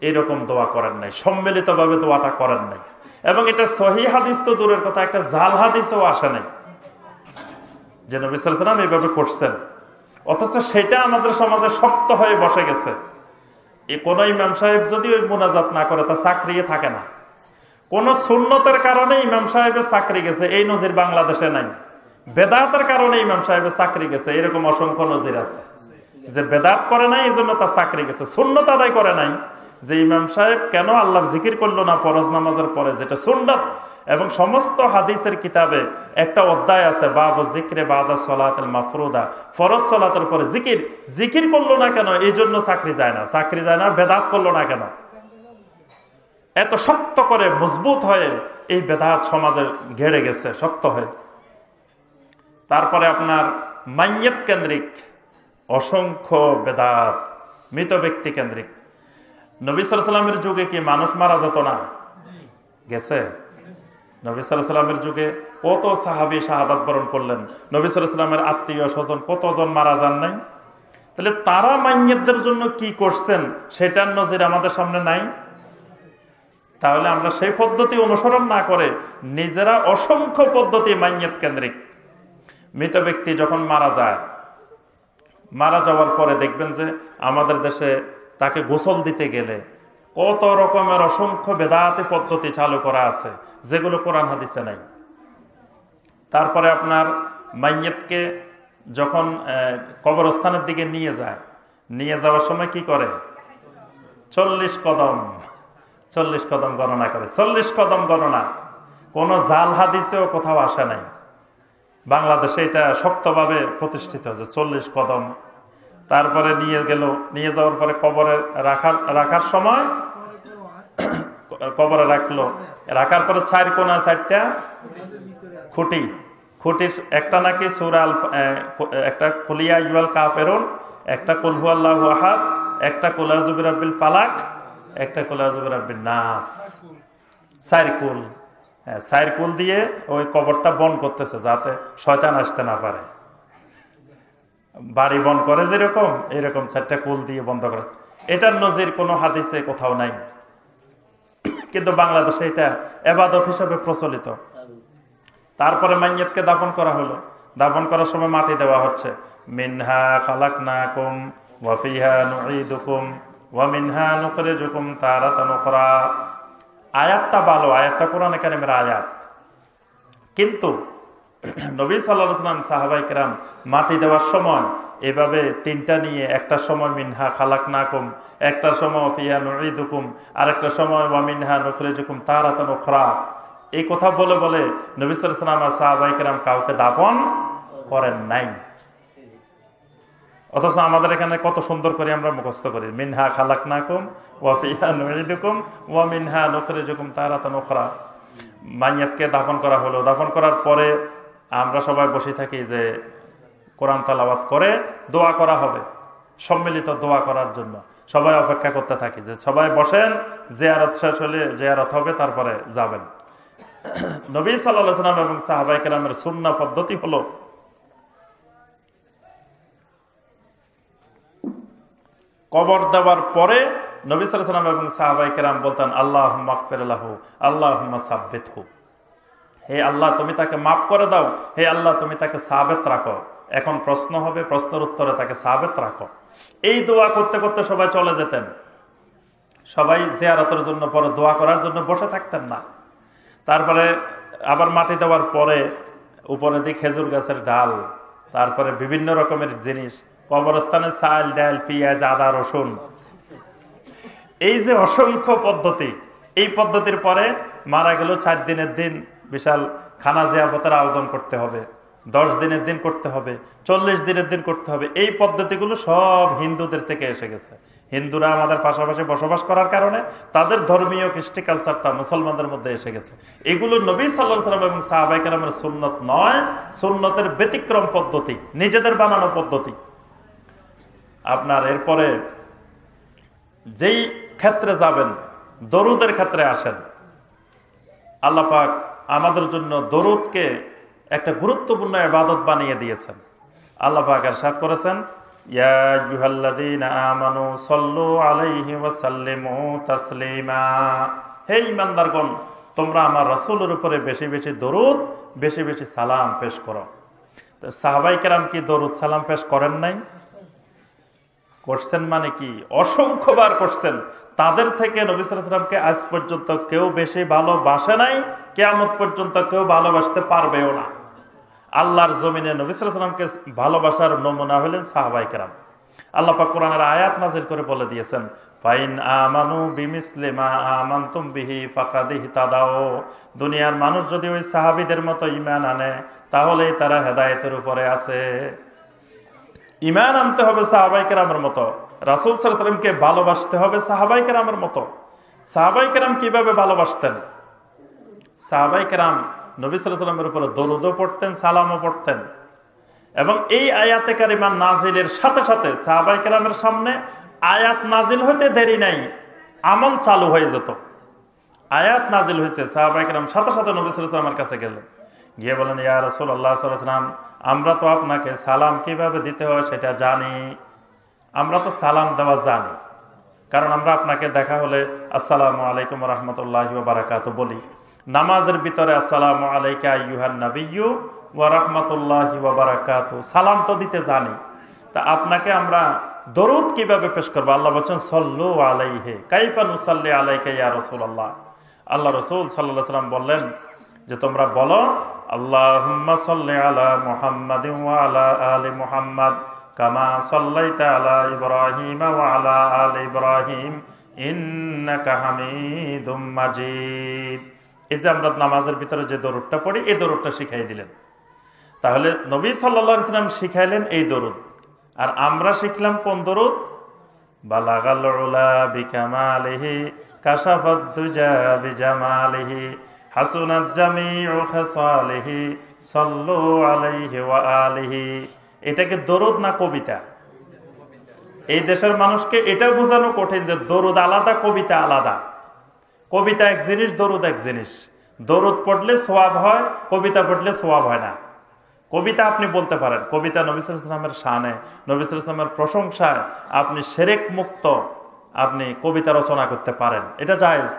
S2: এরকম দোয়া করেন নাই, সম্মিলিতভাবে দোয়াটা করেন নাই। এবং এটা সহিহ হাদিস তো দূরের কথা, একটা জাল হাদিসও আসে নাই যে নবী সাল্লাল্লাহু আলাইহি ওয়াসাল্লাম এইভাবে করছেন। অথচ সেটা আমাদের সমাজে শক্ত হয়ে বসে গেছে। কোন ইমাম সাহেব যদি ওই মুনাজাত না করে তা চাকরি থাকে না। কোন সুন্নতের কারণে ইমাম সাহেবের চাকরি গেছে, এই নজির বাংলাদেশে নাই। বেদাতের কারণে ইমাম সাহেবের চাকরি গেছে, এরকম অসংখ্য নজির আছে। যে বেদাত করে নাই এই জন্য তার চাকরি গেছে, সুন্নত আদায় করে নাই। যে ইমাম সাহেব কেন আল্লাহর জিকির করলো না ফরজ নামাজের পরে, যেটা সুন্নত। এবং সমস্ত হাদিসের কিতাবে একটা অধ্যায় আছে বাবু জিকরে বাদা সলাতুল মাফরুদা, ফরজ সালাতের পরে জিকির করলো না কেন, এই জন্য চাকরি যায় না। বেদাত করলো না কেন? এত শক্ত করে মজবুত হয়ে এই বেদাত সমাজে ঘেরে গেছে, শক্ত হয়ে। তারপরে আপনার মাইয়াত কেন্দ্রিক অসংখ্য বেদাত, মৃত ব্যক্তি কেন্দ্রিক। নবী সাল্লাল্লাহু আলাইহি ওয়াসাল্লামের যুগে কি মানুষ মারা যেত না? গেছে। নবী সাল্লাল্লাহু আলাইহি ওয়াসাল্লামের যুগে কত সাহাবী শাহাদাত বরণ করলেন, নবী সাল্লাল্লাহু আলাইহি ওয়াসাল্লামের আত্মীয় স্বজন কতজন মারা যান নাই? তাহলে তারা মাইয়াতদের জন্য কি করছেন সেটার নজির আমাদের সামনে নাই। তাহলে আমরা সেই পদ্ধতি অনুসরণ না করে নিজেরা অসংখ্য পদ্ধতি মাইয়াত কেন্দ্রিক। মৃত ব্যক্তি যখন মারা যাওয়ার পরে দেখবেন যে আমাদের দেশে তাকে গোসল দিতে গেলে কত রকমের অসংখ্য বেদাতি পদ্ধতি চালু করা আছে, যেগুলো কোরআন হাদিসে নাই। তারপরে আপনার মাইয়াতকে যখন কবরস্থানের দিকে নিয়ে যাওয়ার সময় কি করে? 40 কদম গণনা করে। 40 কদম গণনা কোন জাল হাদিসেও কোথাও আসে নাই। বাংলাদেশে এটা শক্তভাবে প্রতিষ্ঠিত হয়েছে 40 কদম। তারপরে নিয়ে যাওয়ার পরে কবরে রাখার সময় কবরে রাখার পরে 4 কোণায় 4টা খুঁটির একটা নাকি সূরা একটা কুলিয়া ইউল কাফিরুন, একটা কুল হুয়াল্লাহু আহাদ, একটা কুল আউযু বিরাব্বিল ফালাক, একটা কুল আউযু বিরাব্বিন নাস। 4 কুল দিয়ে ওই কবরটা বন্ধ করতেছে যাতে শয়তান আসতে না পারে। বাড়ি বন্ধ করে যেরকম, এরকম 4টা কুল দিয়ে বন্ধ করে। এটার নজির কোনো হাদিসে কোথাও নাই, কিন্তু বাংলাদেশে এটা ইবাদত হিসেবে প্রচলিত। তারপরে মাইয়াতকে দাফন করা হলো, দাফন করার সময় মাটি দেওয়া হচ্ছে। মিনহা খালাকনাকুম ওয়া ফিহা নুঈদুকুম ওয়া মিনহা নুখরিজুকুম তারাতান উখরা। আয়াতটা ভালো, আয়াতটা কোরআনে কারিমের আয়াত, কিন্তু নবী সাল্লাল্লাহু আলাইহি ওয়াসাল্লাম সাহাবায়ে কেরাম মাটি দেওয়ার সময় এভাবে 3টা নিয়ে, একটা সময় মিনহা খালাকনাকুম, একটা সময় ফিহা নুঈদুকুম, আরেকটা সময় ওয়া মিনহা নুখরিজুকুম তারাতান উখরা। এই কথা বলে নবী সাল্লাল্লাহু আলাইহি ওয়াসাল্লাম সাহাবায়ে কেরাম কাউকে দাফন করেন নাই। অথচ আমাদের এখানে কত সুন্দর করে আমরা মুখস্থ করি, মিনহা খালাকনাকুম ওয়া ফিহা নুঈদুকুম ওয়া মিনহা নুখরিজুকুম তারাতান উখরা। মাইয়াতকে দাফন করা হলো, দাফন করার পরে আমরা সবাই বসে থাকি যে কোরআন তেলাওয়াত করে দোয়া করা হবে, সম্মিলিত দোয়া করার জন্য সবাই অপেক্ষা করতে থাকি যে সবাই বসেন, জিয়ারত শেষ হলে জিয়ারত হবে, তারপরে যাবেন। নবী সাল্লাল্লাহু আলাইহি ওয়াসাল্লাম এবং সাহাবায়ে কেরামের সুন্নাহ পদ্ধতি হলো কবর দেওয়ার পরে নবী সাল্লাল্লাহু আলাইহি ওয়াসাল্লাম এবং সাহাবায়ে কেরাম বলতেন আল্লাহুম্মা গফির লাহু আল্লাহুম্মা সাব্বিতহু, হে আল্লাহ তুমি তাকে মাফ করে দাও, হে আল্লাহ তুমি তাকে সাবেত রাখো। এখন প্রশ্ন হবে, প্রশ্নের উত্তরে তাকে সাবেত রাখো। এই দোয়া করতে করতে সবাই চলে যেতেন, সবাই জিয়ারতের জন্য পরে দোয়া করার জন্য বসে থাকতেন না। তারপরে আবার মাটি দেওয়ার পরে উপরে দিয়ে খেজুর গাছের ডাল, তারপরে বিভিন্ন রকমের জিনিস, কবরস্থানে চাল ডাল পেঁয়াজ আদা রসুন, এই যে অসংখ্য পদ্ধতি, এই পদ্ধতির পরে মারা গেল 4 দিনের দিন বিশাল খানা জিয়াফতের আয়োজন করতে হবে, 10 দিনের দিন করতে হবে, 40 দিনের দিন করতে হবে। এই পদ্ধতিগুলো সব হিন্দুদের থেকে এসে গেছে। হিন্দুরা আমাদের পাশাপাশি বসবাস করার কারণে তাদের ধর্মীয় কৃষ্টি কালচারটা মুসলমানদের মধ্যে এসে গেছে। এগুলো নবী সাল্লাল্লাহু আলাইহি ওয়াসাল্লাম এবং সাহাবায়ে কেরামের সুন্নত নয়, সুন্নতের ব্যতিক্রম পদ্ধতি, নিজেদের বানানো পদ্ধতি। আপনার এরপরে যেই ক্ষেত্রে যাবেন, দরুদের ক্ষেত্রে আসেন। আল্লাহ পাক আমাদের জন্য দরুদকে একটা গুরুত্বপূর্ণ ইবাদত বানিয়ে দিয়েছেন। আল্লাহ পাক ইরশাদ করেছেন ইয়া আইয়ুহাল্লাযীনা আমানু সাল্লু আলাইহি ওয়া সাল্লিমু তাসলিমা, হে ঈমানদারগণ তোমরা আমার রাসূলের উপরে বেশি বেশি দরুদ, বেশি বেশি সালাম পেশ করো। তো সাহাবায়ে কেরাম কি দরুদ সালাম পেশ করেন নাই? করছেন, মানে কি অসংখ্যবার করছেন। তাদের থেকে নবী সাল্লাল্লাহু আলাইহি ওয়াসাল্লামকে আজ পর্যন্ত কেউ বেশি ভালোবাসে নাই, কিয়ামত পর্যন্ত কেউ ভালোবাসতে পারবেও না। আল্লাহর জমিনে নবী সাল্লাল্লাহু আলাইহি ওয়াসাল্লামকে ভালোবাসার নমুনা হলেন সাহাবায়ে কেরাম। আল্লাহ পাক কোরআনের আয়াত নাযিল করে বলে দিয়েছেন ফাইন আমানু বিমিসলি মা আমানতুম বিহি ফাকাদ ইহতাদাও, দুনিয়ার মানুষ যদি ওই সাহাবীদের মতো ঈমান আনে তাহলেই তারা হেদায়েতের উপরে আছে। ঈমান আনতে হবে সাহাবায়ে কেরামের মতো, রাসূল সাল্লাল্লাহু আলাইহি ওয়াসাল্লামকে ভালোবাসতে হবে সাহাবায়ে কেরামের মতো। সাহাবায়ে কেরাম কিভাবে ভালোবাসতেন? সাহাবায়ে কেরাম নবী সাল্লাল্লাহু আলাইহি ওয়াসাল্লামের উপরে দরুদও পড়তেন, সালামও পড়তেন। এবং এই আয়াতে কারিমা নাজিলের সাথে সাথে সাহাবায়ে কেরামের সামনে আয়াত নাজিল হতে দেরি নাই, আমল চালু হয়ে যেত। আয়াত নাজিল হয়েছে, সাহাবায়ে কেরাম সাথে সাথে নবী সাল্লাল্লাহু আলাইহি ওয়াসাল্লামের কাছে গেলেন, গিয়ে বলেন ইয়া রাসূলুল্লাহ সাল্লাল্লাহু আলাইহি ওয়াসাল্লাম আমরা তো আপনাকে সালাম কিভাবে দিতে হয় সেটা জানি, আমরা তো সালাম দেওয়া জানি, কারণ আমরা আপনাকে দেখা হলে আসসালামু আলাইকুম ওয়া রাহমাতুল্লাহি ওয়া বারাকাতুহু বলি। নামাজের ভিতরে আসসালামু আলাইকা আইয়ুহান নাবিয়্যু ওয়া রাহমাতুল্লাহি ওয়া বারাকাতুহু সালাম তো দিতে জানি, তা আপনাকে আমরা দরুদ কিভাবে পেশ করব? আল্লাহ বলেন সাল্লু আলাইহি কাইফা নুসাল্লি আলাইকা ইয়া রাসূলুল্লাহ। আল্লাহ রাসূল সাল্লাল্লাহু আলাইহি ওয়াসাল্লাম বললেন যে তোমরা বলো আল্লাহুম্মা সাল্লি আলা মুহাম্মাদিন ওয়া আলা আলি মুহাম্মাদ কামা সাল্লাইতা আলা ইব্রাহিম ওয়া আলা আলি ইব্রাহিম ইন্নাকা হামিদুম মাজিদ। এই যে আমরা নামাজের ভিতরে যে দরুদটা পড়ি, এই দরুদটা শিখাই দিলেন। তাহলে নবী সাল্লাল্লাহু আলাইহি ওয়াসাল্লাম শিখাইলেন এই দরুদ, আর আমরা শিখলাম কোন দরুদ? বালাগাল উলা বিকামালিহি কাশাফাদ দুজা বিজামালিহি হাসুনাত জামিউ খাসালিহি সাল্লু আলাইহি ওয়া আলিহি। এটাকে দরুদ না কবিতা? এই দেশের মানুষকে এটা বোঝানো কঠিন যে দরুদ আলাদা, কবিতা আলাদা। কবিতা এক জিনিস, দরুদ এক জিনিস। দরুদ পড়লে সওয়াব হয়, কবিতা পড়লে সওয়াব হয় না। কবিতা আপনি বলতে পারেন, কবিতা নবী সাল্লাল্লাহু আলাইহি ওয়াসাল্লামের শানে, নবী সাল্লাল্লাহু আলাইহি ওয়াসাল্লামের প্রশংসায় আপনি শিরক মুক্ত আপনি কবিতা রচনা করতে পারেন, এটা জায়েজ।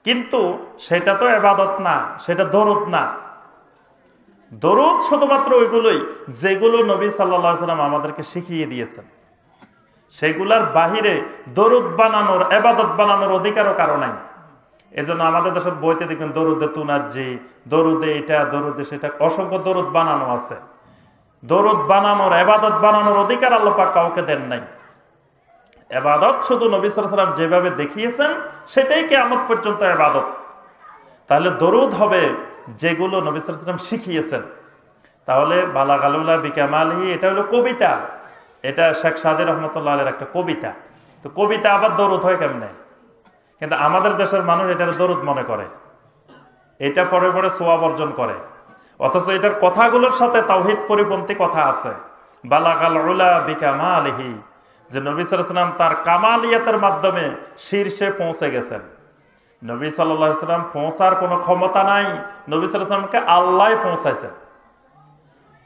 S2: কিন্তু সেটা তো ইবাদত না, সেটা দরুদ না। দরুদ শুধুমাত্র ওইগুলোই যেগুলো নবী সাল্লাল্লাহু আলাইহি ওয়াসাল্লাম আমাদেরকে শিখিয়ে দিয়েছেন। সেগুলার বাহিরে দরুদ বানানোর, ইবাদত বানানোর অধিকারও কারো নাই। এজন্য আমাদের দেশের বইতে দেখবেন দরুদে তুনাজ্জি, দরুদে এটা, দরুদে সেটা, অসংখ্য দরুদ বানানো আছে। দরুদ বানানোর, ইবাদত বানানোর অধিকার আল্লাহ পাক কাউকে দেন নাই। ইবাদত শুধু নবী সাল্লাল্লাহু আলাইহি ওয়াসাল্লাম যেভাবে দেখিয়েছেন সেটাই কিয়ামত পর্যন্ত ইবাদত। তাহলে দরুদ হবে যেগুলো নবী সাল্লাল্লাহু আলাইহি ওয়াসাল্লাম শিখিয়েছেন। তাহলে বালাগালুলা বিকামালি এটা হলো কবিতা, এটা শেখ সাদি রহমতুল্লাহ আলের একটা কবিতা। তো কবিতা আবার দরুদ হয় কেমনে? কিন্তু আমাদের দেশের মানুষ এটার দরুদ মনে করে, এটা পরে পরে সোয়াব অর্জন করে, অথচ এটার কথাগুলোর সাথে তাওহীদ পরিপন্থী কথা আছে। বালাগাল উলা বিকামালিহি, যে নবী সাল্লাল্লাহু আলাইহি ওয়াসাল্লাম তার কামালিয়াতের মাধ্যমে শীর্ষে পৌঁছে গেছেন। নবী সাল্লাল্লাহু আলাইহি ওয়াসাল্লাম পৌঁছার কোনো ক্ষমতা নাই, নবী সাল্লাল্লাহু আলাইহি ওয়াসাল্লামকে আল্লাহ পৌঁছাইছেন।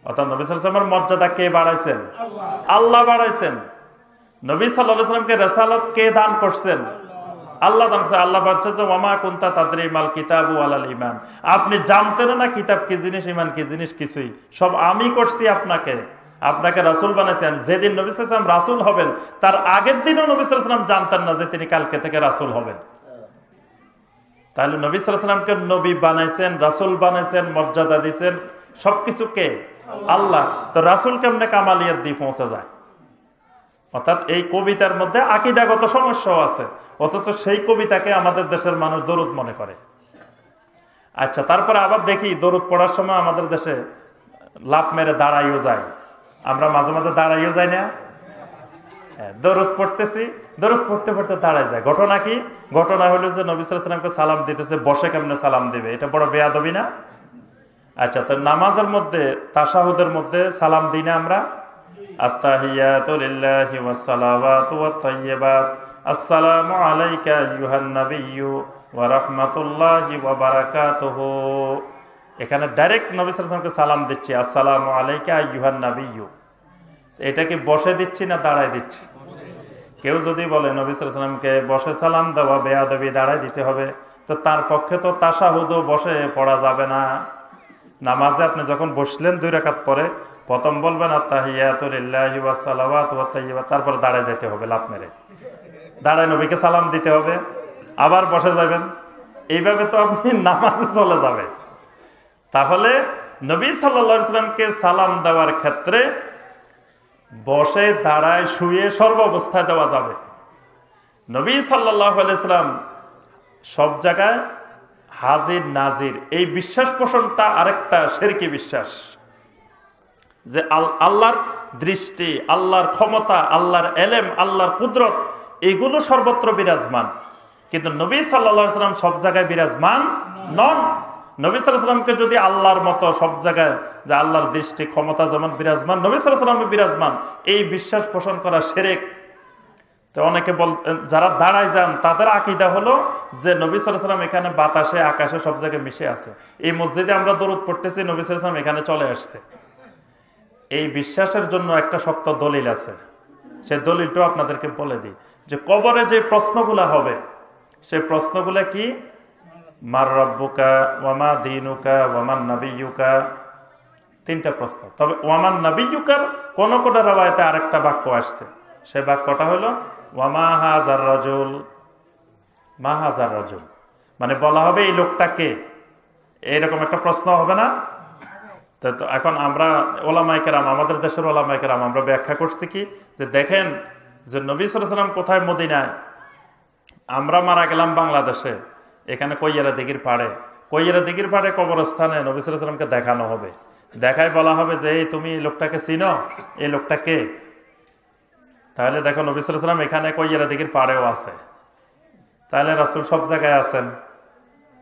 S2: অর্থাৎ নবী সাল্লাল্লাহু আলাইহি ওয়াসাল্লামের মর্যাদা কে বাড়াইছেন? আল্লাহ বাড়াইছেন। নবী সাল্লাল্লাহু আলাইহি ওয়াসাল্লামকে রিসালাত কে দান করছেন? আল্লাহ দান করছেন। আল্লাহ বলছেন যে ওয়ামা কুনতা তাদরি মাল কিতাবু ওয়ালাল ঈমান, আপনি জানতেন না কিতাব কি জিনিস, ঈমান কি জিনিস, কিছুই সব আমি করছি আপনাকে, আপনাকে রাসূল বানাইছেন। যেদিন নবী সাল্লাল্লাহু আলাইহি ওয়াসাল্লাম রাসূল হবেন তার আগের দিনও নবী সাল্লাল্লাহু আলাইহি ওয়াসাল্লাম জানতেন না যে তিনি কালকে থেকে রাসূল হবেন। তাহলে নবী সাল্লাল্লাহু আলাইহি ওয়াসাল্লামকে নবী বানাইছেন, রাসূল বানাইছেন, মর্যাদা দিয়েছেন, সবকিছু কে? আল্লাহ। তো রাসূল কেমনে কামালিয়াত দিয়ে পৌঁছা যায়? অর্থাৎ এই কবিতার মধ্যে আকীদাগত সমস্যাও আছে, অথচ সেই কবিতাকে আমাদের দেশের মানুষ দরুদ মনে করে। আচ্ছা, তারপরে আবার দেখি দরুদ পড়ার সময় আমাদের দেশে লাফ মেরে দাঁড়াইও যায়। আমরা মাঝে মাঝে দাঁড়াইও যাই না? দরুদ পড়তেছি, দরুদ পড়তে পড়তে দাঁড়ায় যায়। ঘটনা কি? ঘটনা হলো যে নবী সাল্লাল্লাহু আলাইহি ওয়াসাল্লামকে সালাম দিতেছে, বসে কেমনে সালাম দিবে? এটা বড় বেয়াদবি না? আচ্ছা, তো নামাজের মধ্যে তাশাহুদের মধ্যে সালাম দিই না আমরা? আত্তাহিয়াতু লিল্লাহি ওয়াস সালাওয়াতু ওয়াত তাইয়্যিবাত, আসসালামু আলাইকা আইয়ুহান নাবিয়্যু ওয়া রাহমাতুল্লাহি ওয়া বারাকাতুহু। এখানে ডাইরেক্ট নবী সাল্লাল্লাহু আলাইহি ওয়াসাল্লামকে সালাম দিচ্ছি, আসসালামু আলাইকা আইয়ুহান নাবিয়্যু। এটা কি বসে দিচ্ছি না দাঁড়ায় দিচ্ছি? কেউ যদি বলে নবী সাল্লাল্লাহু আলাইহি ওয়াসাল্লামকে বসে সালাম দেওয়া বেয়াদবি, দাঁড়ায় দিতে হবে, তো তার পক্ষে তো তাশাহুদও বসে পড়া যাবে না। নামাজে আপনি যখন বসলেন 2 রাকাত পরে প্রথম বলবেন আত্তাহিয়াতু লিল্লাহি ওয়াস সালাওয়াতু ওয়াত তাইয়্যিবাত, তারপর দাঁড়ায় যেতে হবে, লাফ মেরে দাঁড়ায় নবীকে সালাম দিতে হবে, আবার বসে যাবেন। এইভাবে তো আপনি নামাজে চলে যাবে। তাহলে নবী সাল্লাল্লাহু আলাইহি ওয়াসাল্লামকে সালাম দেওয়ার ক্ষেত্রে বসে, দাঁড়ায়, শুয়ে সর্ব অবস্থায় দেওয়া যাবে। নবী সাল্লাল্লাহু আলাইহি ওয়াসাল্লাম সব জায়গায় হাজির নাজির, এই বিশ্বাস পোষণটা আরেকটা শিরকি বিশ্বাস, যে আল্লাহর দৃষ্টি, আল্লাহর ক্ষমতা, আল্লাহর এলেম, আল্লাহর কুদরত এগুলো সর্বত্র বিরাজমান, কিন্তু নবী সাল্লাল্লাহু আলাইহি ওয়াসাল্লাম সব জায়গায় বিরাজমান নন। নবী সাল্লাল্লাহু আলাইহি ওয়াসাল্লামকে যদি আল্লাহর মতো সব জায়গায়, যে আল্লাহর দৃষ্টি ক্ষমতা যেমন বিরাজমান, নবী সাল্লাল্লাহু আলাইহি ওয়াসাল্লাম বিরাজমান, এই বিশ্বাস পোষণ করা শিরক। তো অনেকে যারা দাঁড়ায় যান তাদের আকীদা হলো যে নবী সাল্লাল্লাহু আলাইহি ওয়াসাল্লাম এখানে বাতাসে, আকাশে সব জায়গায় মিশে আছে। এই মসজিদে আমরা দরুদ পড়তেছি, নবী সাল্লাল্লাহু আলাইহি ওয়াসাল্লাম এখানে চলে আসছে। এই বিশ্বাসের জন্য একটা শক্ত দলিল আছে, সেই দলিলটাও আপনাদেরকে বলে দিই। যে কবরে যে প্রশ্নগুলা হবে, সেই প্রশ্নগুলা কি? মার রাব্বুকা ওয়ামা দীনুকা ওয়ামান নাবিয়্যুকা, 3টা প্রশ্ন। তবে ওয়ামান নাবিয়্যুকার কোন কোন রাওয়ায়াতে আরেকটা বাক্য আসছে, সেই বাক্যটা হলো ওয়ামা হাযার রাজুল, মা হাযার রাজুল, মানে বলা হবে এই লোকটা কে, এইরকম একটা প্রশ্ন হবে না? তো এখন আমরা ওলামায়ে কেরাম, আমাদের দেশের ওলামায়ে কেরাম আমরা ব্যাখ্যা করছি কি, যে দেখেন যে নবী সাল্লাল্লাহু আলাইহি ওয়াসাল্লাম কোথায়? মদিনায়। আমরা মারা গেলাম বাংলাদেশে, এখানে কৈয়ারা দিঘির পাড়ে। কৈয়ারা দিঘির পাড়ে কবরস্থানে নবী সাল্লাল্লাহু আলাইহি ওয়াসাল্লামকে দেখানো হবে, দেখায় বলা হবে যে এই তুমি এই লোকটাকে চিনো, এই লোকটা কে? তাহলে দেখো নবী সাল্লাল্লাহু আলাইহি ওয়াসাল্লাম এখানে কৈয়ারা দিঘির পাড়েও আছে, তাহলে রাসূল সব জায়গায় আছেন।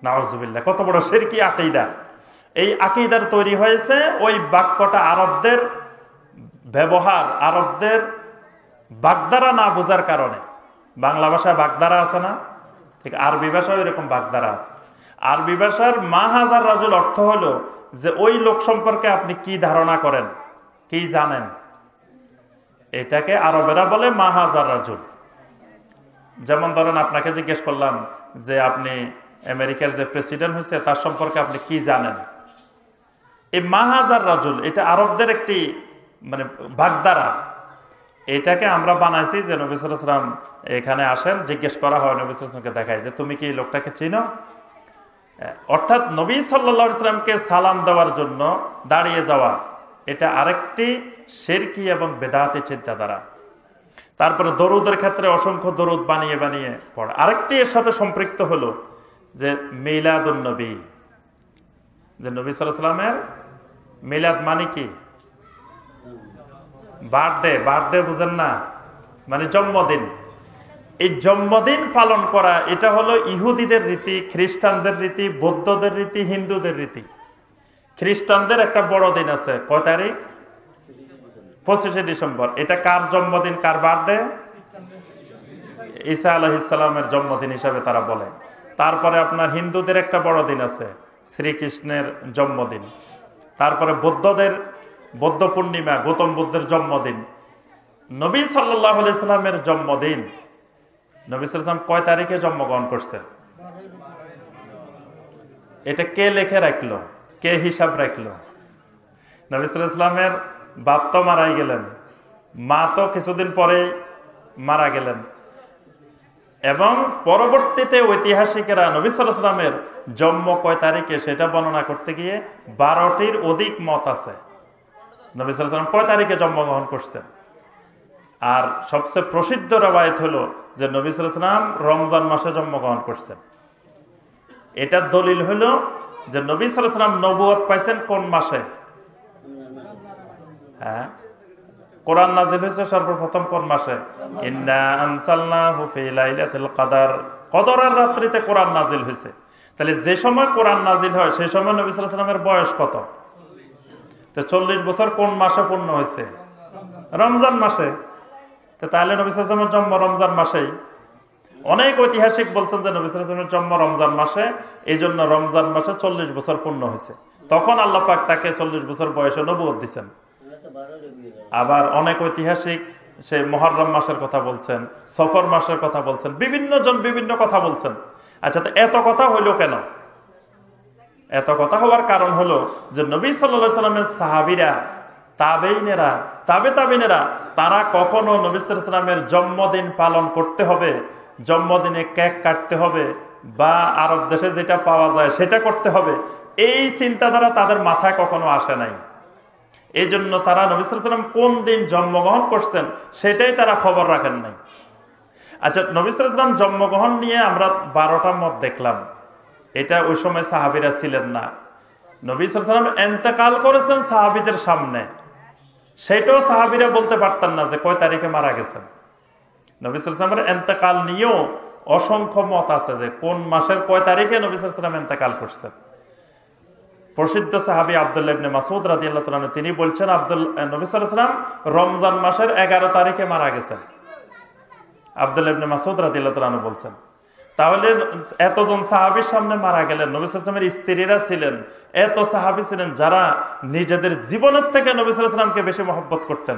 S2: নাউজুবিল্লাহ, কত বড় শিরকি আকীদা! এই আকীদার তৈরি হয়েছে ওই বাক্যটা আরবদের ব্যবহার, আরবদের বাগধারা না বোঝার কারণে। বাংলা ভাষায় বাগধারা আছে না? ঠিক আরবি ভাষায় এরকম বাগধারা আছে। আরবি ভাষার মা হাজার রাজুল অর্থ হলো যে ওই লোক সম্পর্কে আপনি কি ধারণা করেন, কি জানেন, এটাকে আরবেরা বলে মা হাজার রাজুল। যেমন ধরেন আপনাকে জিজ্ঞেস করলাম যে আপনি আমেরিকার যে প্রেসিডেন্ট হয়েছে তার সম্পর্কে আপনি কি জানেন, এই মা হাজার রাজুল এটা আরবদের একটি মানে বাগধারা। এটাকে আমরা বানাইছি যে নবী সাল্লাল্লাহু আলাইহি ওয়াসাল্লাম এখানে আসেন, জিজ্ঞেস করা হয়, নবী সাল্লাল্লাহু আলাইহি ওয়াসাল্লামকে দেখায় যে তুমি কি এই লোকটাকে চিনো। অর্থাৎ নবী সাল্লাল্লাহু আলাইহি ওয়াসাল্লামকে সালাম দেওয়ার জন্য দাঁড়িয়ে যাওয়া, এটা আরেকটি শিরকি এবং বেদাতি চিন্তাধারা। তারপরে দরুদের ক্ষেত্রে অসংখ্য দরুদ বানিয়ে বানিয়ে পড়া। আরেকটি এর সাথে সম্পৃক্ত হলো যে মিলাদুন নবী, যে নবী সাল্লাল্লাহু আলাইহি ওয়াসাল্লামের মিলাদ মানে কি? বার্থডে। বার্থডে বুঝেন না? মানে জন্মদিন। এই জন্মদিন পালন করা এটা হলো ইহুদিদের রীতি, খ্রিস্টানদের রীতি, বৌদ্ধদের রীতি, হিন্দুদের রীতি। খ্রিস্টানদের একটা বড় দিন আছে, কয় তারিখ? 25শে ডিসেম্বর। এটা কার জন্মদিন, কার বার্থডে? ঈসা আলাইহিস সালামের জন্মদিন হিসাবে তারা বলে। তারপরে আপনার হিন্দুদের একটা বড় দিন আছে, শ্রীকৃষ্ণের জন্মদিন। তারপরে বৌদ্ধদের বৌদ্ধ পূর্ণিমা, গৌতম বুদ্ধের জন্মদিন। নবী সাল্লাল্লাহু আলাইহি সাল্লামের জন্মদিন, নবী সাল্লাল্লাহু আলাইহি সাল্লাম কয় তারিখে জন্মগ্রহণ করছেন? এটা কে লিখে রাখলো, কে হিসাব রাখলো? নবী সাল্লাল্লাহু আলাইহি সাল্লামের বাপ তো মারাই গেলেন, মা তো কিছুদিন পরে মারা গেলেন, এবং পরবর্তীতে ঐতিহাসিকেরা নবী সাল্লাল্লাহু আলাইহি সাল্লামের জন্ম কয় তারিখে সেটা বর্ণনা করতে গিয়ে 12টির অধিক মত আছে। নবী সাল্লাল্লাহু আলাইহি সাল্লাম কয় তারিখে জন্মগ্রহণ করছেন? আর সবচেয়ে প্রসিদ্ধ রবায়েত হলো যে নবী সাল্লাল্লাহু আলাইহি সাল্লাম রমজান মাসে জন্মগ্রহণ করছেন। এটার দলিল হলো যে নবী সাল্লাল্লাহু আলাইহি সাল্লাম নবুয়ত পাইছেন কোন মাসে? হ্যাঁ, কোরআন নাযিল হয়েছে সর্বপ্রথম কোন মাসে? ইন্না আনসালনাহু ফি লাইলাতুল কদর। কদরের রাত্রিতে কোরআন নাযিল হয়েছে। তাহলে যে সময় কোরআন নাযিল হয় সেই সময় নবী সাল্লাল্লাহু আলাইহি সাল্লামের বয়স কত? তো 40 বছর কোন মাসে পূর্ণ হয়েছে? রমজান মাসে। তো তাহলে নবী সাল্লাল্লাহু আলাইহি সাল্লামের জন্ম রমজান মাসেই। অনেক ঐতিহাসিক বলছেন যে নবী সাল্লাল্লাহু আলাইহি সাল্লামের জন্ম রমজান মাসে, এই জন্য রমজান মাসে 40 বছর পূর্ণ হয়েছে। তখন আল্লাহ পাক তাকে 40 বছর বয়সে নবুয়ত দিয়েছেন। আবার অনেক ঐতিহাসিক সে মুহররম মাসের কথা বলছেন, সফর মাসের কথা বলছেন, বিভিন্ন জন বিভিন্ন কথা বলছেন। আচ্ছা, তো এত কথা হইল কেন? এত কথা হওয়ার কারণ হলো যে নবী সাল্লাল্লাহু আলাইহি সাল্লামের সাহাবীরা, তাবেঈনেরা, তাবেঈনেরা তারা কখনো নবী সাল্লাল্লাহু আলাইহি সাল্লামের জন্মদিন পালন করতে হবে, জন্মদিনে কেক কাটতে হবে, বা আরব দেশে যেটা পাওয়া যায় সেটা করতে হবে, এই চিন্তাধারা তাদের মাথায় কখনো আসে নাই। এই জন্য তারা নবী সাল্লাল্লাহু আলাইহি সাল্লাম কোন দিন জন্মগ্রহণ করছেন সেটাই তারা খবর রাখেন নাই। আচ্ছা, নবী সাল্লাল্লাহু আলাইহি সাল্লাম জন্মগ্রহণ নিয়ে আমরা 12টা মত দেখলাম। এটা ওই সময় সাহাবীরা ছিলেন না। নবী সাল্লাল্লাহু আলাইহি সাল্লাম ইন্তেকাল করেছেন সাহাবীদের সামনে, সেটাও সাহাবীরা বলতে পারতেন না যে কয় তারিখে মারা গেছেন। নবী সাল্লাল্লাহু আলাইহি সাল্লামের ইন্তেকাল নিয়েও অসংখ্য মত আছে যে কোন মাসের কয় তারিখে নবী সাল্লাল্লাহু আলাইহি সাল্লাম ইন্তেকাল করছেন। প্রসিদ্ধ সাহাবী আব্দুল্লাহ ইবনে মাসউদ রাদিয়াল্লাহু তাআলা তিনি বলছেন নবী সাল্লাল্লাহু আলাইহি সাল্লাম রমজান মাসের 11 তারিখে মারা গেছেন। আব্দুল্লাহ ইবনে মাসউদ রাদিয়াল্লাহু তাআলা বলছেন। তাহলে এতজন সাহাবীর সামনে মারা গেলেন, নবী সাল্লাল্লাহু আলাইহি সাল্লামের স্ত্রীরা ছিলেন, এত সাহাবী ছিলেন যারা নিজেদের জীবনের থেকে নবী সাল্লাল্লাহু আলাইহি সাল্লামকে বেশি মহব্বত করতেন,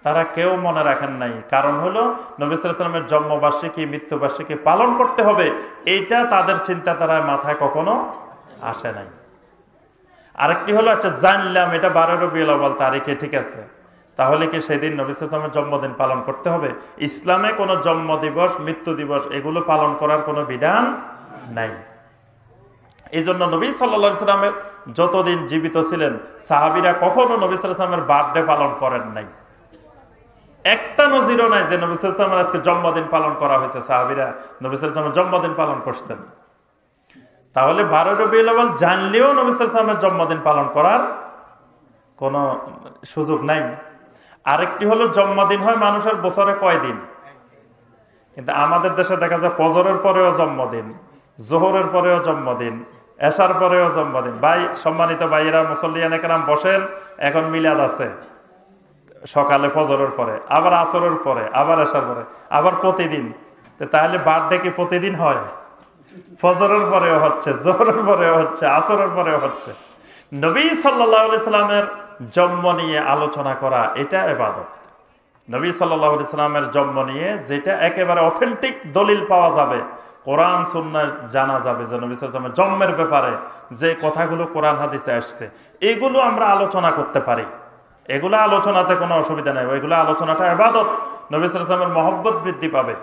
S2: তারা কেউ মনে রাখেন নাই। কারণ হলো নবী সাল্লাল্লাহু আলাইহি সাল্লামের জন্মবার্ষিকী, মৃত্যুবার্ষিকী পালন করতে হবে, এইটা তাদের চিন্তাধারায় মাথায় কখনো আসে নাই। আরেকটি হলো, আচ্ছা জানলাম এটা 12 রবিউল আউয়াল তারিখে, ঠিক আছে, তাহলে কি সেদিন নবী সাল্লাল্লাহু আলাইহি ওয়াসাল্লামের জন্মদিন পালন করতে হবে? ইসলামে কোনো জন্ম দিবস, মৃত্যু দিবস এগুলো পালন করার কোনো বিধান নাই। এই জন্য নবী সাল্লাল্লাহু আলাইহি ওয়াসাল্লামের যতদিন জীবিত ছিলেন সাহাবীরা কখনো নবী সাল্লাল্লাহু আলাইহি ওয়াসাল্লামের বার্থডে পালন করেন নাই। একটা নজিরও নাই যে নবী সাল্লাল্লাহু আলাইহি ওয়াসাল্লামের আজকে জন্মদিন পালন করা হয়েছে, সাহাবীরা নবী সাল্লাল্লাহু আলাইহি ওয়াসাল্লামের জন্মদিন পালন করছেন। তাহলে 12 রবিউল আউয়াল জানলেও নবী সাল্লাল্লাহু আলাইহি ওয়াসাল্লামের জন্মদিন পালন করার কোনো সুযোগ নাই। আরেকটি হলো, জন্মদিন হয় মানুষের বছরে কয়দিন, কিন্তু আমাদের দেশে দেখা যায় ফজরের পরেও জন্মদিন, জোহরের পরেও জন্মদিন, এশার পরেও জন্মদিন। ভাই, সম্মানিত ভাইয়েরা, মুসল্লিয়ানে কেরাম বসেন, এখন মিলাদ আছে সকালে ফজরের পরে, আবার আসরের পরে, আবার এশার পরে, আবার প্রতিদিন। তাহলে বার্থডে কি প্রতিদিন হয়? ফজরের পরেও হচ্ছে, জোহরের পরেও হচ্ছে, আসরের পরেও হচ্ছে। নবী সাল্লাল্লাহু আলাইহি সাল্লামের জন্ম নিয়ে আলোচনা করা এটা ইবাদত। নবী সাল্লাল্লাহু আলাইহি সাল্লামের জন্ম নিয়ে যেটা একেবারে অথেন্টিক দলিল পাওয়া যাবে, কোরআন সুন্নাহ জানা যাবে যে নবী সাল্লাল্লাহু আলাইহি সাল্লামের জন্মের ব্যাপারে যে কথাগুলো কোরআন হাদিসে আসছে, এগুলো আমরা আলোচনা করতে পারি। এগুলো আলোচনাতে কোনো অসুবিধা নেই, ওইগুলো আলোচনাটা ইবাদত, নবী সাল্লাল্লাহু আলাইহি সাল্লামের মহব্বত বৃদ্ধি পাবে।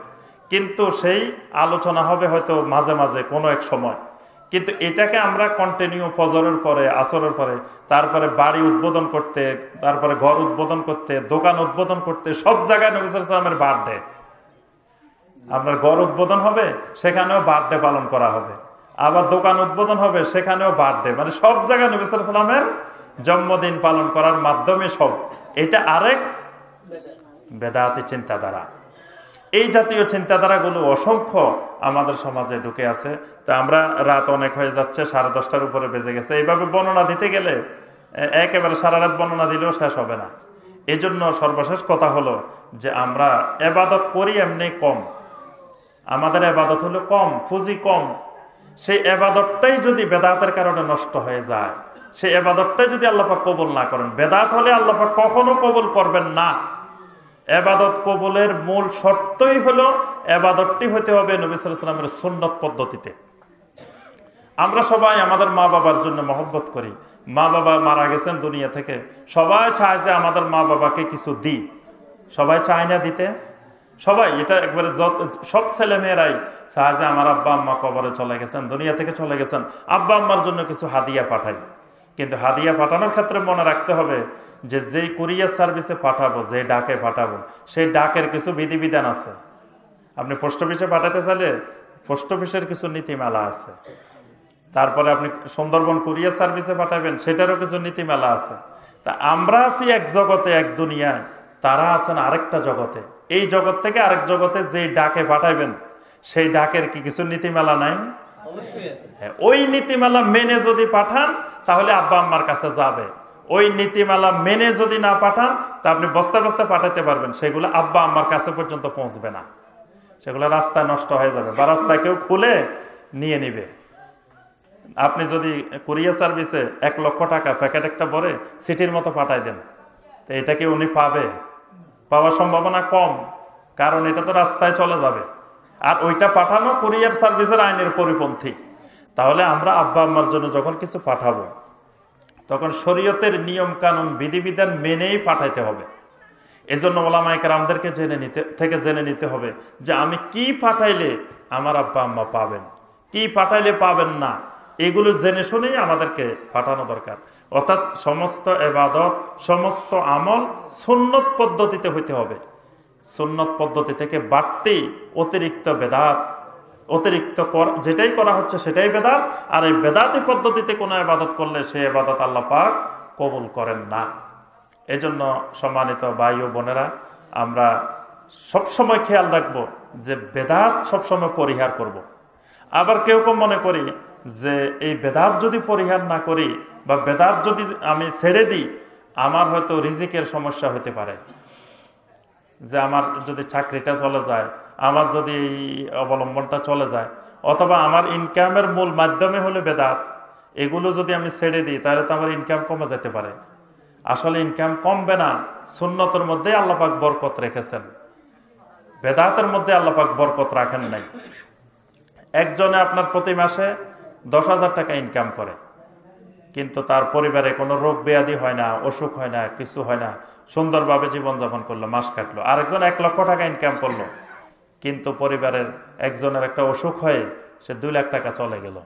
S2: কিন্তু সেই আলোচনা হবে হয়তো মাঝে মাঝে কোনো এক সময়, কিন্তু এটাকে আমরা কন্টিনিউ ফজরের পরে, আসরের পরে, তারপরে বাড়ি উদ্বোধন করতে, তারপরে ঘর উদ্বোধন করতে, দোকান উদ্বোধন করতে, সব জায়গায় নবী সাল্লাল্লাহু আলাইহি ওয়াসাল্লামের বার্থডে। আপনার ঘর উদ্বোধন হবে, সেখানেও বার্থডে পালন করা হবে, আবার দোকান উদ্বোধন হবে, সেখানেও বার্থডে, মানে সব জায়গায় নবী সাল্লাল্লাহু আলাইহি ওয়াসাল্লামের জন্মদিন পালন করার মাধ্যমে সব, এটা আরেক বেদাতি চিন্তাধারা। এই জাতীয় চিন্তাধারাগুলো অসংখ্য আমাদের সমাজে ঢুকে আছে। তো আমরা রাত অনেক হয়ে যাচ্ছে, 10:30টার উপরে বেজে গেছে, এইভাবে বর্ণনা দিতে গেলে একেবারে সারা রাত বর্ণনা দিলেও শেষ হবে না। এই জন্য সর্বশেষ কথা হলো যে আমরা এবাদত করি এমনি কম, আমাদের এবাদত হলো কম, পুঁজি কম। সেই এবাদতটাই যদি বেদাতের কারণে নষ্ট হয়ে যায়, সেই এবাদতটাই যদি আল্লাহ পাক কবুল না করেন, বেদাত হলে আল্লাহ পাক কখনো কবুল করবেন না। এবাদত কবুলের মূল শর্তই হলো এবাদতটি হতে হবে নবী সাল্লাল্লাহু আলাইহি ওয়াসাল্লামের সুন্নত পদ্ধতিতে। আমরা সবাই আমাদের মা বাবার জন্য মহব্বত করি। মা বাবা মারা গেছেন দুনিয়া থেকে, সবাই চায় যে আমাদের মা বাবাকে কিছু দিই। সবাই চায় না দিতে? সবাই, এটা একবারে সব ছেলে মেয়েরাই চায় যে আমার আব্বা আম্মা কবরে চলে গেছেন, দুনিয়া থেকে চলে গেছেন, আব্বা আম্মার জন্য কিছু হাদিয়া পাঠাই। কিন্তু হাদিয়া পাঠানোর ক্ষেত্রে মনে রাখতে হবে যে যেই কুরিয়ার সার্ভিসে পাঠাবো, যে ডাকে পাঠাবো, সেই ডাকের কিছু বিধিবিধান আছে। আপনি পোস্ট অফিসে পাঠাতে চাইলে পোস্ট অফিসের কিছু নীতিমালা আছে। তারপরে আপনি সুন্দরবন কুরিয়ার সার্ভিসে পাঠাবেন, সেটারও কিছু নীতিমালা আছে। তা আমরা আছি এক জগতে, এক দুনিয়ায়, তারা আছেন আরেকটা জগতে। এই জগৎ থেকে আরেক জগতে যে ডাকে পাঠাবেন, সেই ডাকের কি কিছু নীতিমালা নাই? ওই নীতিমালা মেনে যদি পাঠান তাহলে আব্বা আম্মার কাছে যাবে। ওই নীতিমালা মেনে যদি না পাঠান তা আপনি বস্তা বস্তা পাঠাতে পারবেন, সেগুলো আব্বা আম্মার কাছে পর্যন্ত পৌঁছবে না, সেগুলো রাস্তায় নষ্ট হয়ে যাবে বা রাস্তায় কেউ খুলে নিয়ে নিবে। আপনি যদি কুরিয়ার সার্ভিসে 1 লক্ষ টাকা প্যাকেট একটা ভরে সিটির মতো পাঠাই দেন, তো এটা কি উনি পাবে? পাওয়ার সম্ভাবনা কম, কারণ এটা তো রাস্তায় চলে যাবে। আর ওইটা পাঠানো কুরিয়ার সার্ভিসের আইনের পরিপন্থী। তাহলে আমরা আব্বা আম্মার জন্য যখন কিছু পাঠাবো, তখন শরীয়তের নিয়ম কানুন বিধিবিধান মেনেই পাঠাইতে হবে। এজন্য ওলামায়ে কেরামদেরকে জেনে নিতে হবে যে আমি কি পাঠাইলে আমার আব্বা আম্মা পাবেন, কি পাঠাইলে পাবেন না, এগুলো জেনে শুনেই আমাদেরকে পাঠানো দরকার। অর্থাৎ সমস্ত ইবাদত, সমস্ত আমল সুন্নত পদ্ধতিতে হইতে হবে। সুন্নত পদ্ধতি থেকে বাড়তি অতিরিক্ত বেদাত, অতিরিক্ত যেটাই করা হচ্ছে সেটাই বেদাত। আর এই বেদাতি পদ্ধতিতে কোনো ইবাদত করলে সেই ইবাদত আল্লাহ পাক কবুল করেন না। এজন্য সম্মানিত ভাই ও বোনেরা, আমরা সবসময় খেয়াল রাখবো যে বেদাত সবসময় পরিহার করব। আবার কেউ কেউ মনে করি যে এই বেদাত যদি পরিহার না করি বা বেদাত যদি আমি ছেড়ে দিই, আমার হয়তো রিজিকের সমস্যা হতে পারে, যে আমার যদি চাকরিটা চলে যায়, আমার যদি এই অবলম্বনটা চলে যায়, অথবা আমার ইনকামের মূল মাধ্যমে হলো বেদাত, এগুলো যদি আমি ছেড়ে দিই তাহলে তো আমার ইনকাম কমে যেতে পারে। আসলে ইনকাম কমবে না, সুন্নতের মধ্যে আল্লাহ পাক বরকত রেখেছেন, বেদাতের মধ্যে আল্লাহ পাক বরকত রাখেন নাই। একজনে আপনার প্রতি মাসে 10,000 টাকা ইনকাম করে, কিন্তু তার পরিবারে কোনো রোগ ব্যাধি হয় না, অসুখ হয় না, কিছু হয় না, সুন্দরভাবে জীবনযাপন করলো, মাস কাটলো। আরেকজন 1 লক্ষ টাকা ইনকাম করলো, কিন্তু পরিবারের একজনের একটা অসুখ হয়ে সে 2 লাখ টাকা চলে গেল।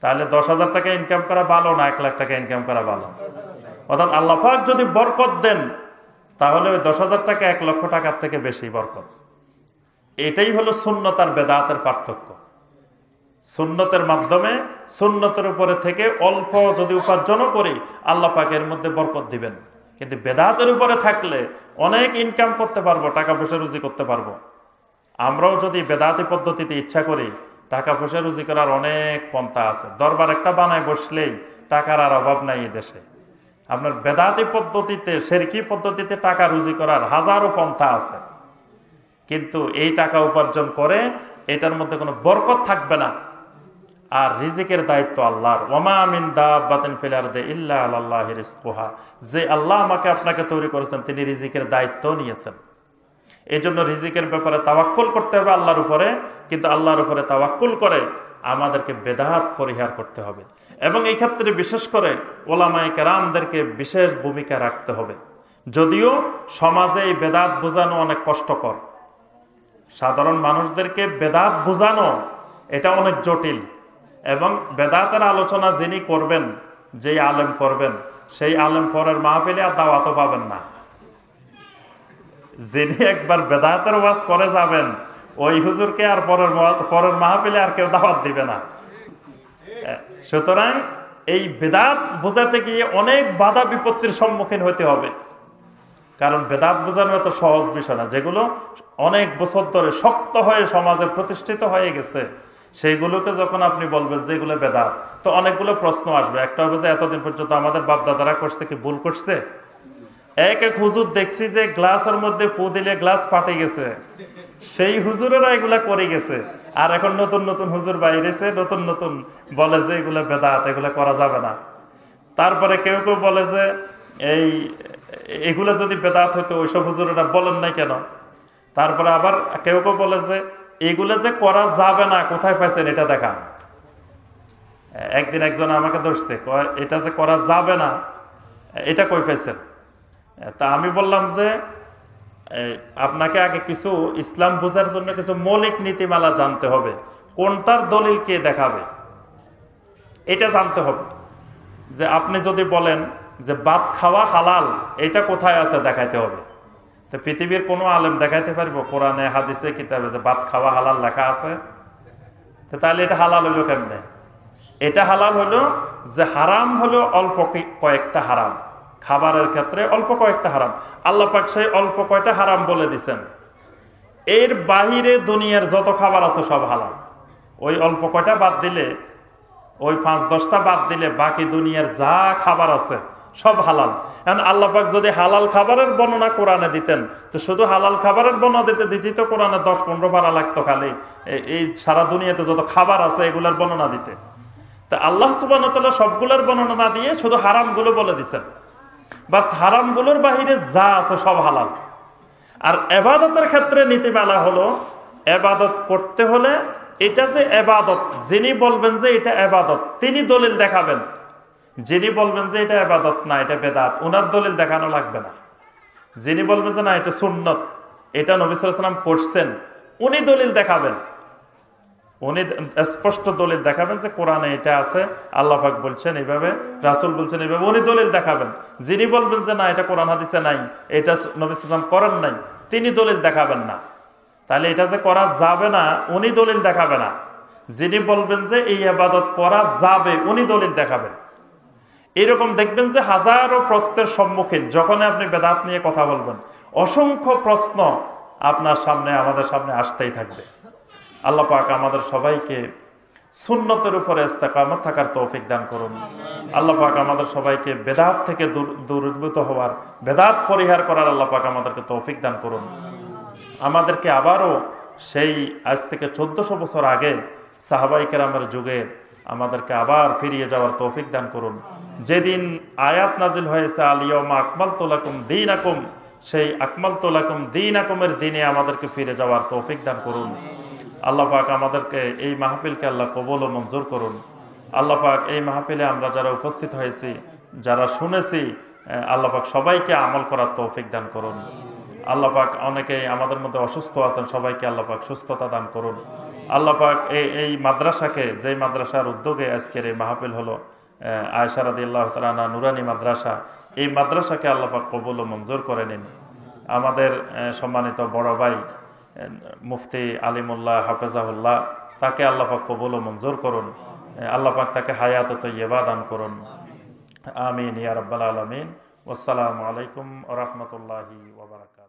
S2: তাহলে 10,000 টাকা ইনকাম করা ভালো না 1 লাখ টাকা ইনকাম করা ভালো? অর্থাৎ আল্লাহ পাক যদি বরকত দেন তাহলে ওই 10,000 টাকা 1 লক্ষ টাকার থেকে বেশি বরকত। এটাই হলো সুন্নত আর বেদাতের পার্থক্য। সুন্নতের মাধ্যমে সুন্নতের উপরে থেকে অল্প যদি উপার্জনও করি, আল্লাহ পাক এর মধ্যে বরকত দিবেন। কিন্তু বেদাতের উপরে থাকলে অনেক ইনকাম করতে পারবো, টাকা পয়সা রুজি করতে পারবো। আমরাও যদি বেদাতি পদ্ধতিতে ইচ্ছা করি, টাকা পয়সা রুজি করার অনেক পন্থা আছে। দরবার একটা বানায় বসলেই টাকার আর অভাব নাই এই দেশে। আপনার বেদাতি পদ্ধতিতে, শিরকি পদ্ধতিতে টাকা রুজি করার হাজারো পন্থা আছে, কিন্তু এই টাকা উপার্জন করে এটার মধ্যে কোনো বরকত থাকবে না। আর রিজিকের দায়িত্ব আল্লাহর। ওয়ামা মিন দাব্বাতিন ফিল আরদি ইল্লা আলাল্লাহি রিজকুহা। যে আল্লাহ আমাকে আপনাকে তৈরি করেছেন, তিনি রিজিকের দায়িত্ব নিয়েছেন। এই জন্য রিজিকের ব্যাপারে তাওয়াক্কুল করতে হবে আল্লাহর উপরে, কিন্তু আল্লাহর উপরে তাওয়াক্কুল করে আমাদেরকে বেদাত পরিহার করতে হবে। এবং এই ক্ষেত্রে বিশেষ করে ওলামায়ে কেরামদেরকে বিশেষ ভূমিকা রাখতে হবে। যদিও সমাজে এই বেদাত বোঝানো অনেক কষ্টকর, সাধারণ মানুষদেরকে বেদাত বোঝানো এটা অনেক জটিল। এবং বেদাতের আলোচনা যিনি করবেন, যেই আলেম করবেন, সেই আলেম পরের মাহফিলে আর দাওয়াতও পাবেন না। যিনি একবার বেদাতের ওয়াজ করে যাবেন, ওই হুজুরকে আর পরের মাহফিলে আর কেউ দাওয়াত দিবে না। সুতরাং এই বেদাত বোঝাতে গিয়ে অনেক বাধা বিপত্তির সম্মুখীন হতে হবে। কারণ বেদাত বোঝানো এত সহজ বিষয় না। যেগুলো অনেক বছর ধরে শক্ত হয়ে সমাজে প্রতিষ্ঠিত হয়ে গেছে, সেইগুলোকে যখন আপনি বলবেন যে এগুলো বেদাত, তো অনেকগুলো প্রশ্ন আসবে। একটা হবে যে এতদিন পর্যন্ত আমাদের বাপদাদারা করছে কি ভুল করছে? এক এক হুজুর দেখছি যে গ্লাসের মধ্যে ফু দিলে গ্লাস ফাটে গেছে, সেই হুজুরেরা এগুলা করে গেছে। আর এখন নতুন নতুন হুজুর বাইরেছে, নতুন নতুন বলে যে এগুলো বেদাত, এগুলো করা যাবে না। তারপরে কেউ কেউ বলে যে এগুলো যদি বেদাত হইতো ওইসব হুজুরেরা বলেন নাই কেন। তারপরে আবার কেউ কেউ বলে যে এগুলো যে করা যাবে না, কোথায় পাইছেন এটা দেখা। একদিন একজন আমাকে ধরছে, এটা যে করা যাবে না এটা কই পাইছেন? তা আমি বললাম যে আপনাকে আগে কিছু ইসলাম বোঝার জন্য কিছু মৌলিক নীতিমালা জানতে হবে। কোনটার দলিল কে দেখাবে এটা জানতে হবে। যে আপনি যদি বলেন যে ভাত খাওয়া হালাল, এটা কোথায় আছে দেখাইতে হবে। তো পৃথিবীর কোনো আলেম দেখাইতে পারবো কোরআনে হাদিসে কিতাবে যে ভাত খাওয়া হালাল লেখা আছে? তো তাহলে এটা হালাল হইলো কেমনে? এটা হালাল হলো যে হারাম হলো অল্প কয়েকটা হারাম, খাবারের ক্ষেত্রে অল্প কয়েকটা হারাম। আল্লাহ পাক সেই অল্প কয়টা হারাম বলে দিছেন। এর বাহিরে দুনিয়ার যত খাবার আছে সব হালাল। ওই অল্প কয়টা বাদ দিলে, ওই 5-10টা বাদ দিলে বাকি দুনিয়ার যা খাবার আছে সব হালাল। এখন আল্লাহ পাক যদি হালাল খাবারের বর্ণনা কোরআনে দিতেন, তো শুধু হালাল খাবারের বর্ণনা দিতে তো কোরআনে 10-15 পারা লাগতো খালি এই সারা দুনিয়াতে যত খাবার আছে এগুলার বর্ণনা দিতে। তা আল্লাহ সুবহানাহু ওয়া তাআলা সবগুলোর বর্ণনা না দিয়ে শুধু হারামগুলো বলে দিচ্ছেন। বাস হারামগুলোর বাহিরে যা আছে সব হালাল। আর ইবাদতের ক্ষেত্রে নীতিমালা হলো, ইবাদত করতে হলে এটা যে ইবাদত, যিনি বলবেন যে এটা ইবাদত তিনি দলিল দেখাবেন। যিনি বলবেন যে এটা ইবাদত না, এটা বেদাত, ওনার দলিল দেখানো লাগবে না। যিনি বলবেন যে না এটা সুন্নত, এটা নবী সাল্লাল্লাহু আলাইহি ওয়াসাল্লাম করছেন, উনি দলিল দেখাবেন। উনি স্পষ্ট দলিল দেখাবেন যে কোরআনে এটা আছে, আল্লাহ পাক বলছেন এইভাবে, রাসূল বলছেন এইভাবে, উনি দলিল দেখাবেন। যিনি বলবেন যে না এটা কোরআন হাদিসে নাই, এটা নবী সাল্লাল্লাহু আলাইহি ওয়াসাল্লাম করেন নাই, তিনি দলিল দেখাবেন না। তাহলে এটা যে করা যাবে না, উনি দলিল দেখাবে না। যিনি বলবেন যে এই ইবাদত করা যাবে, উনি দলিল দেখাবেন। এরকম দেখবেন যে হাজারো প্রশ্নের সম্মুখীন যখন আপনি বেদাত নিয়ে কথা বলবেন, অসংখ্য প্রশ্ন আপনার সামনে, আমাদের সামনে আসতেই থাকবে। আল্লাহ পাক আমাদের সবাইকে সুন্নতের উপরে ইস্তেকামত থাকার তৌফিক দান করুন। আল্লাহ পাক আমাদের সবাইকে বেদাত থেকে দূরীভূত হওয়ার, বেদাত পরিহার করার আল্লাহ পাক আমাদেরকে তৌফিক দান করুন। আমাদেরকে আবারও সেই আজ থেকে 1400 বছর আগে সাহাবায়ে কেরামের যুগে আমাদেরকে আবার ফিরিয়ে যাওয়ার তৌফিক দান করুন। যেদিন আয়াত নাজিল হয়েছে আল ইয়াউমা আকমালতু লাকুম দীনাকুম, সেই আকমালতু লাকুম দীনাকুমের দিনে আমাদেরকে ফিরে যাওয়ার তৌফিক দান করুন। আল্লাহ পাক আমাদেরকে এই মাহফিলকে আল্লাহ কবুল ও মঞ্জুর করুন। আল্লাহ পাক এই মাহফিলে আমরা যারা উপস্থিত হয়েছি, যারা শুনেছি, আল্লাহ পাক সবাইকে আমল করার তৌফিক দান করুন। আল্লাহ পাক অনেকেই আমাদের মধ্যে অসুস্থ আছেন, সবাইকে আল্লাহ পাক সুস্থতা দান করুন। আল্লাহ পাক এই মাদ্রাসাকে, যেই মাদ্রাসার উদ্যোগে আজকের এই মাহফিল হলো, আয়েশা রাদিয়াল্লাহু তাআলা আনহা নুরানি মাদ্রাসা, এই মাদ্রাসাকে আল্লাহ পাক কবুল ও মঞ্জুর করে নিন। আমাদের সম্মানিত বড় ভাই মুফতি আলিমুল্লাহ হাফেজাহুল্লাহ, তাকে আল্লাহ পাক কবুল ও মঞ্জুর করুন। আল্লাহ পাক তাকে হায়াত ও তাইয়্যিবা দান করুন। আমিন ইয়া রাব্বাল আলামিন। ওয়াসসালামু আলাইকুম ওয়া রাহমাতুল্লাহি ওয়া বারাকাতুহু।